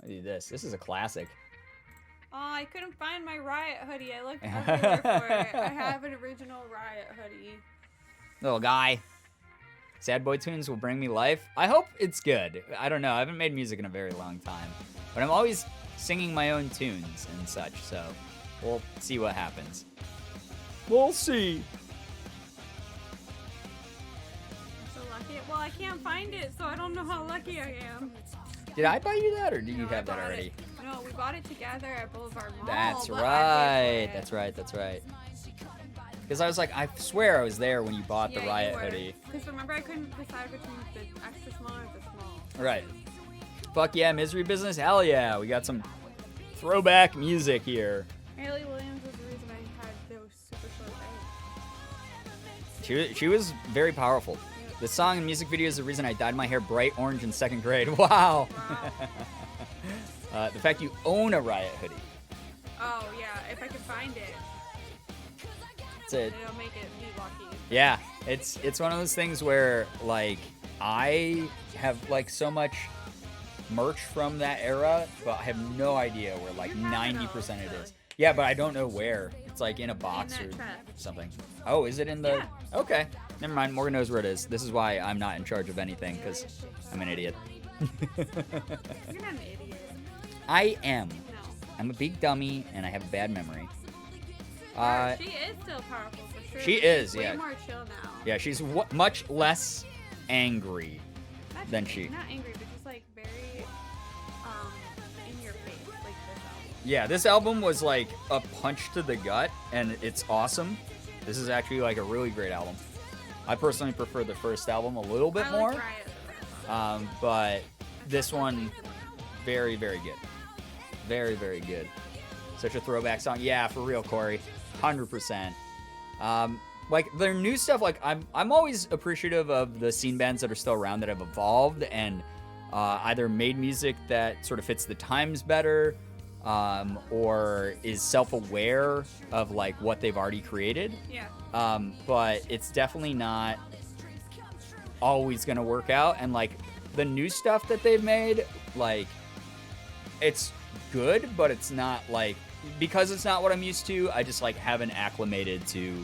I'll do this. This is a classic. Oh, I couldn't find my Riot hoodie. I looked everywhere for it. I have an original Riot hoodie. Little guy. Sad Boy Tunes will bring me life. I hope it's good. I don't know. I haven't made music in a very long time. But I'm always singing my own tunes and such, so we'll see what happens. We'll see. I'm so lucky. Well, I can't find it, so I don't know how lucky I am. Did I buy you that, or did you No, I have that bought already? it. No, we bought it together at Boulevard Mall. That's but I right. paid for it. That's right. That's right. Because I was like, I swear I was there when you bought the Yeah, Riot you were. hoodie. Because remember, I couldn't decide between the extra small or the small. Right. Fuck yeah, Misery Business. Hell yeah. We got some throwback music here. Hayley Williams was the reason I had those super short legs. She was very powerful. The song and music video is the reason I dyed my hair bright orange in 2nd grade. Wow. Wow. The fact you own a Riot hoodie. Oh, yeah, if I could find it, It's a, it'll make it be lucky. yeah, it's one of those things where, like, I have, like, so much merch from that era, but I have no idea where, like, You have it 90% it all, is. Yeah, but I don't know where. It's, like, in a box that or chest. something. Oh, is it in the... Yeah. Okay. Never mind. Morgan knows where it is. This is why I'm not in charge of anything, because I'm an idiot. You're not an idiot. I am. No. I'm a big dummy, and I have a bad memory. She is still powerful for sure. she She's is, way yeah. more chill now. Yeah, she's much less angry than she. Not angry, but just like very in your face, like this album. Yeah, this album was like a punch to the gut, and it's awesome. This is actually like a really great album. I personally prefer the first album a little bit I more, like Riot the first album. but this one, very, very good. Very, very good. Such a throwback song. Yeah, for real, Corey. 100%. Like, their new stuff, like, I'm always appreciative of the scene bands that are still around that have evolved and either made music that sort of fits the times better or is self-aware of, like, what they've already created. Yeah. But it's definitely not always going to work out. And, like, the new stuff that they've made, like, it's good, but it's not, like, because it's not what I'm used to, I just, like, haven't acclimated to,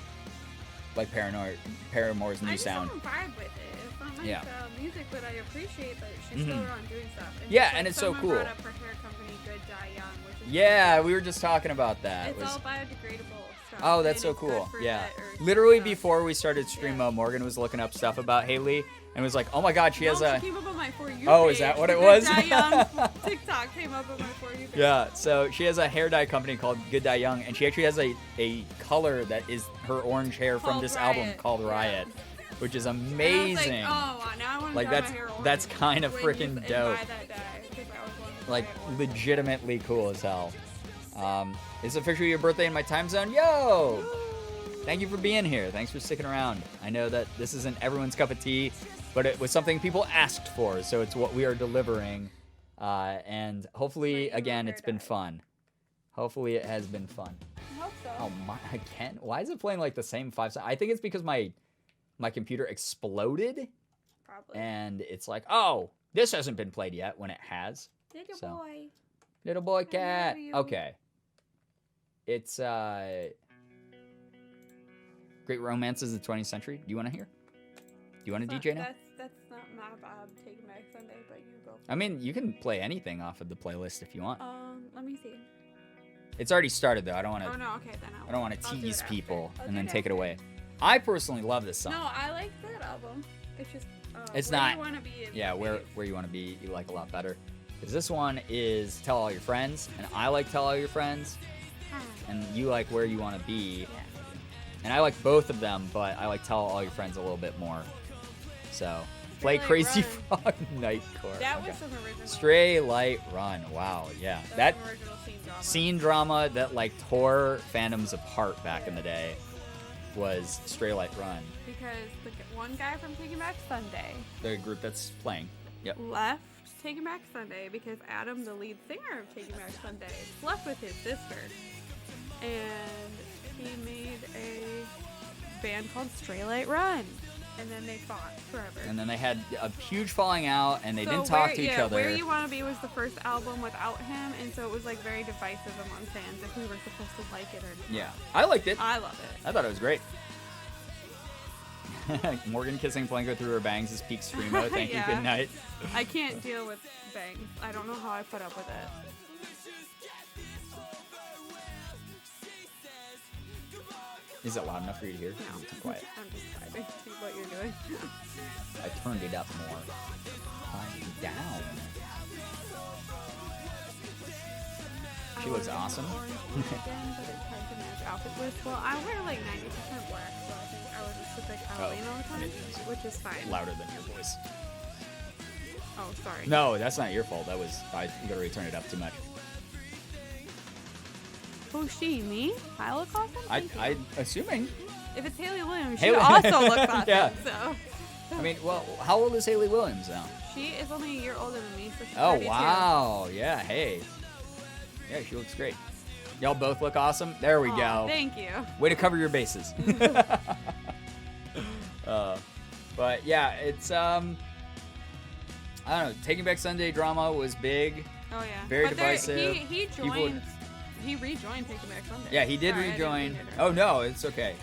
like, Paramore's new sound. I just don't vibe with it. It's not my Yeah. style of music, but I appreciate that she's still around doing stuff. And Yeah, just, like, and it's so someone cool. brought up her hair company, Good Die Young, which is Yeah, we were just talking about that. it's Was- all biodegradable stuff. Oh, that's and so it's good cool. for Yeah. that earth Literally stuff. before we started Stremo, Morgan was looking up stuff about Haley and was like, oh my god, she has No, a... she came up on my For You Oh, page. is that what The it Good was? Die Young TikTok came up on my For You page. Yeah, so she has a hair dye company called Good Die Young, and she actually has a color that is her orange hair from Called this album Riot. called Yeah. Riot, which is And I was amazing. like, oh, now I want to Like, dye that's- my hair orange that's kind of when freaking you- and dope. buy that dye, 'cause I always wanted to Like, buy one. legitimately cool as hell. It's officially your birthday in my time zone. Yo! Thank you for being here. Thanks for sticking around. I know that this isn't everyone's cup of tea, but it was something people asked for, so it's what we are delivering. And hopefully, Wait, again, my it's hair been dye. fun. Hopefully, it has been fun. I hope so. Oh my! Again, why is it playing like the same 5 seconds? I think it's because my computer exploded, Probably. and it's like, oh, this hasn't been played yet when it has. Little so- boy. Little boy I cat. love you. Okay. It's Great Romances of the 20th Century. Do you want to hear? Do you want to DJ now? That's not my vibe. Taking Back Sunday, but you go. I mean, you can play anything off of the playlist if you want. Let me see. It's already started though. I don't want Oh to. no, okay then. I don't want to I'll do tease it after. people I'll and do then it take it after. away. I personally love this song. No, I like that album. It's just. It's Where not- You wanna be is Yeah, my where favorite. you want to be, you like a lot better. Because this one is Tell All Your Friends, and I like Tell All Your Friends, and you like Where You Want to Be. Yeah. And I like both of them, but I like Tell All Your Friends a little bit more. So, play Light Crazy Run. Frog Nightcore. That Okay. was some original. Stray Light Run. Wow, yeah. That That was some original scene drama. scene drama that like tore fandoms apart back in the day was Stray Light Run, Because the one guy from Taking Back Sunday the group that's playing. Yep. left Taking Back Sunday because Adam, the lead singer of Taking Back Sunday, slept with his sister. And he made a band called Stray Light Run. And then they fought forever. And then they had a huge falling out, and they So didn't talk Where- to each yeah, other. Where You Want to Be was the first album without him, and so it was like very divisive among fans if we were supposed to like it or not. Yeah, I liked it. I love it. I thought it was great. Morgan kissing Blanco through her bangs is peak Stremo. Thank Yeah. you. Good night. I can't deal with bangs. I don't know how I put up with it. Is it loud enough for you to hear? No. Is it too quiet? I'm just vibing to what you're doing. I turned it up more. Turn down. She looks awesome. Orange one again, but it's hard to match outfit with. Well, I wear like 90% black, so I think I would just look like Halloween all the time, which is fine. Louder than your voice. Oh, sorry. No, that's not your fault. That was I literally turned it up too much. Who's she? Me? I look awesome? Thank you. I assuming. If it's Haley Williams, she Haley- also looks awesome. Yeah. So I mean, well, how old is Haley Williams now? she is only a year older than me, so she's Oh 32. wow, yeah. Hey, yeah, she looks great. Y'all both look awesome. There we Aw, go. Thank you. Way to cover your bases. But yeah, it's I don't know. Taking Back Sunday drama was big. Oh yeah. Very But divisive. He People would- joined. He rejoined Taking Back Sunday. Yeah, he did Sorry, I didn't rejoin. mean to interrupt. Oh no, it's okay.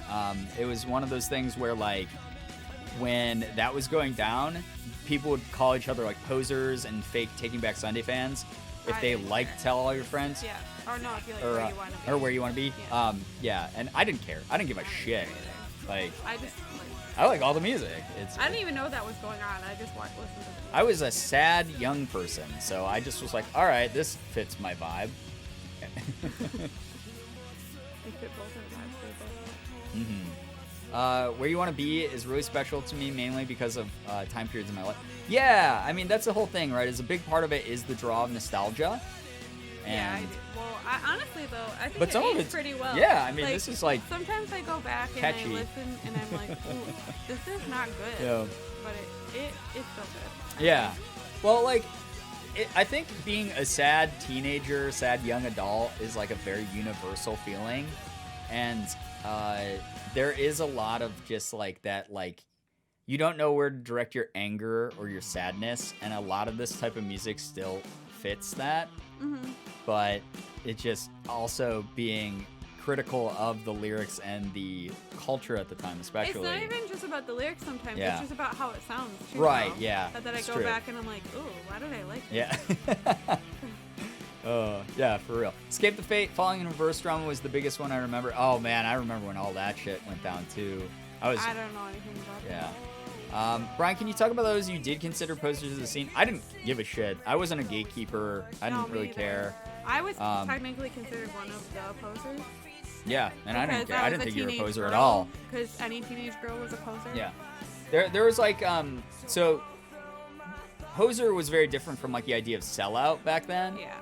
It was one of those things where like when that was going down, people would call each other like posers and fake Taking Back Sunday fans if I they didn't liked care. Tell All Your Friends. Yeah. Or no, if you like Or, where you want to be. or Where You Want to Be. Yeah. Yeah, and I didn't care. I didn't give a shit. Like, I just. I like all the music. It's. I didn't even know that was going on. I just listened to the music. I was a sad young person, so I just was like, all right, this fits my vibe. They fit both our vibes, they both- hmm Where You Want to Be is really special to me, mainly because of time periods in my life. Yeah, I mean, that's the whole thing, right? Is a big part of it is the draw of nostalgia. Yeah, I And do. Well, I honestly though, I think But it some of aged it's- pretty well. yeah, I mean, this is, like, sometimes I go back and catchy. I listen and I'm like, ooh, this is not good. Yeah. But it's still good. Yeah. Well, like, I think being a sad teenager, sad young adult is like a very universal feeling. And there is a lot of just like that, like, you don't know where to direct your anger or your sadness. And a lot of this type of music still fits that. Mm-hmm. But it just also being critical of the lyrics and the culture at the time, especially. It's not even just about the lyrics sometimes. Yeah. It's just about how it sounds. Too, Right, though. yeah, That I it's go true. back and I'm like, ooh, why did I like this? Yeah. Yeah, for real. Escape the Fate, Falling in Reverse Drum was the biggest one I remember. Oh man, I remember when all that shit went down too. I don't know anything about Yeah. that. Brian, can you talk about those you did consider posters of the scene? I didn't give a shit. I wasn't a gatekeeper. I No, didn't me really either. care. I was Um, technically considered one of the posers. Yeah, and I didn't because care. I was didn't a think you were a teenage poser at girl, all. Because any teenage girl was a poser. Yeah. There was like, so poser was very different from like the idea of sellout back then. Yeah.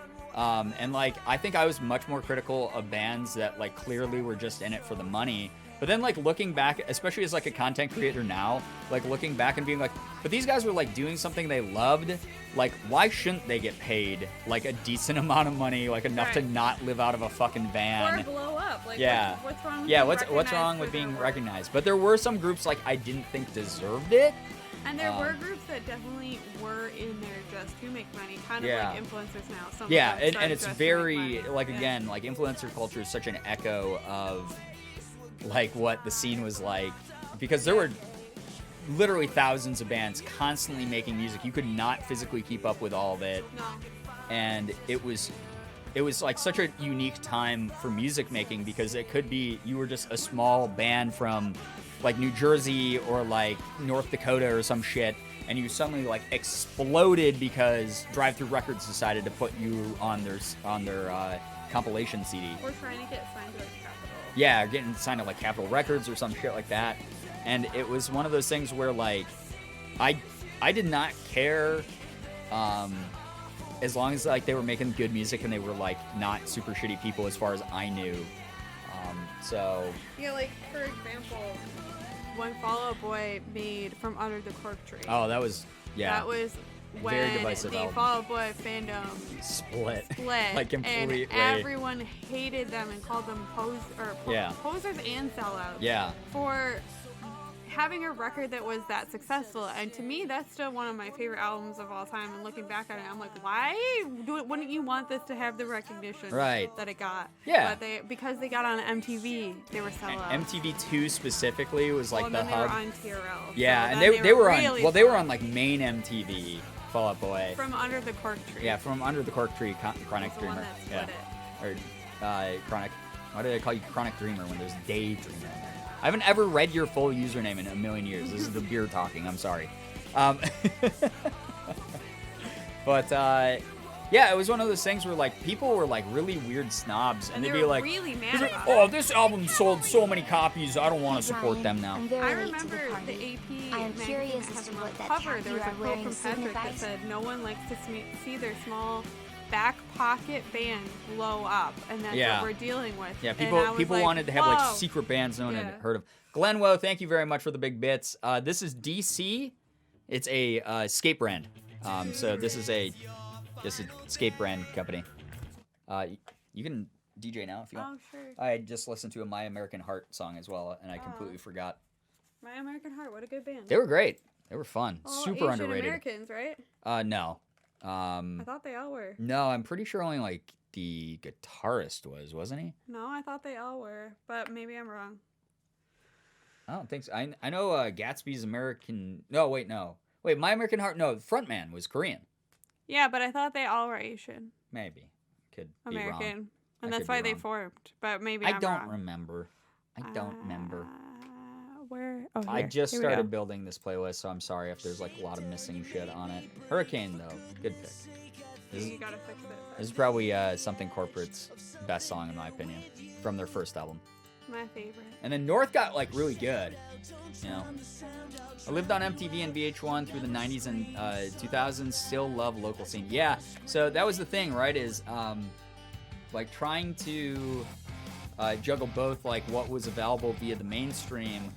And like, I think I was much more critical of bands that like clearly were just in it for the money. But then like looking back, especially as like a content creator now, like looking back and being like, but these guys were like doing something they loved. Like, why shouldn't they get paid like a decent amount of money, like enough to Right. not live out of a fucking van? Or blow up. Like, Yeah. what's wrong with Yeah, being what's recognized wrong for with their being work? recognized? But there were some groups like I didn't think deserved it. And there were Um, groups that definitely were in there just to make money, kind Yeah. of like influencers now. Some of Yeah, them and started it's just to make very money. like Yeah. again, like influencer culture is such an echo of like what the scene was like, because there were literally thousands of bands constantly making music. You could not physically keep up with all of it, No. and it was like such a unique time for music making, because it could be you were just a small band from like New Jersey or like North Dakota or some shit, and you suddenly like exploded because Drive Thru Records decided to put you on their compilation CD. We're trying to get signed to like Capitol. Yeah, getting signed to like Capitol Records or some shit like that. And it was one of those things where like I did not care as long as like they were making good music and they were like not super shitty people as far as I knew. So Yeah, like for example, when Fall Out Boy made From Under the Cork Tree. that was That was Very when divisive the album. Fall Out Boy fandom split. split, Like, completely. and everyone hated them and called them Yeah. posers and sellouts. Yeah. For having a record that was that successful. And to me, that's still one of my favorite albums of all time. And looking back at it, I'm like, why wouldn't you want this to have the recognition Right. that it got? Yeah. But because they got on MTV, they were sellouts. MTV2 specifically was like well, the then hub. they were on TRL. Yeah, so and then they were really on they were sellouts. on like main MTV. Fall Out Boy. From Under the Cork Tree. Yeah, From Under the Cork Tree, Chronic Was the one Dreamer. that split Yeah. Or Chronic. Why did I call you Chronic Dreamer when there's Daydreamer in there? I haven't ever read your full username in a million years. This is the beer talking. I'm sorry. But yeah, it was one of those things where like people were like really weird snobs, and And they'd they be were like, really mad they'd be like, about "Oh, it. this album sold so many copies. I don't want to Hey, support Brian, them now." I'm very I late to remember the party. the AP I am magazine curious that as had to them what on that cover. cap There you was a are quote wearing from Patrick that signifies. said, "No one likes to see their small back pocket band blow up," and that's Yeah. what we're dealing with. Yeah, And I was people like, wanted to have like "Whoa." secret bands no one Yeah. had heard of. Glenwo, thank you very much for the big bits. This is DC. It's a skate brand. So this is a skate brand company. You can DJ now if you want. Oh sure. I just listened to a My American Heart song as well, and I completely forgot. My American Heart, what a good band. They were great. They were fun. All Super Asian underrated. Americans, right? No. I thought they all were. No, I'm pretty sure only like the guitarist wasn't he? No, I thought they all were, but maybe I'm wrong. I don't think so. I know Gatsby's American. No, wait, no. Wait, My American Heart. No, the frontman was Korean. Yeah, but I thought they all were Asian Maybe. Could be wrong. American, I and could that's be why they wrong. formed. But maybe I I'm don't wrong. remember. I don't remember. Where? Oh, I here. just Here we go. started building this playlist, so I'm sorry if there's like a lot of missing shit on it. Hurricane though, good pick. This is, You gotta fix it. this is probably Something Corporate's best song in my opinion from their first album. My favorite. And then North got like really good. You know, I lived on MTV and VH1 through the 90s and 2000s. Still love local scene. Yeah. So that was the thing, right? Is like trying to juggle both like what was available via the mainstream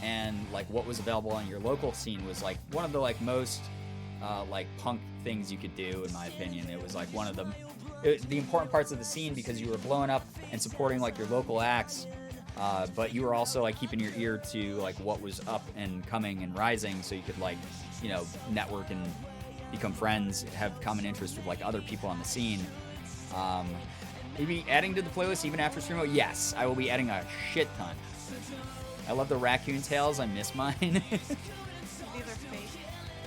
and like what was available on your local scene was like one of the like most like punk things you could do, in my opinion. It was like one of the important parts of the scene because you were blowing up and supporting like your local acts, but you were also like keeping your ear to like what was up and coming and rising, so you could like, you know, network and become friends, have common interests with like other people on the scene. Maybe adding to the playlist even after Stremo? Yes, I will be adding a shit ton. I love the raccoon tails. I miss mine. These are fake.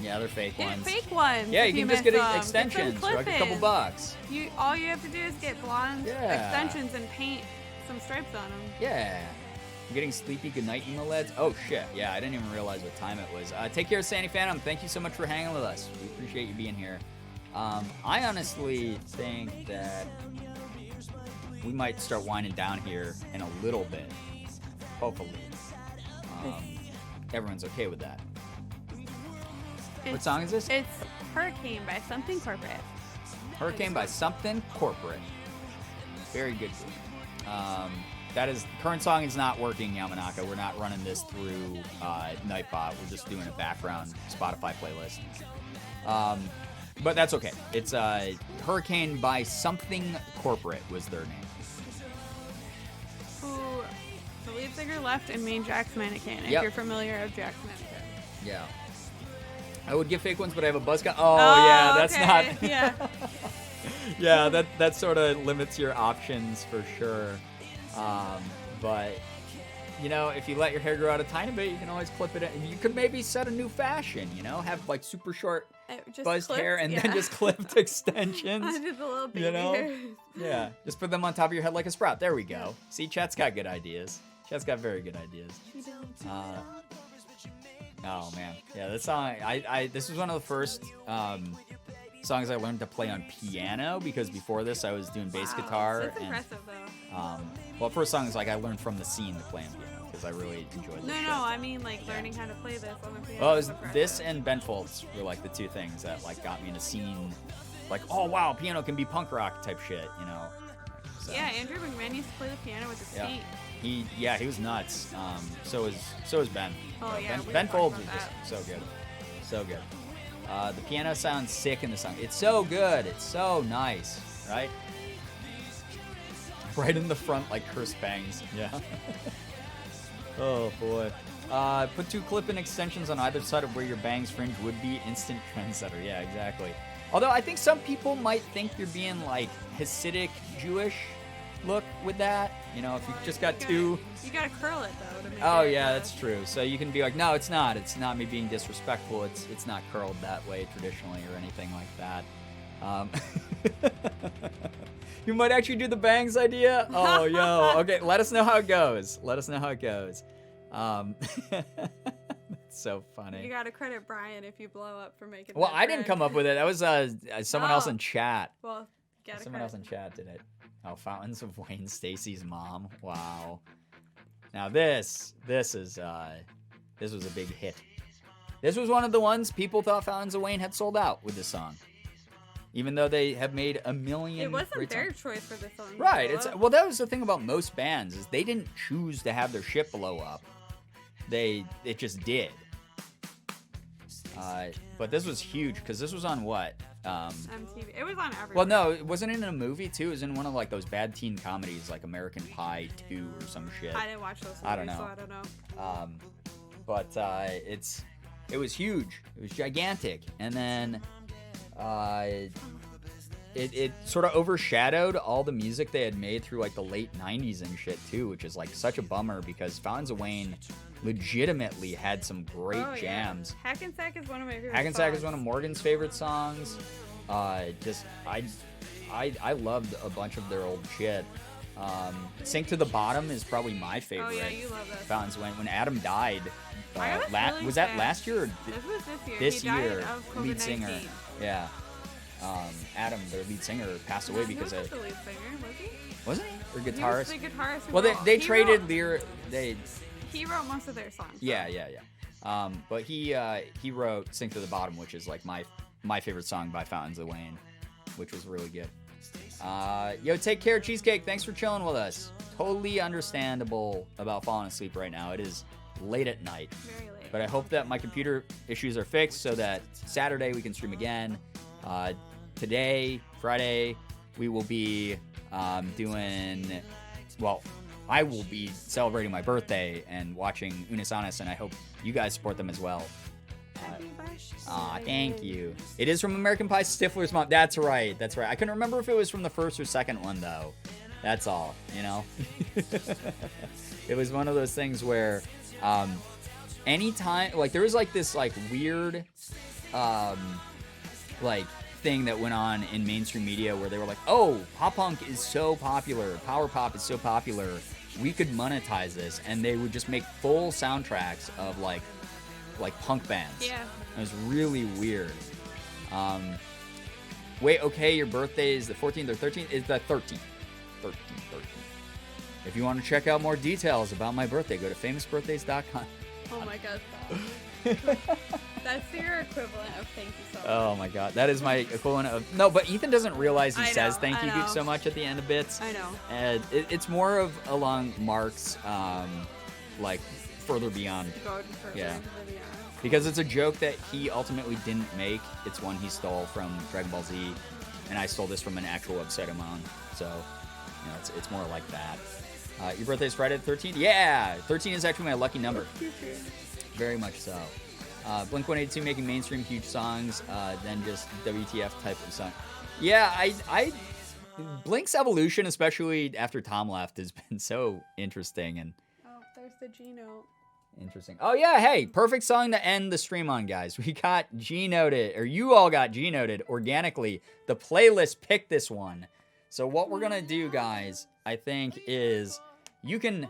Yeah, they're fake Get ones. fake ones. Yeah, if you can just get miss them. extensions Get for some like a couple clip-ins. bucks. All you have to do is get blonde Yeah. extensions and paint some stripes on them. Yeah. I'm getting sleepy. Good night, emo lads. Oh, shit. Yeah, I didn't even realize what time it was. Take care, Sandy Phantom. Thank you so much for hanging with us. We appreciate you being here. I honestly think that we might start winding down here in a little bit. Hopefully. Everyone's okay with that. What song is this? It's Hurricane by Something Corporate. Hurricane by Something Corporate. Very good. That is, current song is not working, Yamanaka. We're not running this through Nightbot. We're just doing a background Spotify playlist. But that's okay. It's Hurricane by Something Corporate was their name. Who the lead singer left and made Jack's Mannequin, if Yep. you're familiar with Jack's Mannequin. Yeah. I would get fake ones, but I have a buzz cut. Oh, yeah, that's okay. not. Yeah. Yeah, that sort of limits your options for sure. But you know, if you let your hair grow out a tiny bit, you can always clip it in. You could maybe set a new fashion, you know, have like super short Just buzzed clipped, hair and yeah. then just clipped extensions. Just a little baby You know? hairs. Yeah, just put them on top of your head like a sprout. There we go. See, Chat's got good ideas. Chat's got very good ideas. Oh man, yeah, this song. This was one of the first songs I learned to play on piano, because before this I was doing bass guitar. That's impressive though. Well, first song is like I learned from the scene to play on piano because I really enjoyed this. No, I mean like learning how to play this on the piano. Well, it was is impressive. this and Ben Folds were like the two things that like got me in a scene. Like, oh wow, piano can be punk rock type shit, you know. So, Yeah, Andrew McMahon used to play the piano with his Yeah. feet. He was nuts. So is Ben. Oh, yeah, we Ben talked Folds is about just so good, so good. The piano sounds sick in the song. It's so good. It's so nice, right? Right in the front, like curse bangs. Yeah. Oh boy. Put two clip-in extensions on either side of where your bangs fringe would be. Instant trendsetter. Yeah, exactly. Although I think some people might think you're being like Hasidic Jewish look with that. You know, if you've just got two. You gotta curl it though to make Oh it, yeah, that's true. So you can be like, no, it's not. It's not me being disrespectful. It's not curled that way traditionally or anything like that. You might actually do the bangs idea. Oh yo, okay. Let us know how it goes. That's so funny. You gotta credit Brian if you blow up for making. Well, that I didn't trend. come up with it. That was someone else Oh. in chat. Well, you gotta Someone else in credit. chat did it. Oh, Fountains of Wayne, Stacy's mom. Wow. Now this was a big hit. This was one of the ones people thought Fountains of Wayne had sold out with this song, even though they have made a million. It wasn't great their songs. choice for this song. to Right. blow It's up. well, that was the thing about most bands is they didn't choose to have their shit blow up. It just did. But this was huge because this was on what? MTV. It was on everywhere. Well, no, it wasn't in a movie too. It was in one of like those bad teen comedies, like American Pie 2 or some shit. I didn't watch those movies, I don't know. so I don't know. But it was huge. It was gigantic, and then it sort of overshadowed all the music they had made through like the late '90s and shit too, which is like such a bummer because Fountains of Wayne legitimately had some great Oh, yeah. jams. Hackensack is one of my favorite Hackensack is songs. one of Morgan's favorite songs. I loved a bunch of their old shit. Sink to the Bottom is probably my favorite. Oh yeah, you love this. Fountains of Wayne. When Adam died, I was really was that sad. last year or This was this year. this He died year? of Lead COVID-19. singer. Yeah. Adam, their lead singer, passed away He because was of the lead singer, was he? wasn't he or He was guitarist? the guitarist. who Well, wrote- they he traded wrote- lyric. They He wrote most of their songs. yeah. But he wrote "Sink to the Bottom," which is like my favorite song by Fountains of Wayne, which was really good. Yo, take care, Cheesecake. Thanks for chilling with us. Totally understandable about falling asleep right now. It is late at night. Very late. But I hope that my computer issues are fixed so that Saturday we can stream again. Today, Friday, we will be doing, well, I will be celebrating my birthday and watching Unisanas, and I hope you guys support them as well. Happy birthday. Aw, thank you. It is from American Pie Stifler's mom. That's right. I couldn't remember if it was from the first or second one, though. That's all, you know? It was one of those things where anytime, like, there was, like, this, like, weird, like, thing that went on in mainstream media where they were like, oh, pop punk is so popular, power pop is so popular, we could monetize this, and they would just make full soundtracks of, like punk bands. Yeah. It was really weird. Wait, okay, your birthday is the 14th or 13th? It's the 13th. 13th. If you want to check out more details about my birthday, go to famousbirthdays.com. Oh my god, stop. That's your equivalent of thank you so much. Oh my god, that is my equivalent of... No, but Ethan doesn't realize he I says know, thank I you know. so much at the end of bits. I know. And it's more of along Mark's, like, further beyond. Going further Yeah. into the beyond. Because it's a joke that he ultimately didn't make. It's one he stole from Dragon Ball Z, and I stole this from an actual website of mine. So, you know, it's more like that. Your birthday's Friday the 13th? Yeah! 13 is actually my lucky number. Very much so. Blink-182 making mainstream huge songs, then just WTF type of song. Yeah, I Blink's evolution, especially after Tom left, has been so interesting and Oh, there's the G note. interesting. Oh yeah, hey, perfect song to end the stream on, guys. We got G-noted, or you all got G-noted organically. The playlist picked this one. So what we're gonna do, guys, I think is you can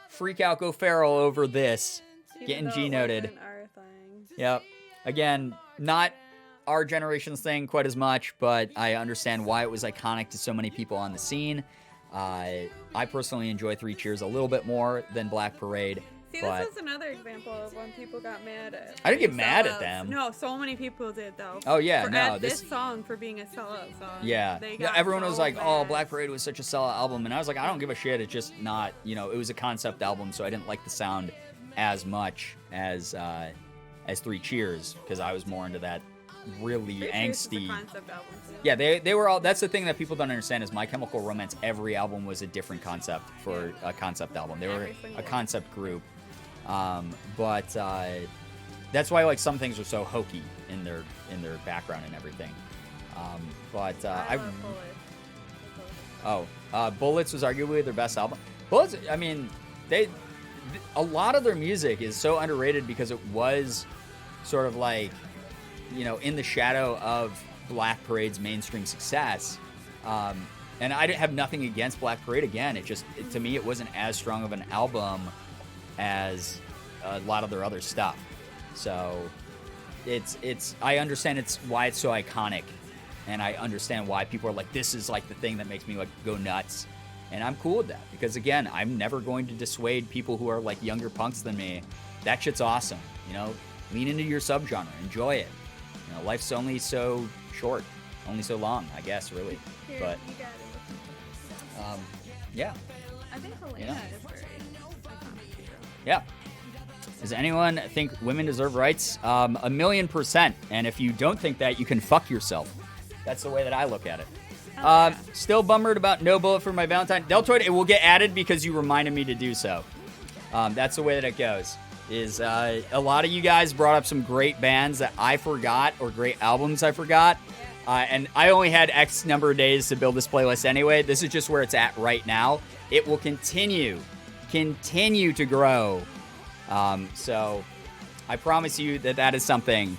freak out, go feral over this. Even Getting though it G-noted. wasn't our thing. Yep. Again, not our generation's thing quite as much, but I understand why it was iconic to so many people on the scene. I personally enjoy Three Cheers a little bit more than Black Parade. See, but this is another example of when people got mad at. I didn't get being mad at sellouts. them. No, so many people did though. Oh, yeah, for, no, at this- this song for being a sellout song. yeah, They no, got everyone so was like, "Oh, mad. Black Parade was such a sellout album," and I was like, "I don't give a shit. It's just not, you know, it was a concept album, so I didn't like the sound as much as Three Cheers because I was more into that really Three Cheers is a angsty." concept album, too. Yeah, they were all. That's the thing that people don't understand is My Chemical Romance. Every album was a different concept for a concept album. They were Every single a one. concept group, but that's why like some things are so hokey in their background and everything. But I love Bullets. Bullets was arguably their best album. Bullets, I mean, a lot of their music is so underrated because it was sort of like, you know, in the shadow of Black Parade's mainstream success. And I have nothing against Black Parade. Again, to me, it wasn't as strong of an album as a lot of their other stuff. So I understand why it's so iconic, and I understand why people are like, this is like the thing that makes me like go nuts. And I'm cool with that because again, I'm never going to dissuade people who are like younger punks than me. That shit's awesome. You know, lean into your subgenre, enjoy it. You know, life's only so short, only so long, I guess, really. Here, But you got it. yeah, I think Helena Yeah. is very iconic, too. yeah. Does anyone think women deserve rights? 1,000,000%. And if you don't think that, you can fuck yourself. That's the way that I look at it. Oh, yeah. Still bummered about No Bullet for my Valentine. Deltoid, it will get added because you reminded me to do so. That's the way that it goes. A lot of you guys brought up some great bands that I forgot or great albums I forgot. And I only had X number of days to build this playlist anyway. This is just where it's at right now. It will continue to grow. So I promise you that is something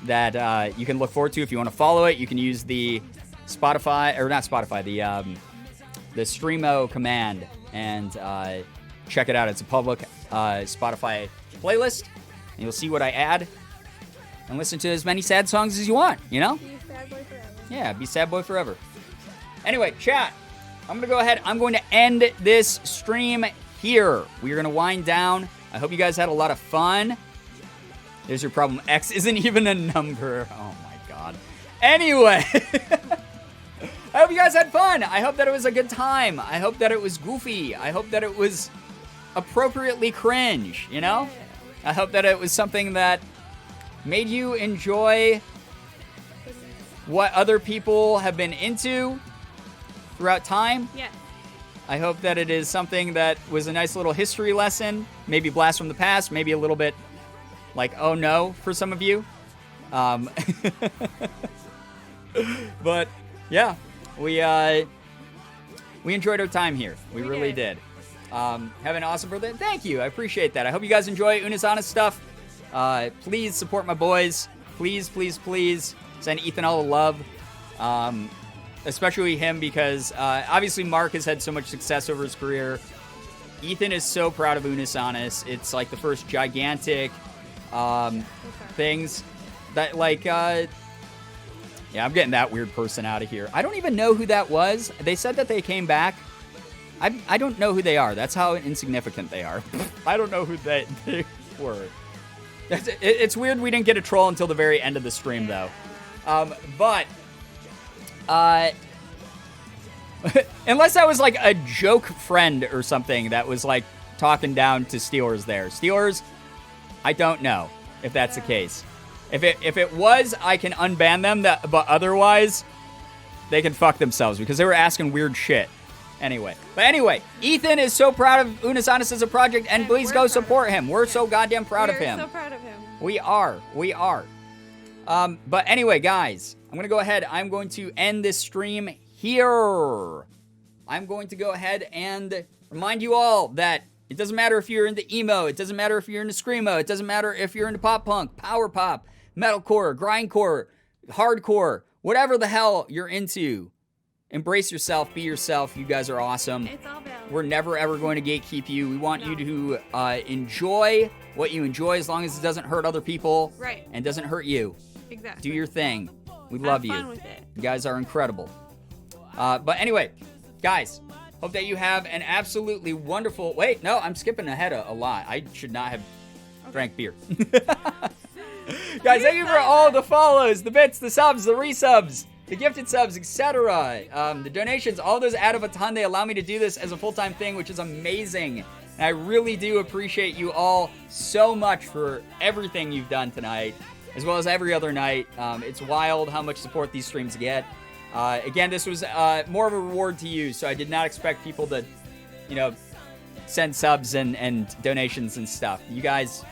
that you can look forward to. If you want to follow it, you can use the Spotify, or not Spotify, the stremo command and check it out. It's a public Spotify playlist, and you'll see what I add and listen to as many sad songs as you want, you know? You sad boy forever. Yeah, be sad boy forever. Anyway, chat, I'm going to go ahead. I'm going to end this stream here. We are going to wind down. I hope you guys had a lot of fun. There's your problem. X isn't even a number. Oh, my God. Anyway, I hope you guys had fun. I hope that it was a good time. I hope that it was goofy. I hope that it was appropriately cringe, you know? I hope that it was something that made you enjoy what other people have been into throughout time. Yes. I hope that it is something that was a nice little history lesson, maybe blast from the past, maybe a little bit like, oh no, for some of you. But yeah, we enjoyed our time here. We really did. Have an awesome birthday. Thank you. I appreciate that. I hope you guys enjoy Unis Honest stuff. Please support my boys. Please, please, please send Ethan all the love. Especially him because obviously Mark has had so much success over his career. Ethan is so proud of Unis Honest. It's like the first gigantic things that like yeah, I'm getting that weird person out of here. I don't even know who that was. They said that they came back. I don't know who they are. That's how insignificant they are. I don't know who they were. It's weird we didn't get a troll until the very end of the stream, though. But unless that was like a joke friend or something that was like talking down to Steelers there. Steelers, I don't know if that's the case. If it was, I can unban them, but otherwise, they can fuck themselves because they were asking weird shit. Anyway, Ethan is so proud of Unis Honest as a project, and please go support him. We're so goddamn proud of him. We're so proud of him. We are. But anyway, guys, I'm going to go ahead. I'm going to end this stream here. I'm going to go ahead and remind you all that it doesn't matter if you're into emo. It doesn't matter if you're into screamo. It doesn't matter if you're into pop punk, power pop, metalcore, grindcore, hardcore, whatever the hell you're into. Embrace yourself. Be yourself. You guys are awesome. It's all valid. We're never, ever going to gatekeep you. We want you to enjoy what you enjoy as long as it doesn't hurt other people. Right. And doesn't hurt you. Exactly. Do your thing. We love you. Have fun with it. You guys are incredible. But anyway, guys, hope that you have an absolutely wonderful... Wait, no, I'm skipping ahead a lot. I should not have drank beer. Guys, thank you for all the follows, the bits, the subs, the resubs, the gifted subs, etc. The donations, all those add up a ton. They allow me to do this as a full-time thing, which is amazing. And I really do appreciate you all so much for everything you've done tonight, as well as every other night. It's wild how much support these streams get. Again, this was more of a reward to you, so I did not expect people to, send subs and donations and stuff. You guys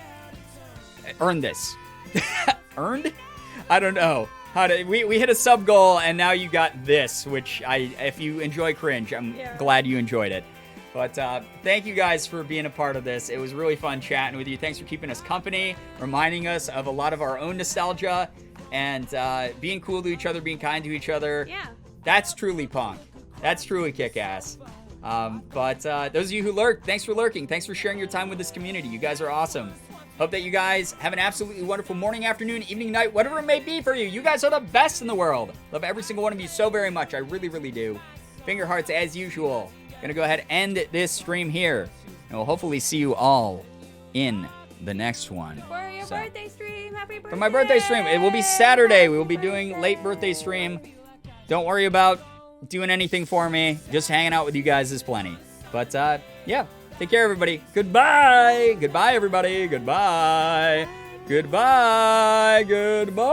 earned this. Earned? I don't know. We hit a sub goal, and now you got this, which if you enjoy cringe, I'm glad you enjoyed it. But thank you guys for being a part of this. It was really fun chatting with you. Thanks for keeping us company, reminding us of a lot of our own nostalgia, and being cool to each other, being kind to each other. Yeah. That's truly punk. That's truly kick-ass. But those of you who lurked, thanks for lurking. Thanks for sharing your time with this community. You guys are awesome. Hope that you guys have an absolutely wonderful morning, afternoon, evening, night, whatever it may be for you. You guys are the best in the world. Love every single one of you so very much. I really, really do. Finger hearts as usual. Gonna go ahead and end this stream here. And we'll hopefully see you all in the next one. For your birthday stream. Happy birthday. For my birthday stream. It will be Saturday. We will be doing late birthday stream. Don't worry about doing anything for me. Just hanging out with you guys is plenty. But, yeah. Take care, everybody. Goodbye. Goodbye, everybody. Goodbye. Goodbye. Goodbye.